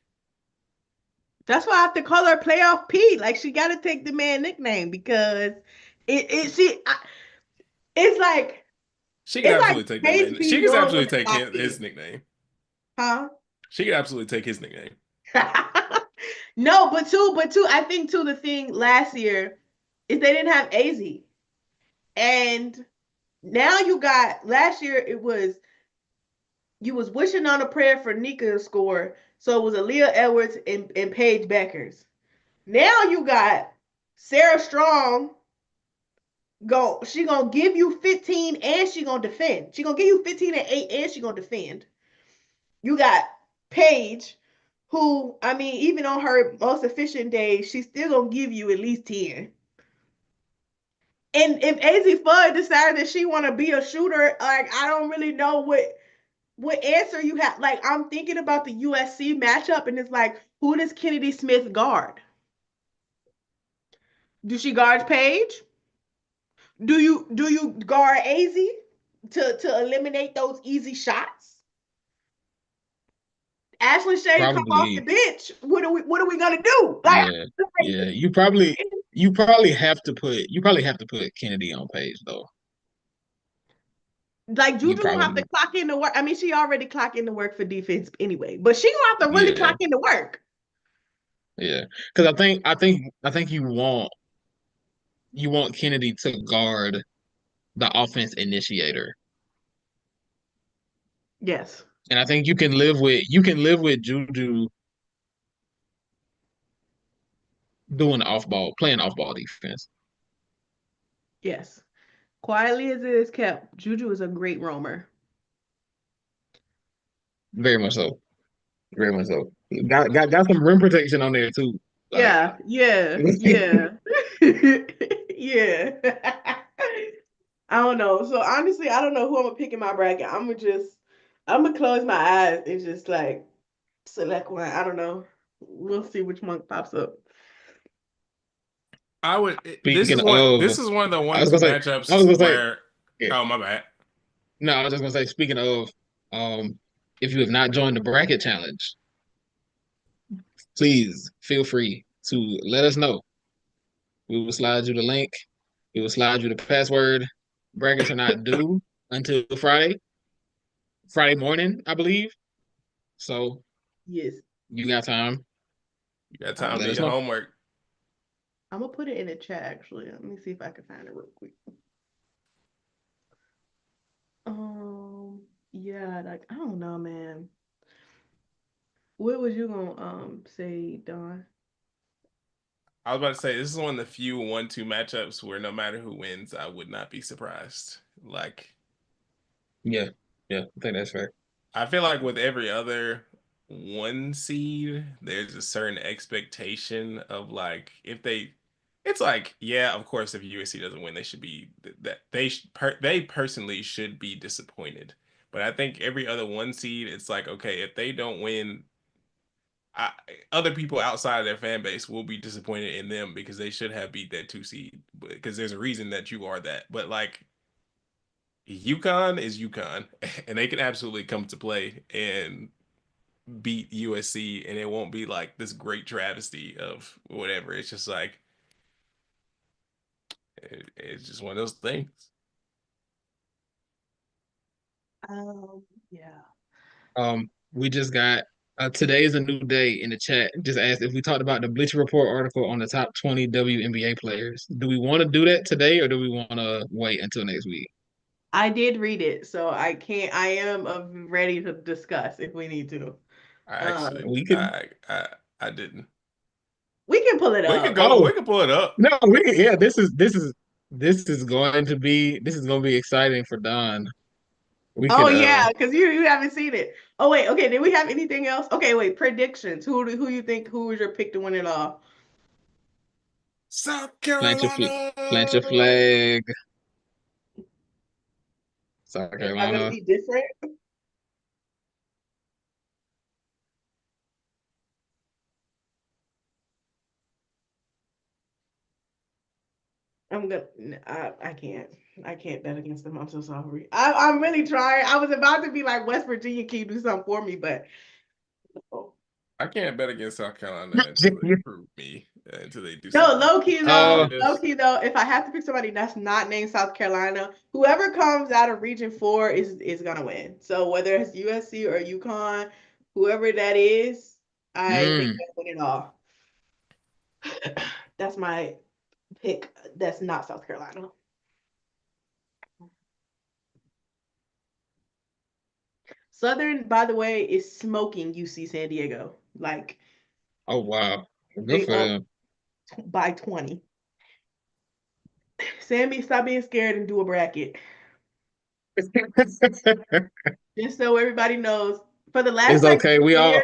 Speaker 1: That's why I have to call her Playoff P. Like she got to take the man nickname because it's like
Speaker 5: She can
Speaker 1: it's
Speaker 5: absolutely
Speaker 1: like
Speaker 5: take that
Speaker 1: Paige
Speaker 5: man.
Speaker 1: P
Speaker 5: She can
Speaker 1: doing
Speaker 5: absolutely
Speaker 1: what the
Speaker 5: take
Speaker 1: Fox
Speaker 5: his
Speaker 1: is.
Speaker 5: nickname.
Speaker 1: Huh?
Speaker 5: She can absolutely take his nickname.
Speaker 1: No, but too, I think too the thing last year is they didn't have AZ. And now you got last year it was you was wishing on a prayer for Nika to score. So it was Aaliyah Edwards and Paige Beckers. Now you got Sarah Strong she gonna give you 15 and she gonna defend. She gonna give you 15 and 8 and she gonna defend. You got Paige, who I mean, even on her most efficient days, she's still gonna give you at least 10. And if AZ Fudd decided that she wanna be a shooter, like I don't really know what answer you have. Like I'm thinking about the USC matchup, and it's like, who does Kennedy Smith guard? Do she guard Paige? Do you guard AZ to eliminate those easy shots? Ashley Shea come off the
Speaker 2: Probably,
Speaker 1: bench. What are we gonna do? Like,
Speaker 2: yeah, yeah. You probably have to put Kennedy on page though.
Speaker 1: like
Speaker 2: You
Speaker 1: Juju gonna have to
Speaker 2: probably,
Speaker 1: clock in the work. I mean, she already clock in the work for defense anyway, but she gonna have to really
Speaker 2: yeah,
Speaker 1: clock in the work.
Speaker 2: yeah. Because I think you want Kennedy to guard the offense initiator,
Speaker 1: Yes.
Speaker 2: and I think you can live with Juju playing off ball defense.
Speaker 1: Yes. Quietly as it is kept, Juju is a great roamer.
Speaker 2: Very much so. Very much so. Got some rim protection on there too. Like
Speaker 1: Yeah, yeah, yeah. Yeah. I don't know. So honestly, I don't know who I'm gonna pick in my bracket. I'm gonna close my eyes and just like select one. I don't know. We'll see which one pops up.
Speaker 5: I would.
Speaker 2: speaking of,
Speaker 5: This is one of the
Speaker 2: I
Speaker 5: one
Speaker 2: was
Speaker 5: two
Speaker 2: gonna say, I was
Speaker 5: matchups
Speaker 2: gonna say,
Speaker 5: where.
Speaker 2: yeah.
Speaker 5: Oh my bad.
Speaker 2: No, I was just gonna say, speaking of, if you have not joined the bracket challenge, please feel free to let us know. We will slide you the link. We will slide you the password. Brackets are not due until Friday morning, I believe. So
Speaker 1: Yes.
Speaker 2: you got time.
Speaker 5: You got time to
Speaker 2: Let
Speaker 5: do
Speaker 2: us
Speaker 5: your
Speaker 2: know.
Speaker 5: homework.
Speaker 1: I'm gonna put it in the chat actually. Let me see if I can find it real quick. Yeah, like I don't know, man. What was you gonna say, Don?
Speaker 5: I was about to say this is one of the few 1-2 matchups where no matter who wins, I would not be surprised. Like
Speaker 2: Yeah, yeah, I think that's fair.
Speaker 5: I feel like with every other one seed, there's a certain expectation of like if they, it's like yeah, of course, if USC doesn't win, they should be that they personally should be disappointed. But I think every other one seed, it's like okay, if they don't win, I, other people outside of their fan base will be disappointed in them because they should have beat that 2 seed. Because there's a reason that you are that. But like UConn is UConn, and they can absolutely come to play and beat USC, and it won't be like this great travesty of whatever. It's just like it's just one of those things.
Speaker 1: Yeah.
Speaker 2: We just got today is a new day in the chat. Just asked if we talked about the Bleacher Report article on the top 20 WNBA players. Do we want to do that today, or do we want to wait until next week?
Speaker 1: I did read it, so I am ready to discuss if we need to.
Speaker 2: We can.
Speaker 5: I didn't.
Speaker 1: We can pull it up.
Speaker 5: We can go. We can pull it up.
Speaker 2: No, we can. Yeah, this is going to be exciting for Don.
Speaker 1: Yeah, because you haven't seen it. Oh wait, okay. Did we have anything else? Okay, wait. Predictions. Who you think? Who was your pick to win it all?
Speaker 5: South Carolina.
Speaker 2: Plant your flag. South
Speaker 1: Am I gonna
Speaker 2: Carolina.
Speaker 1: be different? I can't bet against them. I'm so sorry. I'm really trying. I was about to be like West Virginia, can you do something for me? But no.
Speaker 5: I can't bet against South Carolina until they prove me. Until they do
Speaker 1: No,
Speaker 5: something.
Speaker 1: low key though, if I have to pick somebody that's not named South Carolina, whoever comes out of Region 4 is gonna win. So whether it's USC or UConn, whoever that is, I think they'll win it all. That's my pick. That's not South Carolina. Southern, by the way, is smoking UC San Diego. Like,
Speaker 2: oh wow,
Speaker 1: good for them. By 20. Sammy, stop being scared and do a bracket. Just so everybody knows, for the last years,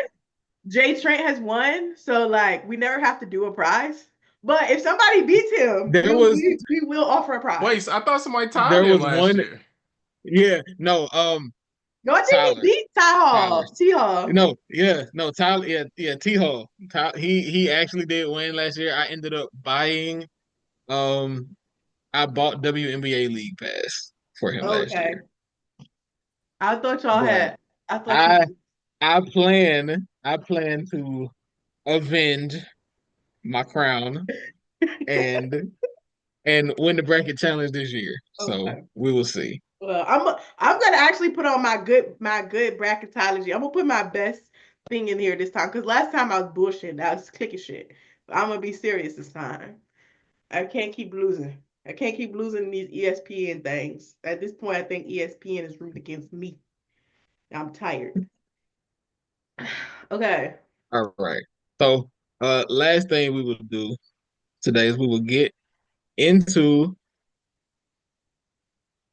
Speaker 1: JayTrent has won, so like we never have to do a prize. But if somebody beats him, we will offer a prize.
Speaker 5: Wait, I thought somebody tied him last year.
Speaker 2: Yeah, no,
Speaker 1: no, I think he beat Ty-Hall. T-Hall.
Speaker 2: Tyler, T-Hall. He actually did win last year. I ended up buying, I bought WNBA League Pass for him last year.
Speaker 1: I thought y'all had.
Speaker 2: I plan to avenge my crown and win the bracket challenge this year. So we will see.
Speaker 1: Well, I'm gonna actually put on my good bracketology. I'm gonna put my best thing in here this time because last time I was bullshitting. I was clicking shit. But I'm gonna be serious this time. I can't keep losing. I can't keep losing these ESPN things. At this point, I think ESPN is rooting against me. I'm tired. Okay.
Speaker 2: All right. So, last thing we will do today is we will get into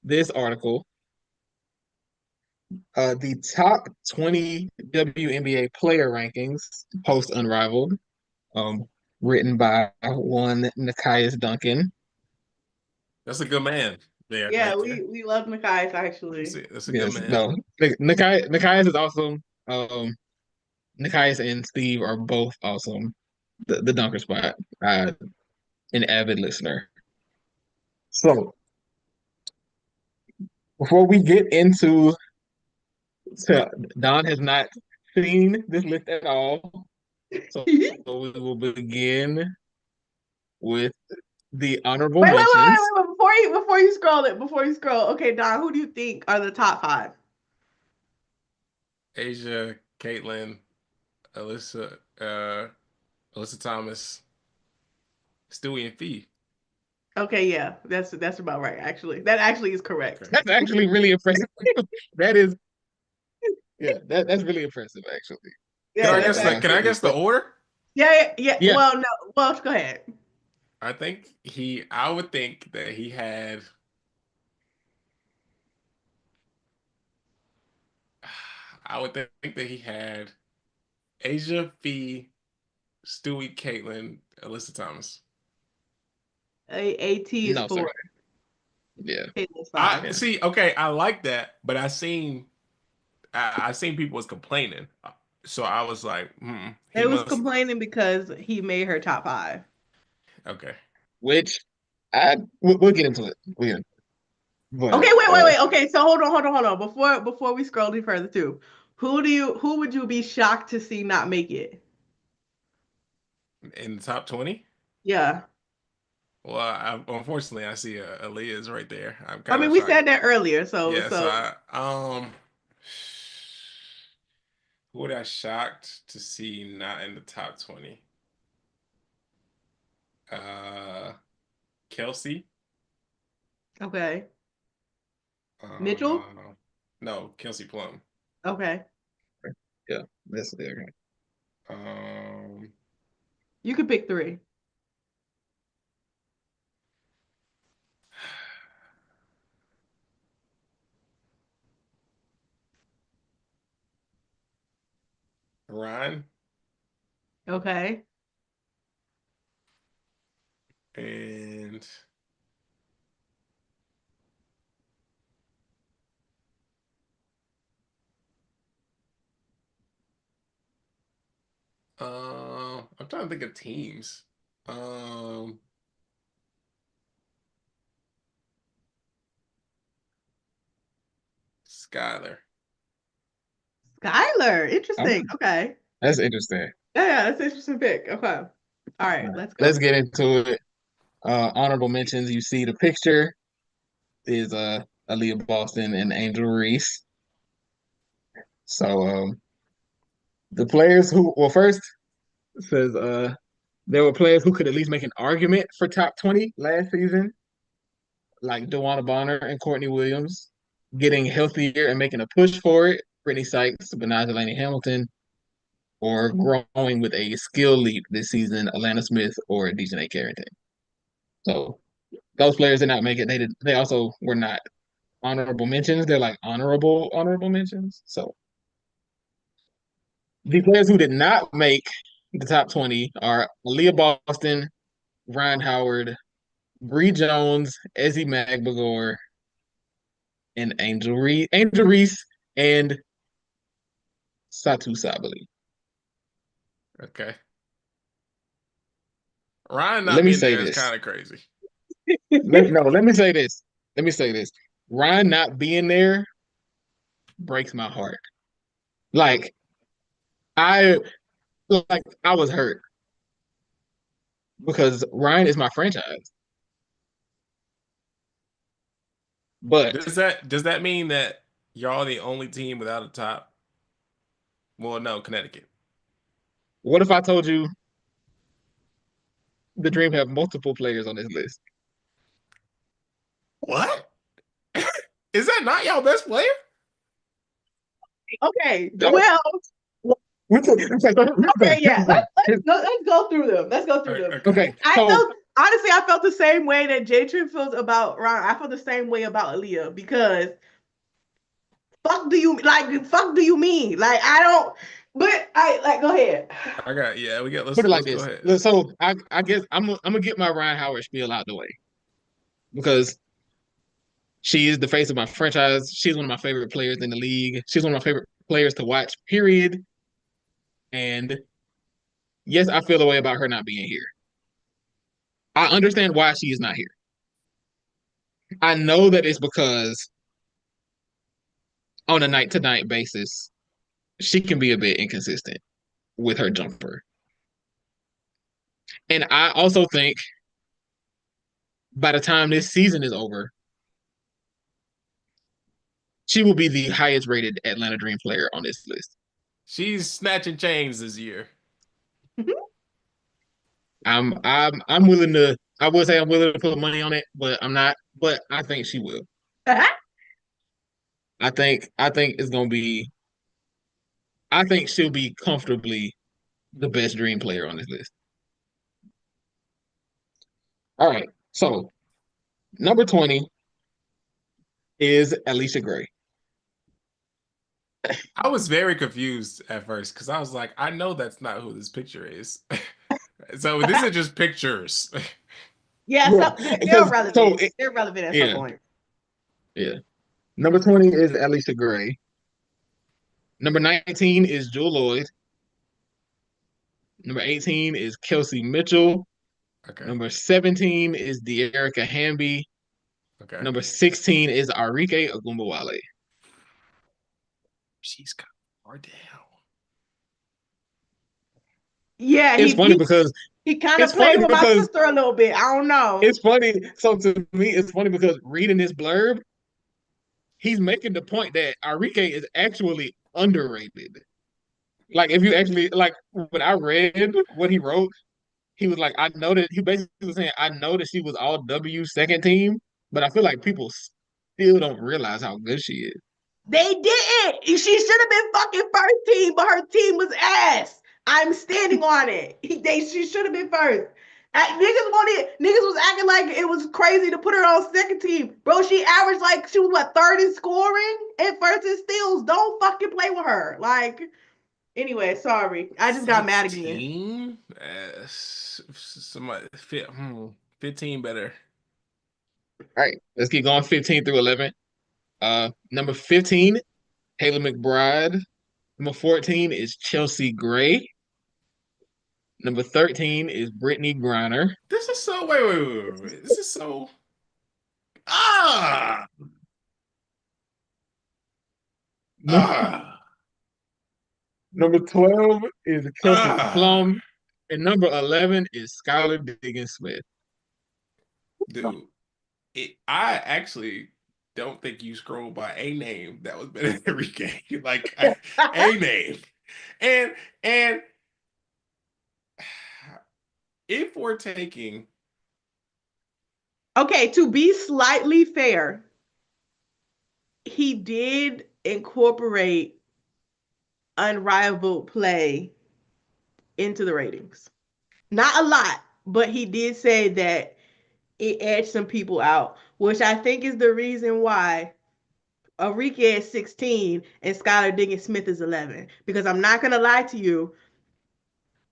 Speaker 2: this article, the top 20 WNBA player rankings post Unrivaled, written by one Nekias Duncan.
Speaker 5: That's a good man.
Speaker 1: Yeah, we love Nekias actually.
Speaker 5: That's a good man.
Speaker 2: No, Nekias is awesome. Nekias and Steve are both awesome. The Dunker spot. An avid listener. So before we get into, Don has not seen this list at all. So we will begin with the honorable mentions.
Speaker 1: Wait. Before you scroll. Okay, Don, who do you think are the top 5?
Speaker 5: Asia, Caitlin, Alyssa Thomas, Stewie, and Fee.
Speaker 1: Okay, yeah, that's about right. Actually, that actually is correct.
Speaker 2: Okay. That's actually really impressive. That's really impressive, actually.
Speaker 5: Yeah, can I guess the order?
Speaker 1: Yeah. Well, no. Well, go ahead.
Speaker 5: I would think that he had. I would think that he had Asia Fee, Stewie, Caitlin, Alyssa Thomas.
Speaker 1: AT is
Speaker 2: No,
Speaker 1: 4.
Speaker 2: sir. Yeah.
Speaker 1: Caitlin's
Speaker 5: I
Speaker 1: 5.
Speaker 5: see. Okay, I like that, but I seen people was complaining, so I was like, he
Speaker 1: They was
Speaker 5: must.
Speaker 1: complaining because he made her top 5.
Speaker 5: Okay,
Speaker 2: Which we'll get into it. But
Speaker 1: Okay, wait. Okay, so hold on. Before we scroll any further too, who would you be shocked to see not make it?
Speaker 5: in the top 20.
Speaker 1: Yeah.
Speaker 5: Well, unfortunately, I see Aaliyah's right there. I'm
Speaker 1: I
Speaker 5: kind
Speaker 1: mean,
Speaker 5: of
Speaker 1: we
Speaker 5: shocked.
Speaker 1: said that earlier, so
Speaker 5: Yeah, so who would I shocked to see not in the top 20? Kelsey.
Speaker 1: okay. Mitchell?
Speaker 5: No, Kelsey Plum.
Speaker 1: Okay.
Speaker 2: yeah, that's there.
Speaker 1: You could pick 3.
Speaker 5: Ryan
Speaker 1: Okay.
Speaker 5: and I'm trying to think of teams. Skylar.
Speaker 1: Skylar. Interesting. Okay.
Speaker 2: That's interesting.
Speaker 1: Yeah, that's an interesting pick. Okay. All right, let's go.
Speaker 2: Let's get into it. Honorable mentions. You see the picture is Aaliyah Boston and Angel Reese. So the players who first says there were players who could at least make an argument for top 20 last season, like DeWanna Bonner and Courtney Williams, getting healthier and making a push for it. Brittany Sykes, Benaz Delaney Hamilton, or growing with a skill leap this season, Alana Smith or Dejanay Carrington. So those players did not make it. They also were not honorable mentions. They're like honorable mentions. So the players who did not make the top 20 are Aaliyah Boston, Ryan Howard, Bree Jones, Ezzie Magbagor, and Angel Reese, and Satu Sabali.
Speaker 5: Okay. Ryan not
Speaker 2: Let me
Speaker 5: being
Speaker 2: say
Speaker 5: there is
Speaker 2: this.
Speaker 5: kind of crazy.
Speaker 2: Let me say this. Let me say this. Ryan not being there breaks my heart. Like I I was hurt because Ryan is my franchise. But
Speaker 5: Does that mean that y'all the only team without a top? Well, no, Connecticut.
Speaker 2: what if I told you the Dream have multiple players on this list?
Speaker 5: What? Is that not y'all best player?
Speaker 1: Okay.
Speaker 2: No.
Speaker 1: Well,
Speaker 2: Okay,
Speaker 1: yeah. Let's go through them. Let's go through them.
Speaker 2: Okay.
Speaker 1: I felt the same way that JayTrent feels about Ryan. I felt the same way about Aaliyah because fuck do you mean? Like I don't. But go ahead.
Speaker 5: We got.
Speaker 2: Put it like
Speaker 5: let's go
Speaker 2: this.
Speaker 5: ahead.
Speaker 2: So I guess I'm gonna get my Ryan Howard spiel out the way because she is the face of my franchise. She's one of my favorite players in the league. She's one of my favorite players to watch, period. And yes, I feel the way about her not being here. I understand why she is not here. I know that it's because on a night-to-night basis, she can be a bit inconsistent with her jumper. And I also think by the time this season is over, she will be the highest rated Atlanta Dream player on this list.
Speaker 5: She's snatching chains this year.
Speaker 2: I'm willing to. I would say I'm willing to put money on it, but I'm not. But I think she will. I think it's gonna be. I think she'll be comfortably the best Dream player on this list. All right, so number 20 is Alicia Gray.
Speaker 5: I was very confused at first because I was like, I know that's not who this picture is. So this is just pictures.
Speaker 1: Yeah,
Speaker 2: Yeah,
Speaker 1: so they're
Speaker 2: because
Speaker 1: relevant. They're relevant at some
Speaker 2: yeah,
Speaker 1: point.
Speaker 2: yeah. Number 20 is Alicia Gray. Number 19 is Jewel Lloyd. Number 18 is Kelsey Mitchell.
Speaker 5: Okay.
Speaker 2: Number 17 is De'Erica Hamby.
Speaker 5: Okay.
Speaker 2: Number 16 is Arike Ogunbowale.
Speaker 5: She's got far down.
Speaker 1: Yeah,
Speaker 2: It's funny because
Speaker 1: he kind of
Speaker 2: it's funny
Speaker 1: played with my
Speaker 2: because
Speaker 1: sister a little bit. I don't know.
Speaker 2: it's funny. So to me, it's funny because reading this blurb, he's making the point that Arike is actually underrated. Like if you actually like when I read what he wrote, he was like, I know that he basically was saying, I know that she was all W second team, but I feel like people still don't realize how good she is.
Speaker 1: They didn't. She should have been fucking first team, but her team was ass. I'm standing on it. She should have been first. Niggas was acting like it was crazy to put her on second team. Bro, she averaged like she was what, third in scoring and first in steals. Don't fucking play with her. Like, anyway, sorry. I just got mad again.
Speaker 5: Somebody 15 better.
Speaker 2: All right, let's keep going. 15 through 11. Number 15, Haley McBride. Number 14 is Chelsea Gray. Number 13 is Brittany Griner.
Speaker 5: This is so wait. This is so ah.
Speaker 2: Number 12 is Kelsey Plum. And number 11 is Skylar Diggins Smith.
Speaker 5: Dude, I actually don't think you scrolled by a name that was better than Enrique. Like a name. And if we're taking
Speaker 1: Okay, to be slightly fair, he did incorporate Unrivaled play into the ratings. Not a lot, but he did say that it edged some people out, which I think is the reason why Arike is 16 and Skylar Diggins Smith is 11. Because I'm not going to lie to you,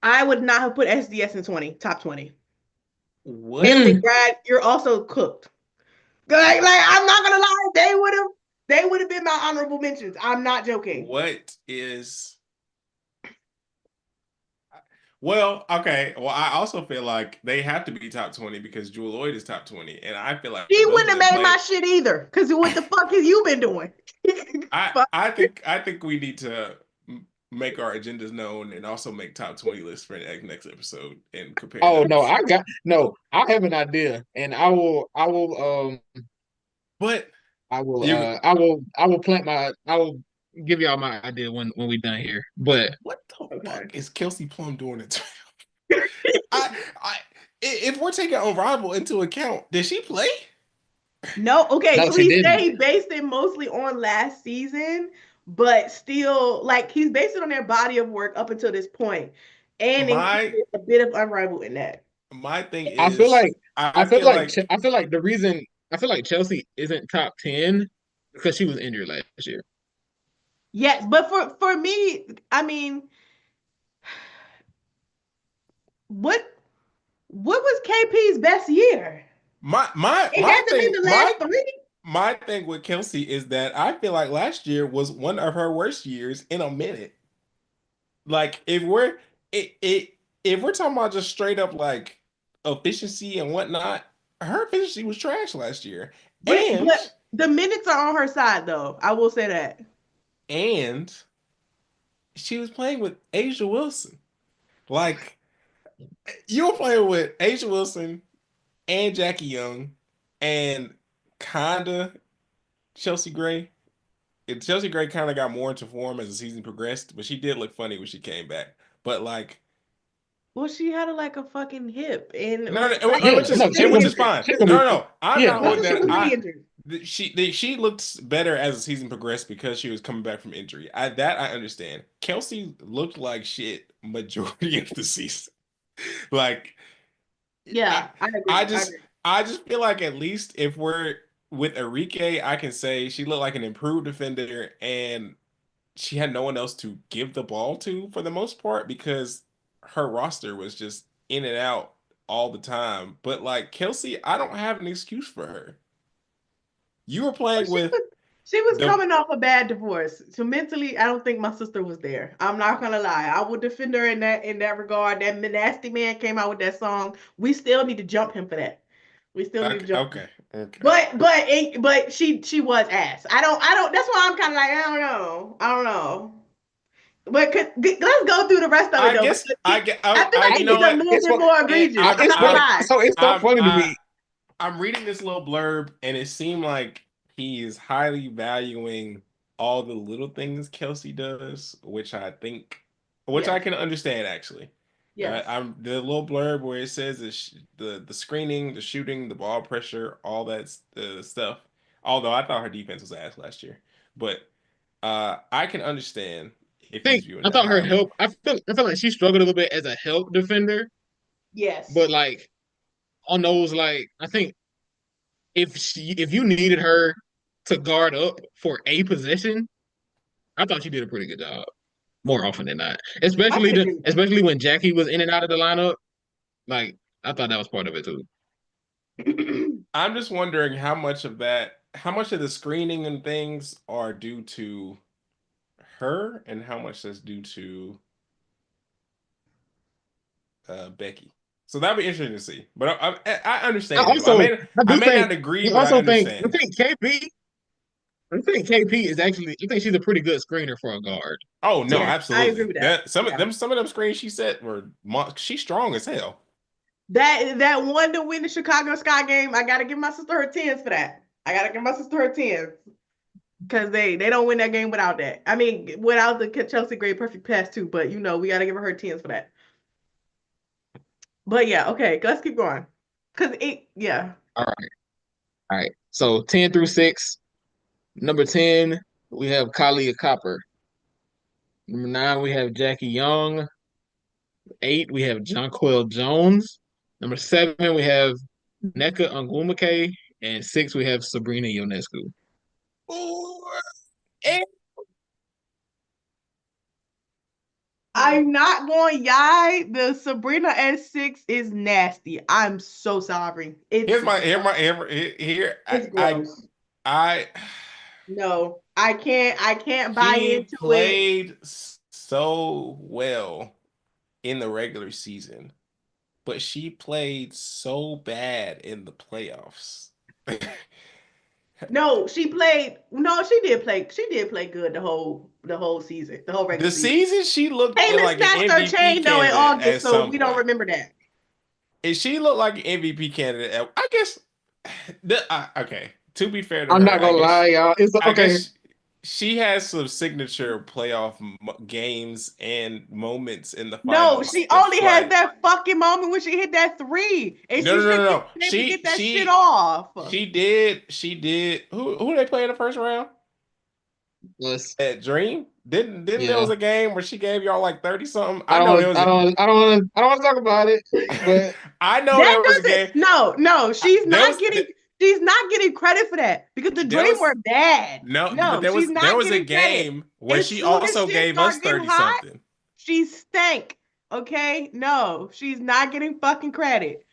Speaker 1: I would not have put SDS in top 20.
Speaker 5: What?
Speaker 1: And Brad, you're also cooked. Like I'm not gonna lie, they would have been my honorable mentions. I'm not joking.
Speaker 5: What is Well, okay. Well, I also feel like they have to be top 20 because Jewel Lloyd is top 20. And I feel like
Speaker 1: He wouldn't have made my shit either. Because what the fuck have you been doing?
Speaker 5: I think we need to make our agendas known and also make top 20 lists for the next episode and compare.
Speaker 2: Oh those. I have an idea. And I will
Speaker 5: but
Speaker 2: I will give y'all my idea when we're done here. But
Speaker 5: what the fuck is Kelsey Plum doing it? If we're taking Unrivaled into account, did she play?
Speaker 1: No, okay. No, so he said he based it mostly on last season, but still, like he's based it on their body of work up until this point, and a bit of Unrivaled in that.
Speaker 5: My thing is,
Speaker 2: I feel like the reason I feel like Chelsea isn't top 10 because she was injured last year.
Speaker 1: Yes, but for me, I mean, what was KP's best year?
Speaker 5: My thing with Kelsey is that I feel like last year was one of her worst years in a minute. Like if we're talking about just straight up like efficiency and whatnot, her efficiency was trash last year.
Speaker 1: But the minutes are on her side, though. I will say that.
Speaker 5: And she was playing with Asia Wilson. Like, you were playing with Asia Wilson and Jackie Young and kinda Chelsea Gray. And Chelsea Gray kind of got more into form as the season progressed, but she did look funny when she came back. But like,
Speaker 1: well, she had a fucking hip, and
Speaker 5: which is fine. No, I'm not with that. She looked better as the season progressed because she was coming back from injury. I understand. Kelsey looked like shit majority of the season. Like,
Speaker 1: yeah,
Speaker 5: I just feel like at least if we're with Arike, I can say she looked like an improved defender and she had no one else to give the ball to for the most part because her roster was just in and out all the time. But like Kelsey, I don't have an excuse for her. You were playing with
Speaker 1: She was
Speaker 5: the
Speaker 1: coming off a bad divorce. So mentally, I don't think my sister was there. I'm not gonna lie. I would defend her in that regard. That nasty man came out with that song. We still need to jump him for that. We still need to jump him.
Speaker 5: Okay.
Speaker 1: But she was ass. I don't. That's why I'm kind of like I don't know. But let's go through the rest of it though. I feel like it's a little bit more egregious. I'm not gonna lie.
Speaker 2: So it's so funny to me.
Speaker 5: I'm reading this little blurb, and it seemed like he is highly valuing all the little things Kelsey does, which I can understand actually.
Speaker 1: Yeah.
Speaker 5: I'm the little blurb where it says the screening, the shooting, the ball pressure, all that stuff. Although I thought her defense was ass last year, but I can understand if he's viewing.
Speaker 2: I thought her help. I feel like she struggled a little bit as a help defender.
Speaker 1: Yes.
Speaker 2: But like on those, like I think if you needed her to guard up for a possession, I thought she did a pretty good job more often than not. Especially when Jackie was in and out of the lineup. Like I thought that was part of it too.
Speaker 5: I'm just wondering how much of the screening and things are due to her and how much that's due to Becky. So that'd be interesting to see. But I understand. I may not agree. But I understand.
Speaker 2: I think KP is actually. I think she's a pretty good screener for a guard.
Speaker 5: Oh no, absolutely.
Speaker 1: I agree with that.
Speaker 5: Some of them screens she set were. She's strong as hell.
Speaker 1: That one to win the Chicago Sky game, I gotta give my sister her 10s for that. I gotta give my sister her 10s because they don't win that game without that. I mean, without the Chelsea Gray perfect pass too. But we gotta give her 10s for that. But yeah, okay, let's keep going.
Speaker 2: All right. So 10 through 6. Number 10, we have Kalia Copper. Number 9, we have Jackie Young. 8, we have Jonquel Jones. Number 7, we have Nneka Onwumike. And 6, we have Sabrina Ionescu.
Speaker 1: I'm not going yai. The Sabrina S6 is nasty. I'm so sorry.
Speaker 5: It's gross.
Speaker 1: No, I can't buy into it.
Speaker 5: She played so well in the regular season, but she played so bad in the playoffs.
Speaker 1: No, she did play. She did play good the whole season, the whole regular season.
Speaker 5: The season she looked like an MVP
Speaker 1: her chain though in August, so we don't remember that.
Speaker 5: And she looked like an MVP candidate. I guess. Okay. To be fair to
Speaker 2: I'm
Speaker 5: her,
Speaker 2: not gonna lie, y'all. It's okay.
Speaker 5: She has some signature playoff games and moments in the finals.
Speaker 1: No, she only has that fucking moment when she hit that 3. And
Speaker 5: No.
Speaker 1: She get that shit off.
Speaker 5: She did. Who they play in the first round? At Dream. Didn't there was a game where she gave y'all like 30 something?
Speaker 2: I don't want to talk about it. But
Speaker 5: I know there was a game.
Speaker 1: No, she's not getting credit for that because the Dream were bad.
Speaker 5: No, but there was a game where she also gave us 30 something.
Speaker 1: She stank. Okay, no, she's not getting fucking credit.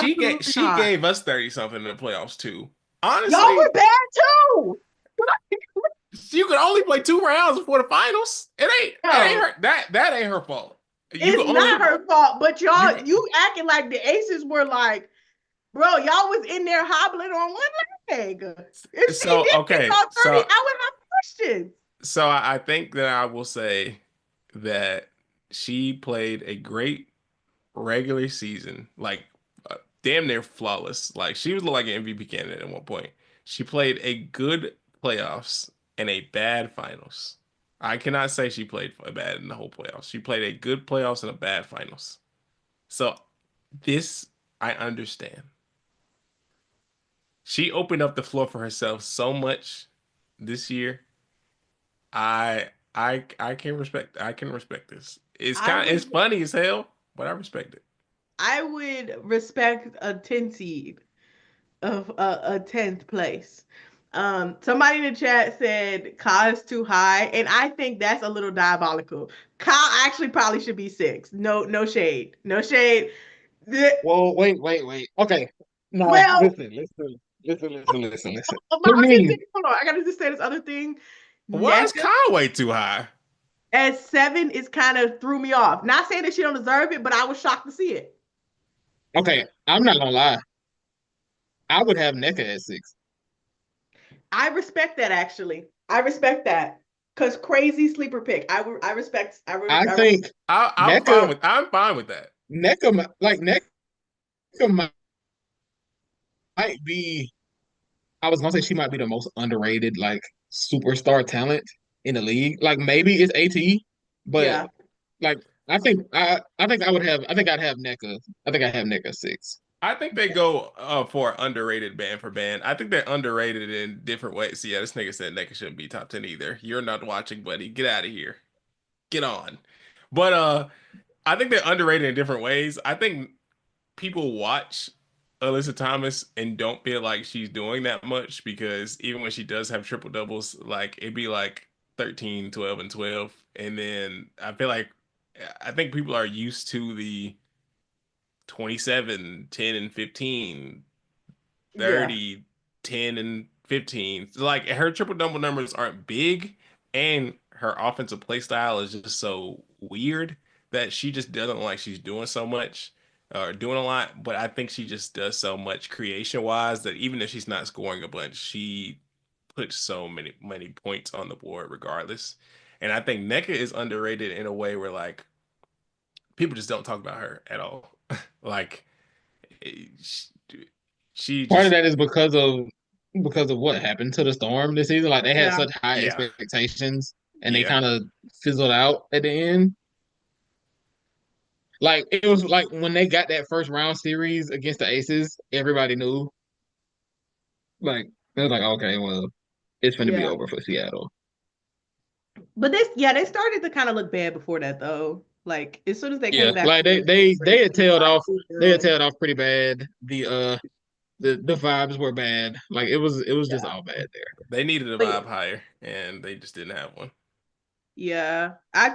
Speaker 5: She gave us 30 something in the playoffs too. Honestly,
Speaker 1: y'all were bad too.
Speaker 5: You could only play 2 rounds before the finals. It ain't her. That ain't her fault.
Speaker 1: It's not her fault, but you acting like the Aces were like, bro, y'all was in there hobbling on one leg.
Speaker 5: So okay,
Speaker 1: I would have questions.
Speaker 5: So I think that I will say that she played a great regular season, like damn near flawless. Like she was like an MVP candidate at one point. She played a good playoffs and a bad finals. I cannot say she played bad in the whole playoffs. She played a good playoffs and a bad finals. So this I understand. She opened up the floor for herself so much this year. I can respect this. It's funny as hell, but I respect it.
Speaker 1: I would respect a 10 seed of a 10th place. Somebody in the chat said Ka is too high, and I think that's a little diabolical. Ka actually probably should be 6. No shade. No shade.
Speaker 2: Well, wait. Okay. No,
Speaker 1: Well,
Speaker 2: listen.
Speaker 1: but
Speaker 2: To
Speaker 1: I'm just
Speaker 2: me,
Speaker 1: saying, hold on, I gotta just say this other thing.
Speaker 5: Why is
Speaker 1: Neka
Speaker 5: Conway too high?
Speaker 1: at 7 is kind of threw me off. Not saying that she don't deserve it, but I was shocked to see it.
Speaker 2: okay, I'm not gonna lie. I would have NECA at 6.
Speaker 1: I respect that actually. I respect that. Cause crazy sleeper pick. I respect.
Speaker 2: I think
Speaker 5: I'm
Speaker 2: NECA
Speaker 5: fine with that.
Speaker 2: NECA might be. I was gonna say she might be the most underrated like superstar talent in the league. Like maybe it's AT, but
Speaker 1: Yeah.
Speaker 2: like I think I'd have NECA. I think I'd have NECA 6.
Speaker 5: I think they go for underrated band for band. I think they're underrated in different ways. Yeah, this nigga said Neka shouldn't be top 10 either. You're not watching, buddy. Get out of here. Get on. But I think they're underrated in different ways. I think people watch Alyssa Thomas and don't feel like she's doing that much because even when she does have triple doubles, like it'd be like 13, 12, and 12. And then I think people are used to the 27, 10, and 15,
Speaker 1: Yeah.
Speaker 5: 30, 10, and 15. So like her triple double numbers aren't big, and her offensive play style is just so weird that she just doesn't like she's doing so much or doing a lot. But I think she just does so much creation wise that even if she's not scoring a bunch, she puts so many points on the board regardless. And I think NECA is underrated in a way where like people just don't talk about her at all. Like she
Speaker 2: Part of
Speaker 5: just
Speaker 2: that is because of what happened to the Storm this season. Like they had
Speaker 1: Yeah.
Speaker 2: such high
Speaker 5: Yeah.
Speaker 2: expectations and they
Speaker 5: Yeah.
Speaker 2: kind of fizzled out at the end. Like it was like when they got that first round series against the Aces, everybody knew. Like it was like, okay, well, it's gonna be
Speaker 1: Yeah.
Speaker 2: over for Seattle.
Speaker 1: But they started to kind of look bad before that though. Like as soon as they
Speaker 2: Yeah,
Speaker 1: came back,
Speaker 2: like
Speaker 1: from
Speaker 2: they had tailed
Speaker 1: like,
Speaker 2: off. They had tailed off pretty bad. The vibes were bad. Like it was just all bad there.
Speaker 5: They needed a
Speaker 1: But
Speaker 5: vibe higher, and they just didn't have one.
Speaker 1: yeah, I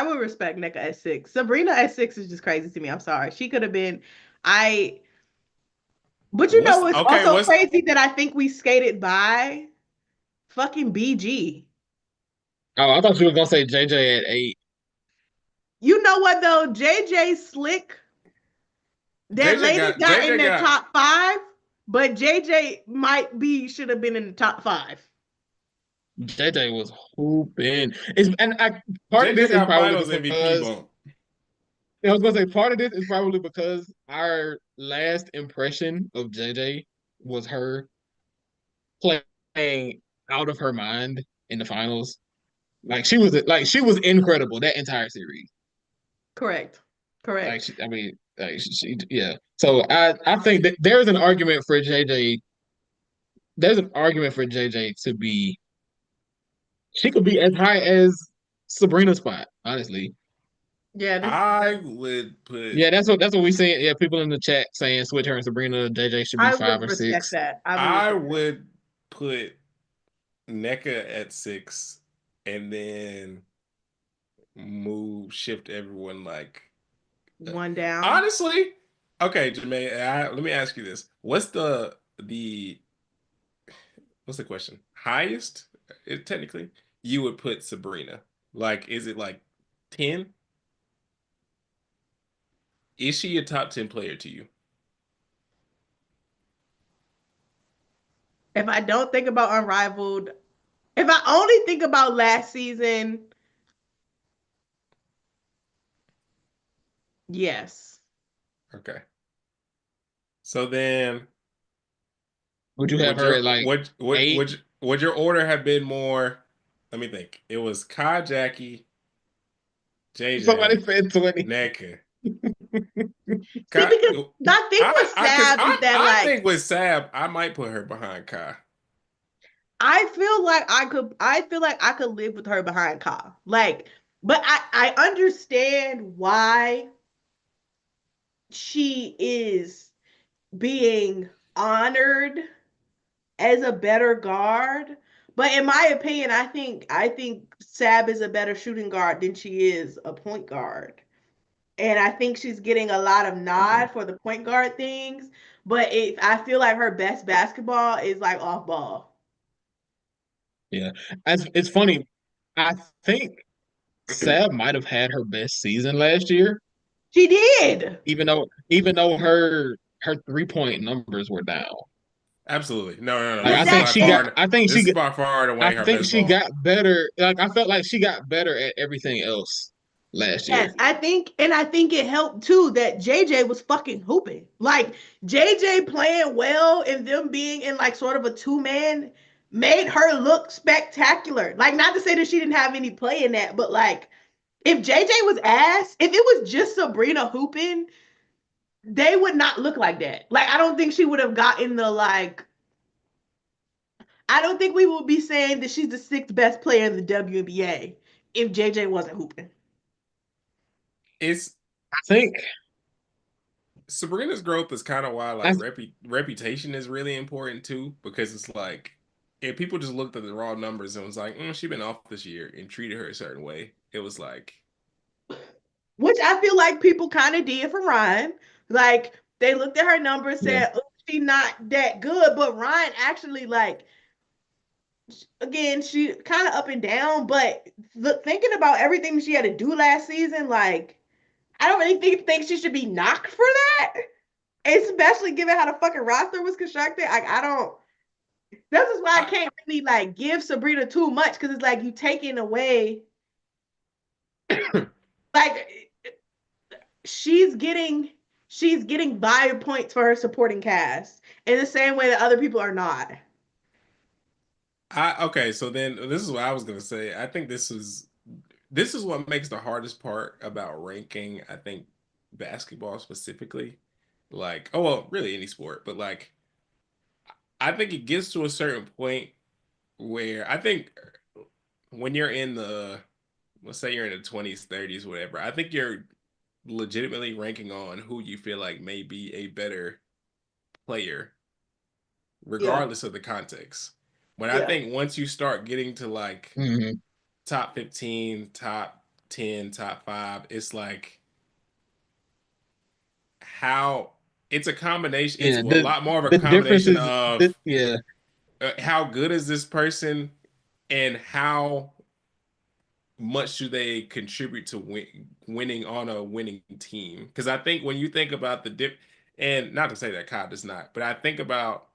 Speaker 1: would respect NECA at 6. Sabrina at 6 is just crazy to me. I'm sorry. She could have been but you know what's also crazy that I think we skated by fucking BG.
Speaker 2: Oh, I thought you were gonna say JJ at 8.
Speaker 1: You know what though? JJ Slick. That lady got in the top 5, but JJ should have been in the top 5.
Speaker 2: JJ was hooping. Part of
Speaker 5: JJ
Speaker 2: this is
Speaker 5: got
Speaker 2: probably
Speaker 5: finals MVP
Speaker 2: because
Speaker 5: bump.
Speaker 2: I was gonna say part of this is probably because our last impression of JJ was her playing out of her mind in the finals. Like she was incredible that entire series.
Speaker 1: Correct.
Speaker 2: Like yeah. So I think that there's an argument for JJ. There's an argument for JJ to be. She could be as high as Sabrina's spot, honestly.
Speaker 1: Yeah,
Speaker 5: I would put.
Speaker 2: Yeah, that's what we saying. Yeah, people in the chat saying switch her and Sabrina. JJ should be
Speaker 1: I
Speaker 2: 5
Speaker 1: would
Speaker 2: or
Speaker 1: respect
Speaker 2: 6.
Speaker 1: that.
Speaker 5: I would put NECA at 6, and then shift everyone like
Speaker 1: one down.
Speaker 5: honestly. Okay, Jemay, let me ask you this: what's the what's the question? Highest, technically, you would put Sabrina. Like, is it like 10? Is she a top 10 player to you?
Speaker 1: If I don't think about Unrivaled, if I only think about last season, yes.
Speaker 5: Okay. So then,
Speaker 2: Would you have her at like
Speaker 5: would
Speaker 2: 8?
Speaker 5: would your order have been more? Let me think. It was Kai, Jackie,
Speaker 2: Somebody
Speaker 5: JJ,
Speaker 2: said 20.
Speaker 5: NECA.
Speaker 1: See, because my thing with Sab is that
Speaker 5: I
Speaker 1: like
Speaker 5: think with Sab, I might put her behind Kai.
Speaker 1: I feel like I could live with her behind Ka. Like, but I understand why she is being honored as a better guard. But in my opinion, I think Sab is a better shooting guard than she is a point guard. And I think she's getting a lot of nod for the point guard things. But I feel like her best basketball is like off ball.
Speaker 2: Yeah, it's funny. I think Sab might have had her best season last year,
Speaker 1: She did.
Speaker 2: even though her 3-point numbers were down.
Speaker 5: Absolutely. No.
Speaker 2: Like
Speaker 1: But that's
Speaker 5: This is by far the way
Speaker 2: I
Speaker 5: her
Speaker 2: think
Speaker 5: best
Speaker 2: she
Speaker 5: ball.
Speaker 2: got better. Like I felt like she got better at everything else last year.
Speaker 1: yes, I think it helped too that JJ was fucking hooping. Like JJ playing well and them being in like sort of a two-man made her look spectacular. Like not to say that she didn't have any play in that, but like if JJ was ass, if it was just Sabrina hooping, they would not look like that. Like I don't think she would have gotten the like. I don't think we would be saying that she's the sixth best player in the WNBA if JJ wasn't hooping.
Speaker 5: It's
Speaker 2: I think
Speaker 5: Sabrina's growth is kind of why
Speaker 2: I,
Speaker 5: like reputation is really important too, because it's like if people just looked at the raw numbers and was like, she been off this year and treated her a certain way, it was like,
Speaker 1: Which I feel like people kind of did for Ryan. Like they looked at her numbers,
Speaker 2: yeah,
Speaker 1: said, oh, she's not that good. But Ryan actually like again, she kind of up and down, but thinking about everything she had to do last season, like I don't really think she should be knocked for that. Especially given how the fucking roster was constructed. Like I don't. This is why I can't really like give Sabrina too much because it's like you taking away. Like she's getting vibe points for her supporting cast in the same way that other people are not.
Speaker 5: okay, so then this is what I was gonna say. I think this is what makes the hardest part about ranking, I think, basketball specifically. Like, oh well, really any sport, but like I think it gets to a certain point where I think when you're in the, let's say you're in the 20s, 30s, whatever, I think you're legitimately ranking on who you feel like may be a better player,
Speaker 1: Yeah,
Speaker 5: regardless of the context. But I
Speaker 1: yeah.
Speaker 5: think once you start getting to like
Speaker 2: mhm.
Speaker 5: top 15, top 10, top 5, it's like how it's a combination. It's
Speaker 2: Yeah.
Speaker 5: a lot more of a
Speaker 2: The difference
Speaker 5: combination
Speaker 2: is
Speaker 5: of
Speaker 2: yeah.
Speaker 5: how good is this person and how much do they contribute to winning on a winning team? Because I think when you think about the dip, and not to say that Kai does not, but I think about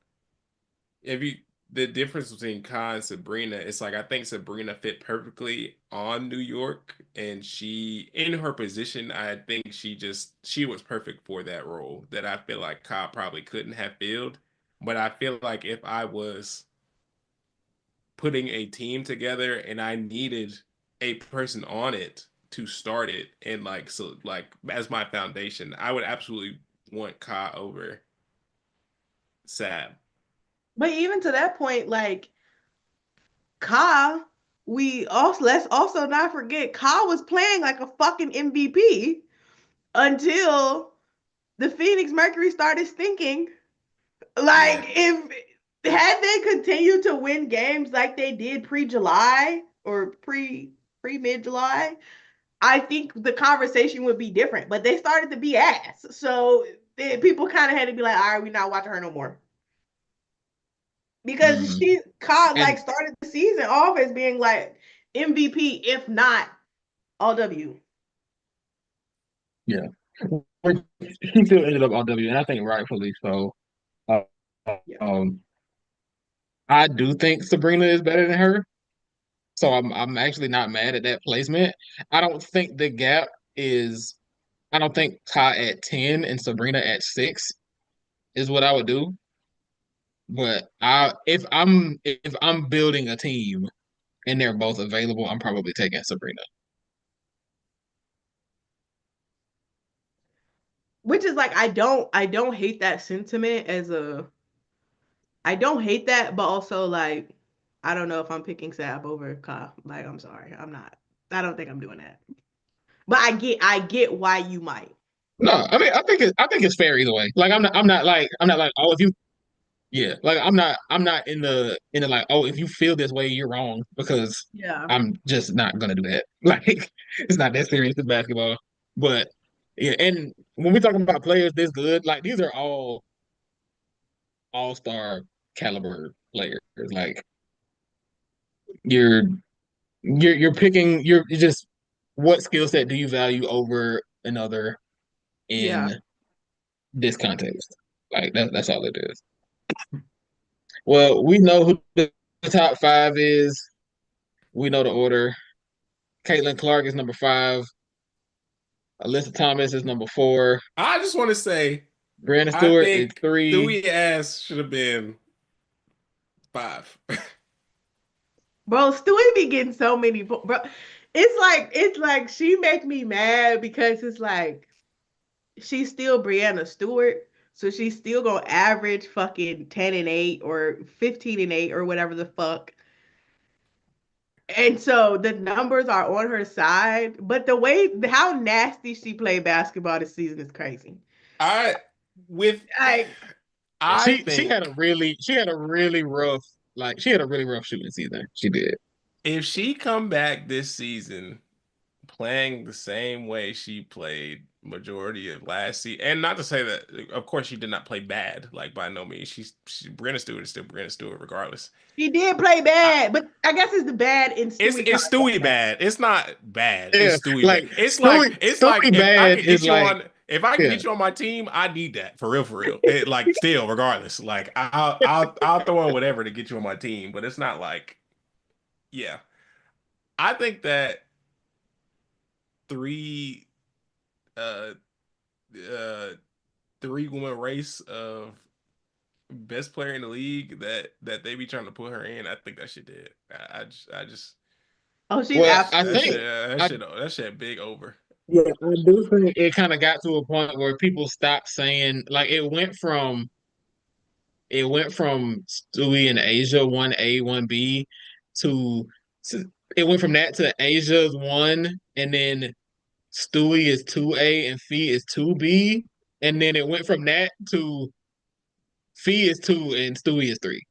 Speaker 5: if you the difference between Kai and Sabrina, it's like I think Sabrina fit perfectly on New York, and she in her position, I think she was perfect for that role that I feel like Kai probably couldn't have filled. But I feel like if I was putting a team together and I needed a person on it to start it and like so like as my foundation, I would absolutely want Kai over Sab.
Speaker 1: But even to that point, like Ka, we also let's also not forget Ka was playing like a fucking MVP until the Phoenix Mercury started stinking.
Speaker 5: Yeah.
Speaker 1: Like if had they continued to win games like they did pre-July or pre mid-July, I think the conversation would be different. But they started to be ass. So people kind of had to be like, all right, we're not watching her no more. Because
Speaker 2: Mhm.
Speaker 1: she caught like
Speaker 2: And
Speaker 1: started the season off as being like MVP, if not all W.
Speaker 2: yeah, she still ended up on W, and I think rightfully so. Uh,
Speaker 1: Yeah.
Speaker 2: um, I do think Sabrina is better than her, so I'm actually not mad at that placement. I don't think the gap is. I don't think Kai at 10 and Sabrina at 6 is what I would do. But if I'm building a team and they're both available, I'm probably taking Sabrina.
Speaker 1: Which is like I don't hate that sentiment as a I don't hate that, but also like I don't know if I'm picking Sab over Ka. Like I'm sorry, I'm not. I don't think I'm doing that. But I get why you might.
Speaker 2: No, I mean I think it's fair either way. Like I'm not like oh if you Yeah, like I'm not in the like, oh, if you feel this way, you're wrong, because
Speaker 1: Yeah.
Speaker 2: I'm just not gonna do that. Like, it's not that serious in basketball. But yeah, and when we talking about players this good, like these are all-star caliber players. Like you're you're picking you're just, what skill set do you value over another
Speaker 1: Yeah.
Speaker 2: in this context? Like that's all it is. Well, we know who the top five is. We know the order. Caitlin Clark is number 5. Alyssa Thomas is number 4.
Speaker 5: I just want to say,
Speaker 2: Brandon
Speaker 5: I
Speaker 2: Stewart is
Speaker 5: think
Speaker 2: 3.
Speaker 5: Stewie ass should have been 5.
Speaker 1: Bro, Stewie be getting so many bro. It's like she make me mad because it's like she's still Brianna Stewart, so she's still gonna average fucking 10-8 or 15-8 or whatever the fuck. And so the numbers are on her side, but the way how nasty she played basketball this season is crazy.
Speaker 5: I
Speaker 2: She
Speaker 5: think
Speaker 2: had a really rough, like she had a really rough shooting season. She did.
Speaker 5: if she come back this season playing the same way she played majority of last season, and not to say that, of course, she did not play bad, like by no means. Brenda Stewart is still Brenda Stewart, regardless.
Speaker 1: She did play bad, but I guess it's the bad in Stewie.
Speaker 5: It's Stewie bad. It's not bad.
Speaker 2: Yeah,
Speaker 5: It's Stewie
Speaker 2: like,
Speaker 5: bad. It's
Speaker 2: Stewie
Speaker 5: like if I
Speaker 2: bad
Speaker 5: could
Speaker 2: is
Speaker 5: get you
Speaker 2: like,
Speaker 5: on, if I can
Speaker 2: yeah.
Speaker 5: get you on my team, I need that for real. Like still, regardless, like I'll throw in whatever to get you on my team, but it's not like, yeah. I think that 3 uh 3-woman race of best player in the league that they be trying to put her in, I think that shit did. I just
Speaker 1: Oh, she's
Speaker 2: Well, I
Speaker 5: that
Speaker 1: absolutely.
Speaker 2: think
Speaker 5: that shit big over.
Speaker 2: yeah, I do think it kind of got to a point where people stopped saying, like, it went from Stewie and Asia 1A 1B to, it went from that to Asia's 1, and then Stewie is 2A and Fee is 2B, and then it went from that to Fee is 2 and Stewie is 3.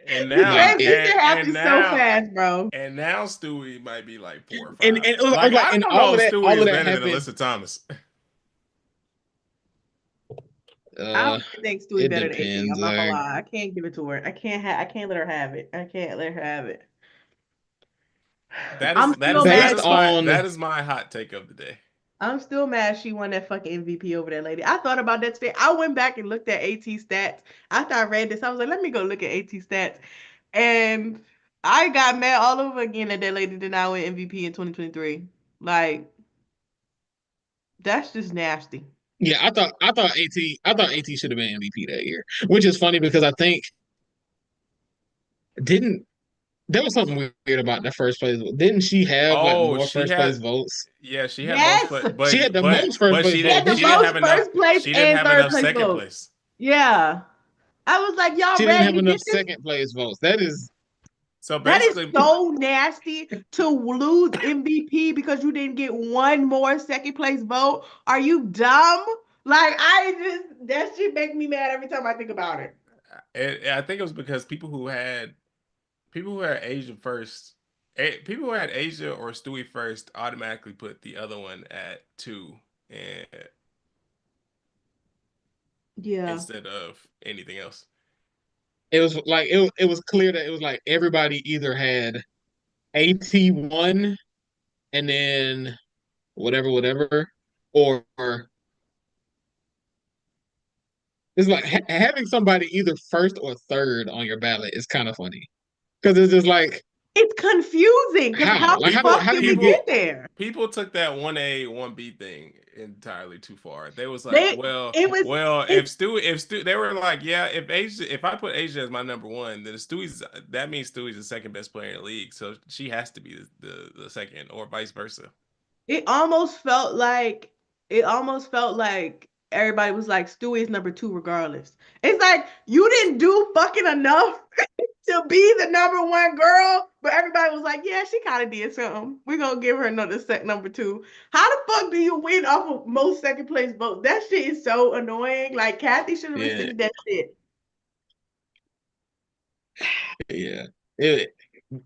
Speaker 5: And
Speaker 1: The
Speaker 5: now
Speaker 2: Like
Speaker 1: transition happened so fast, bro.
Speaker 5: and now Stewie might be like 4 or 5.
Speaker 2: and it was
Speaker 5: Like
Speaker 2: like,
Speaker 5: I
Speaker 2: and
Speaker 5: don't
Speaker 2: all
Speaker 5: know
Speaker 2: of
Speaker 5: if
Speaker 2: that
Speaker 5: Stewie is better than
Speaker 2: happened.
Speaker 5: Alyssa Thomas.
Speaker 1: I don't think Stewie
Speaker 2: It
Speaker 1: better than AD.
Speaker 2: depends.
Speaker 1: I'm not gonna lie. I can't give it to her. I can't let her have it. I can't let her have it. I'm still mad.
Speaker 5: That is my hot take of the day.
Speaker 1: I'm still mad she won that fucking MVP over that lady. I thought about that today. I went back and looked at AT stats. After I read this, I was like, let me go look at AT stats. And I got mad all over again that that lady did not win MVP in 2023. Like, that's just nasty.
Speaker 2: Yeah, I thought AT should have been MVP that year, which is funny because I think didn't there was something weird about the first place. Didn't she have like
Speaker 5: Oh,
Speaker 2: more
Speaker 5: she
Speaker 2: first place
Speaker 5: had
Speaker 2: votes?
Speaker 5: yeah, she had
Speaker 1: Yes!
Speaker 5: most place,
Speaker 2: She had the most first place
Speaker 5: she
Speaker 2: votes.
Speaker 1: She had
Speaker 5: didn't
Speaker 1: the
Speaker 5: she didn't
Speaker 1: most
Speaker 5: have enough
Speaker 1: first place
Speaker 5: she didn't
Speaker 1: and
Speaker 5: have
Speaker 1: third
Speaker 5: enough
Speaker 1: place
Speaker 5: second
Speaker 1: votes.
Speaker 5: place.
Speaker 1: Yeah. I was like, y'all
Speaker 2: She didn't
Speaker 1: ready
Speaker 2: have
Speaker 1: to
Speaker 2: enough
Speaker 1: get this?
Speaker 2: second place votes. That is
Speaker 5: So
Speaker 1: That is
Speaker 5: basically
Speaker 1: so nasty to lose MVP because you didn't get one more second place vote. Are you dumb? Like, that shit make me mad every time I think about it.
Speaker 5: I think it was because people who had Asia first, people who had Asia or Stewie first automatically put the other one at 2 and
Speaker 1: Yeah.
Speaker 5: instead of anything else.
Speaker 2: it was like it was clear that it was like everybody either had AT1 and then whatever, or it's like having somebody either first or third on your ballot is kind of funny because it's just like,
Speaker 1: It's confusing because how
Speaker 2: Like,
Speaker 1: the fuck did we get there?
Speaker 5: People took that 1A, 1B thing entirely too far. They was like,
Speaker 1: If
Speaker 5: Stewie, they were like, yeah, if I put Asia as my number 1, then that means Stewie's the second best player in the league, so she has to be the second, or vice versa.
Speaker 1: It almost felt like everybody was like, Stewie's number 2 regardless. It's like, you didn't do fucking enough to be the number 1 girl, but everybody was like, yeah, she kind of did something. We're going to give her another number 2. How the fuck do you win off of most second place votes? That shit is so annoying. Like, Kathy should have rescinded that shit.
Speaker 2: Yeah.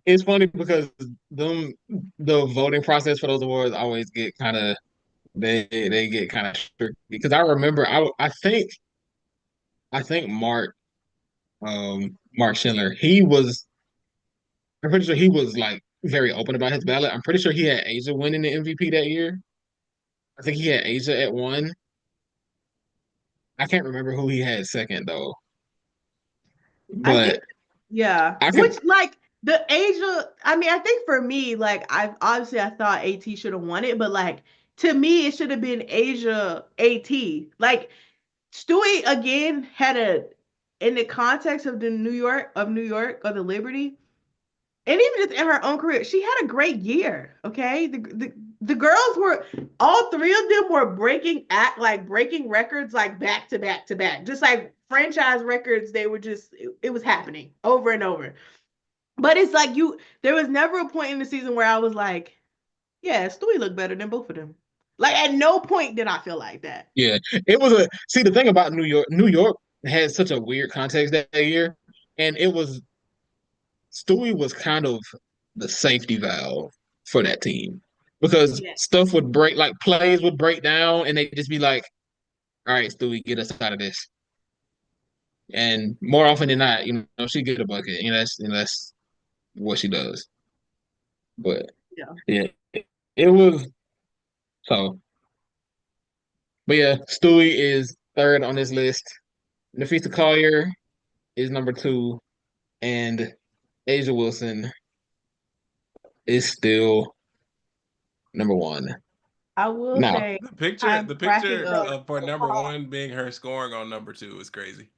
Speaker 2: It's funny because the voting process for those awards always get kind of they get kind of strict because I remember I think Mark Schindler, I'm pretty sure he was like very open about his ballot. I'm pretty sure he had Asia winning the MVP that year. I think he had Asia at 1. I can't remember who he had second though.
Speaker 1: I think,
Speaker 2: But
Speaker 1: yeah.
Speaker 2: I
Speaker 1: Which,
Speaker 2: could
Speaker 1: like, the Asia, I mean, I think for me, like, I thought AT should have won it, but like, to me, it should have been Asia AT. Like, Stewie again in the context of the New York, or the Liberty, and even just in her own career, she had a great year. Okay, the girls were, all 3 of them were breaking records like back to back to back, just like franchise records. They were just, it was happening over and over. But it's like, there was never a point in the season where I was like, yeah, Stewie looked better than both of them. Like, at no point did I feel like that.
Speaker 2: Yeah, it was see the thing about New York had such a weird context that year, and it was Stewie was kind of the safety valve for that team because
Speaker 1: Yeah.
Speaker 2: stuff would break, like plays would break down, and they'd just be like, "All right, Stewie, get us out of this." And more often than not, she get a bucket. That's what she does. But
Speaker 1: Yeah.
Speaker 2: yeah, it was so. But yeah, Stewie is third on this list. Nafisa Collier is number 2, and Asia Wilson is still number 1.
Speaker 1: I will
Speaker 2: Now,
Speaker 1: say,
Speaker 5: The picture,
Speaker 1: I'm cracking up.
Speaker 5: for number 1 being her scoring on number 2 is crazy.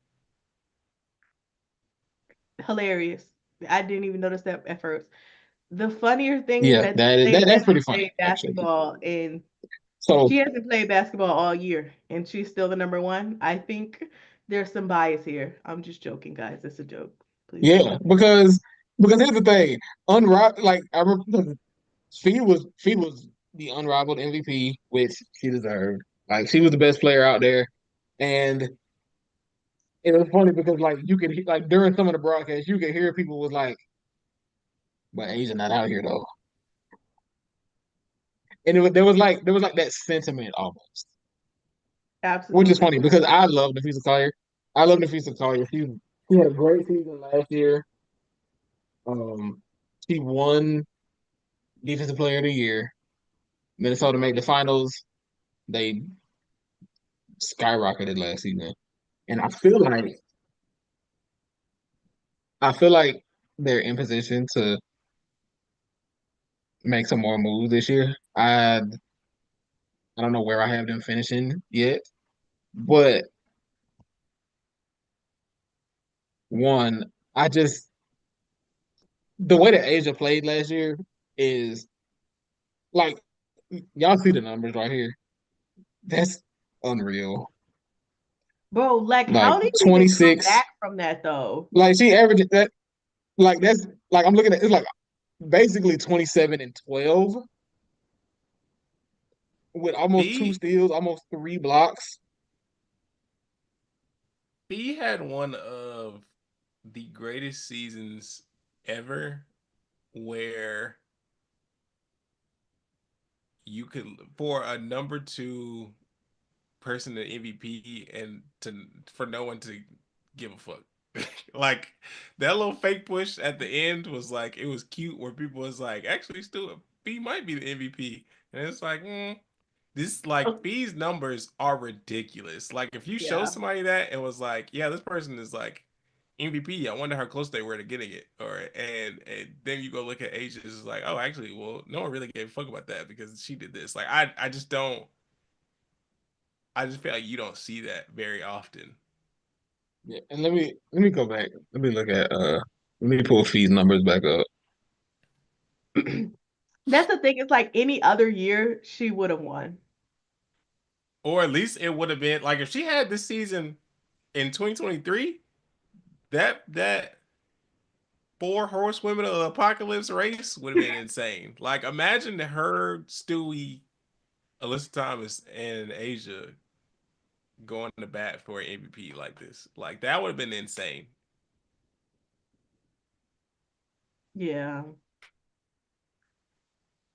Speaker 1: Hilarious. I didn't even notice that at first. The funnier thing is
Speaker 2: yeah,
Speaker 1: that
Speaker 2: that's pretty funny,
Speaker 1: played
Speaker 2: actually.
Speaker 1: basketball, and
Speaker 2: So
Speaker 1: she hasn't played basketball all year, and she's still the number 1. I think there's some bias here. I'm just joking, guys. It's a joke. Please don't.
Speaker 2: yeah, because here's the thing, like I remember, Fee was the unrivaled MVP, which she deserved. Like she was the best player out there, and it was funny because like you could like during some of the broadcasts, you could hear people was like, "But Asia not out here though," and there was like that sentiment almost, which is
Speaker 1: Absolutely.
Speaker 2: funny because I love Nafisa Collier. I love Nafisa Collier. She had a great season last year. Um, she won Defensive Player of the Year. Minnesota made the finals. They skyrocketed last season, and I feel like they're in position to make some more moves this year. I don't know where I have them finishing yet, but one, I just the way that Asia played last year is like y'all see the numbers right here. That's unreal.
Speaker 1: Bro, like,
Speaker 2: Like
Speaker 1: how do you even come
Speaker 2: 26,
Speaker 1: back from that though?
Speaker 2: like she averaged that. Like that's like I'm looking at it's like basically 27 and 12 with almost 2
Speaker 5: B
Speaker 2: steals, almost 3 blocks.
Speaker 5: B had one of the greatest seasons ever where you could, for a number 2 person to MVP and for no one to give a fuck. Like that little fake push at the end was like, it was cute where people was like, actually still B might be the MVP. And it's like, this like B's numbers are ridiculous. Like if you show
Speaker 1: Yeah.
Speaker 5: somebody that and was like, yeah, this person is like MVP, I wonder how close they were to getting it. And then you go look at Asia, it's like, oh, actually, well, no one really gave a fuck about that because she did this. Like I just don't. I just feel like you don't see that very often.
Speaker 2: Yeah, and let me go back. Let me look at let me pull Fee's numbers back up.
Speaker 1: That's the thing. It's like any other year she would have won.
Speaker 5: Or at least it would have been like if she had this season in 2023, that 4 horsewomen of the apocalypse race would have been insane. Like imagine her, Stewie, Alyssa Thomas, and Asia going to bat for an MVP like this. Like that would have been insane.
Speaker 1: Yeah.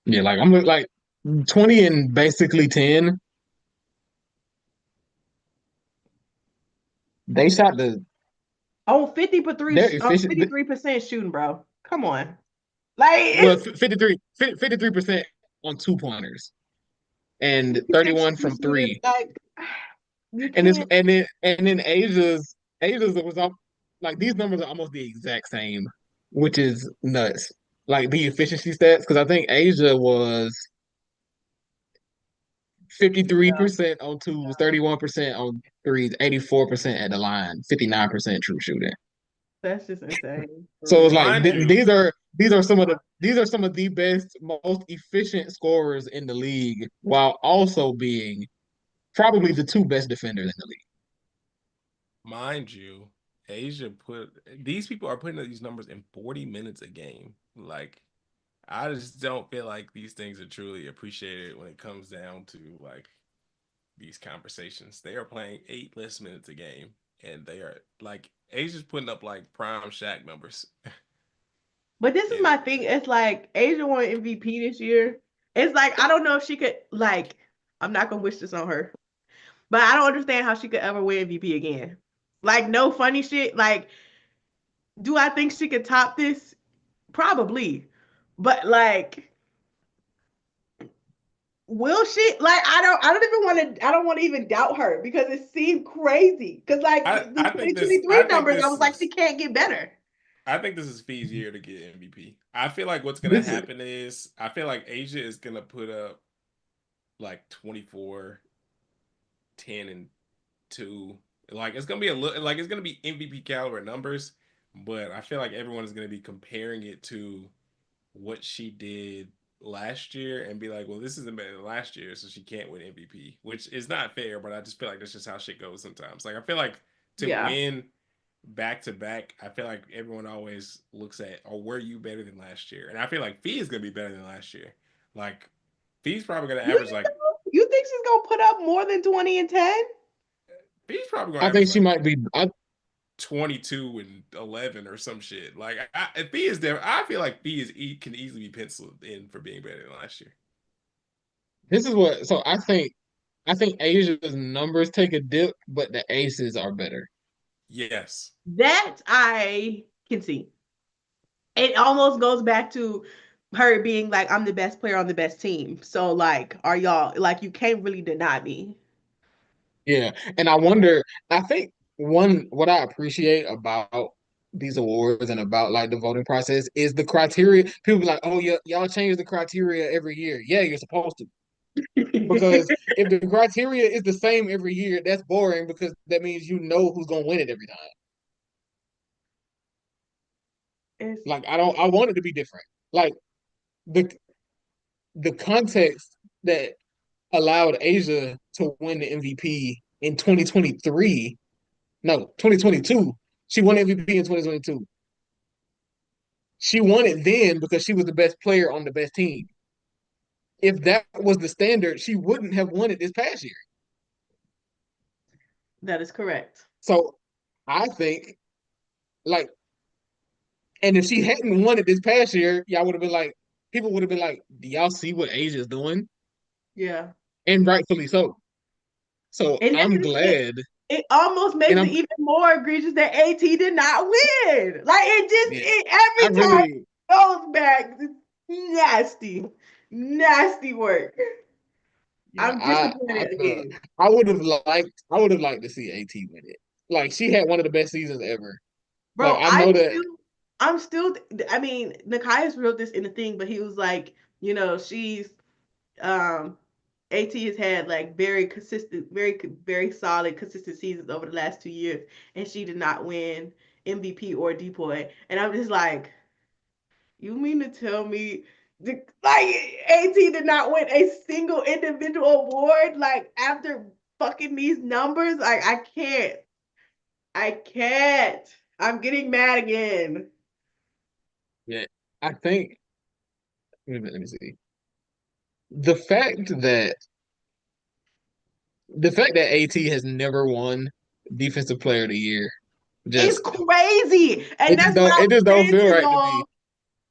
Speaker 2: Yeah, like I'm like 20 and basically 10. They shot
Speaker 1: Oh, 50 for three,
Speaker 2: they're efficient.
Speaker 1: 53% shooting, bro. Come on. Like
Speaker 2: Well,
Speaker 1: it's
Speaker 2: 53% on 2-pointers and 31
Speaker 1: efficient
Speaker 2: from
Speaker 1: shooting.
Speaker 2: three.
Speaker 1: Like you
Speaker 2: And it's
Speaker 1: can't.
Speaker 2: and then Asia's was all like these numbers are almost the exact same, which is nuts. Like the efficiency stats, because I think Asia was 53% on twos, 31% on threes, 84% at the line, 59% true shooting.
Speaker 1: That's just insane. For
Speaker 2: So it's
Speaker 1: real.
Speaker 2: like
Speaker 5: Mind you,
Speaker 2: these are some of the best, most efficient scorers in the league, while also being probably the two best defenders in the league.
Speaker 5: mind you, Asia put these people are putting up these numbers in 40 minutes a game. Like I just don't feel like these things are truly appreciated when it comes down to like these conversations. They are playing 8 less minutes a game, and they are like Asia's putting up like prime Shaq numbers.
Speaker 1: But this is
Speaker 5: And
Speaker 1: my thing. It's like Asia won MVP this year. It's like I don't know if she could like. I'm not gonna wish this on her, but I don't understand how she could ever win MVP again. Like no funny shit. Like, do I think she could top this? Probably, but like, will she? Like, I don't even want to. I don't want to even doubt her because it seemed crazy. Because like the
Speaker 5: I think this
Speaker 1: 2023 numbers, I was like, she can't get better.
Speaker 5: I think this is Fee's year to get MVP. I feel like what's gonna
Speaker 2: This is
Speaker 5: happen is I feel like Asia is gonna put up like 24, 10, and 2. Like it's gonna be a little like it's gonna be MVP caliber numbers, but I feel like everyone is gonna be comparing it to what she did last year and be like, well, this isn't better than last year, so she can't win MVP, which is not fair, but I just feel like that's just how shit goes sometimes. Like I feel like to
Speaker 1: Yeah.
Speaker 5: win back to back, I feel like everyone always looks at, oh, were you better than last year? And I feel like Fee is gonna be better than last year. Like Fee's probably gonna average like
Speaker 1: You think she's gonna put up more than 20 and 10?
Speaker 5: Fee's probably gonna
Speaker 2: I
Speaker 5: average
Speaker 2: think she
Speaker 5: like
Speaker 2: might be
Speaker 5: 22 and 11 or some shit. Like if Fee is there, I feel like Fee can easily be penciled in for being better than last year.
Speaker 2: this is what so I think Asia's numbers take a dip, but the aces are better.
Speaker 5: Yes.
Speaker 1: That I can see. It almost goes back to her being like, I'm the best player on the best team. So like, are y'all like you can't really deny me.
Speaker 2: Yeah. And I wonder, I think what I appreciate about these awards and about like the voting process is the criteria. People be like, oh yeah, y'all change the criteria every year. Yeah, you're supposed to. Because if the criteria is the same every year, that's boring because that means you know who's gonna win it every time.
Speaker 1: It's
Speaker 2: Like I want it to be different. Like the the context that allowed Asia to win the MVP in 2023, no, 2022. She won MVP in 2022. She won it then because she was the best player on the best team. If that was the standard, she wouldn't have won it this past year.
Speaker 1: that is correct.
Speaker 2: So I think like and if she hadn't won it this past year, y'all would have been like, people would have been like, do y'all see what Asia's doing?
Speaker 1: Yeah.
Speaker 2: And rightfully so. So
Speaker 1: And
Speaker 2: I'm
Speaker 1: that's it.
Speaker 2: glad.
Speaker 1: It almost
Speaker 2: And
Speaker 1: makes it
Speaker 2: I'm
Speaker 1: even more egregious that AT did not win. Like it just
Speaker 2: yeah, I
Speaker 1: every time
Speaker 2: really
Speaker 1: it goes back, it's nasty, nasty work.
Speaker 2: yeah,
Speaker 1: I'm disappointed
Speaker 2: uh,
Speaker 1: again.
Speaker 2: I would have liked to see AT win it. Like she had one of the best seasons ever. Like
Speaker 1: Bro,
Speaker 2: I know that
Speaker 1: I'm still, I mean, Nekias wrote this in the thing, but he was like, she's, AT has had like very consistent, very solid, consistent seasons over the last 2 years, and she did not win MVP or DPOY. And I'm just like, you mean to tell me, like, AT did not win a single individual award, like, after fucking these numbers. I can't. I can't. I'm getting mad again.
Speaker 2: Yeah, I think. Wait a minute, let me see. The fact that AT has never won Defensive Player of the Year
Speaker 1: It's
Speaker 2: just
Speaker 1: crazy. And that's what I
Speaker 2: it
Speaker 1: was
Speaker 2: just don't
Speaker 1: saying
Speaker 2: feel
Speaker 1: to
Speaker 2: right to me.
Speaker 1: y'all.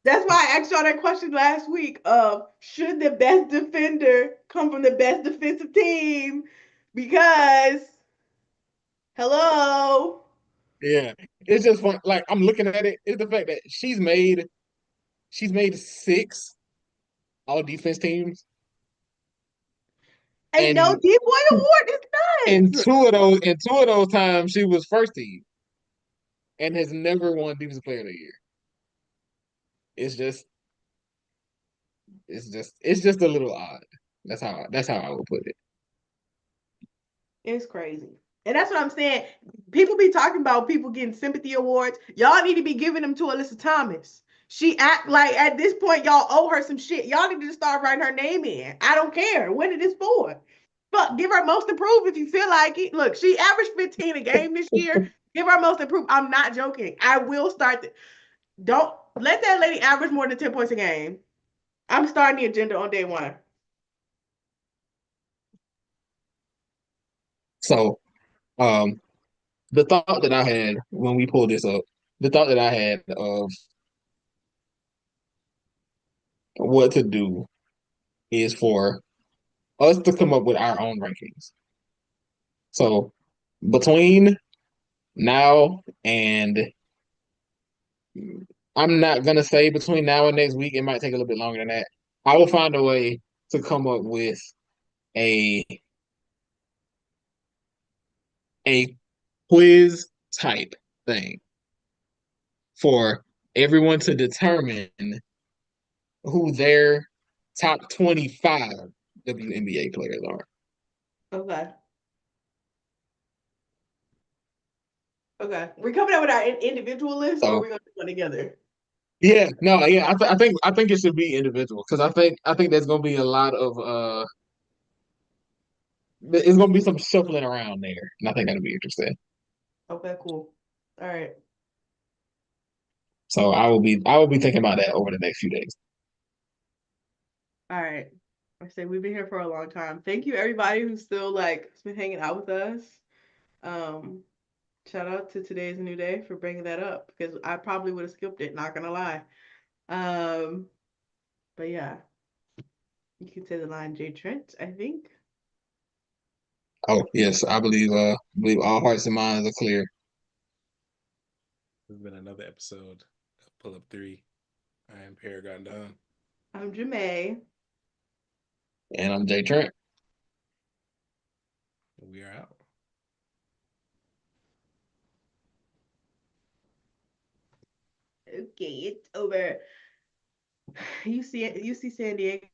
Speaker 1: That's why I asked y'all that question last week of should the best defender come from the best defensive team? Because hello.
Speaker 2: Yeah, it's just fun. Like I'm looking at it. It's the fact that she's made 6 all defense teams,
Speaker 1: Ain't no
Speaker 2: and
Speaker 1: D-boy award. It's nuts.
Speaker 2: in two of those times she was first team and has never won Defensive Player of the Year. It's just it's just a little odd. That's how I would put it.
Speaker 1: It's crazy. And that's what I'm saying. People be talking about people getting sympathy awards. Y'all need to be giving them to Alyssa Thomas. She act like at this point, y'all owe her some shit. Y'all need to just start writing her name in. I don't care. What it is for. Fuck, give her most improved if you feel like it. Look, she averaged 15 a game this year. Give her most improved. I'm not joking. I will start. Don't let that lady average more than 10 points a game. I'm starting the agenda on day one.
Speaker 2: So, the thought that I had when we pulled this up, the thought that I had of what to do is for us to come up with our own rankings. So between now and I'm not gonna say between now and next week, it might take a little bit longer than that. I will find a way to come up with a a quiz type thing for everyone to determine who their top 25 WNBA players are.
Speaker 1: Okay. Okay. We're coming up with our individual list, or are we gonna do one together?
Speaker 2: Yeah, no, yeah, I think it should be individual because I think there's gonna be a lot of it's gonna be some shuffling around there, and I think that'll be interesting.
Speaker 1: Okay, cool. All right.
Speaker 2: So I will be thinking about that over the next few days.
Speaker 1: All right. I say we've been here for a long time. Thank you everybody who's still like been hanging out with us. Shout out to Today's a New Day for bringing that up because I probably would have skipped it, not gonna lie. But yeah, you can say the line JayTrent, I think.
Speaker 2: Oh yes, I believe all hearts and minds are clear.
Speaker 5: This has been another episode of Pull Up 3. I am Paragon Don.
Speaker 1: I'm Jemay.
Speaker 2: And I'm JayTrent.
Speaker 5: We are out.
Speaker 1: Okay, it's over. You see San Diego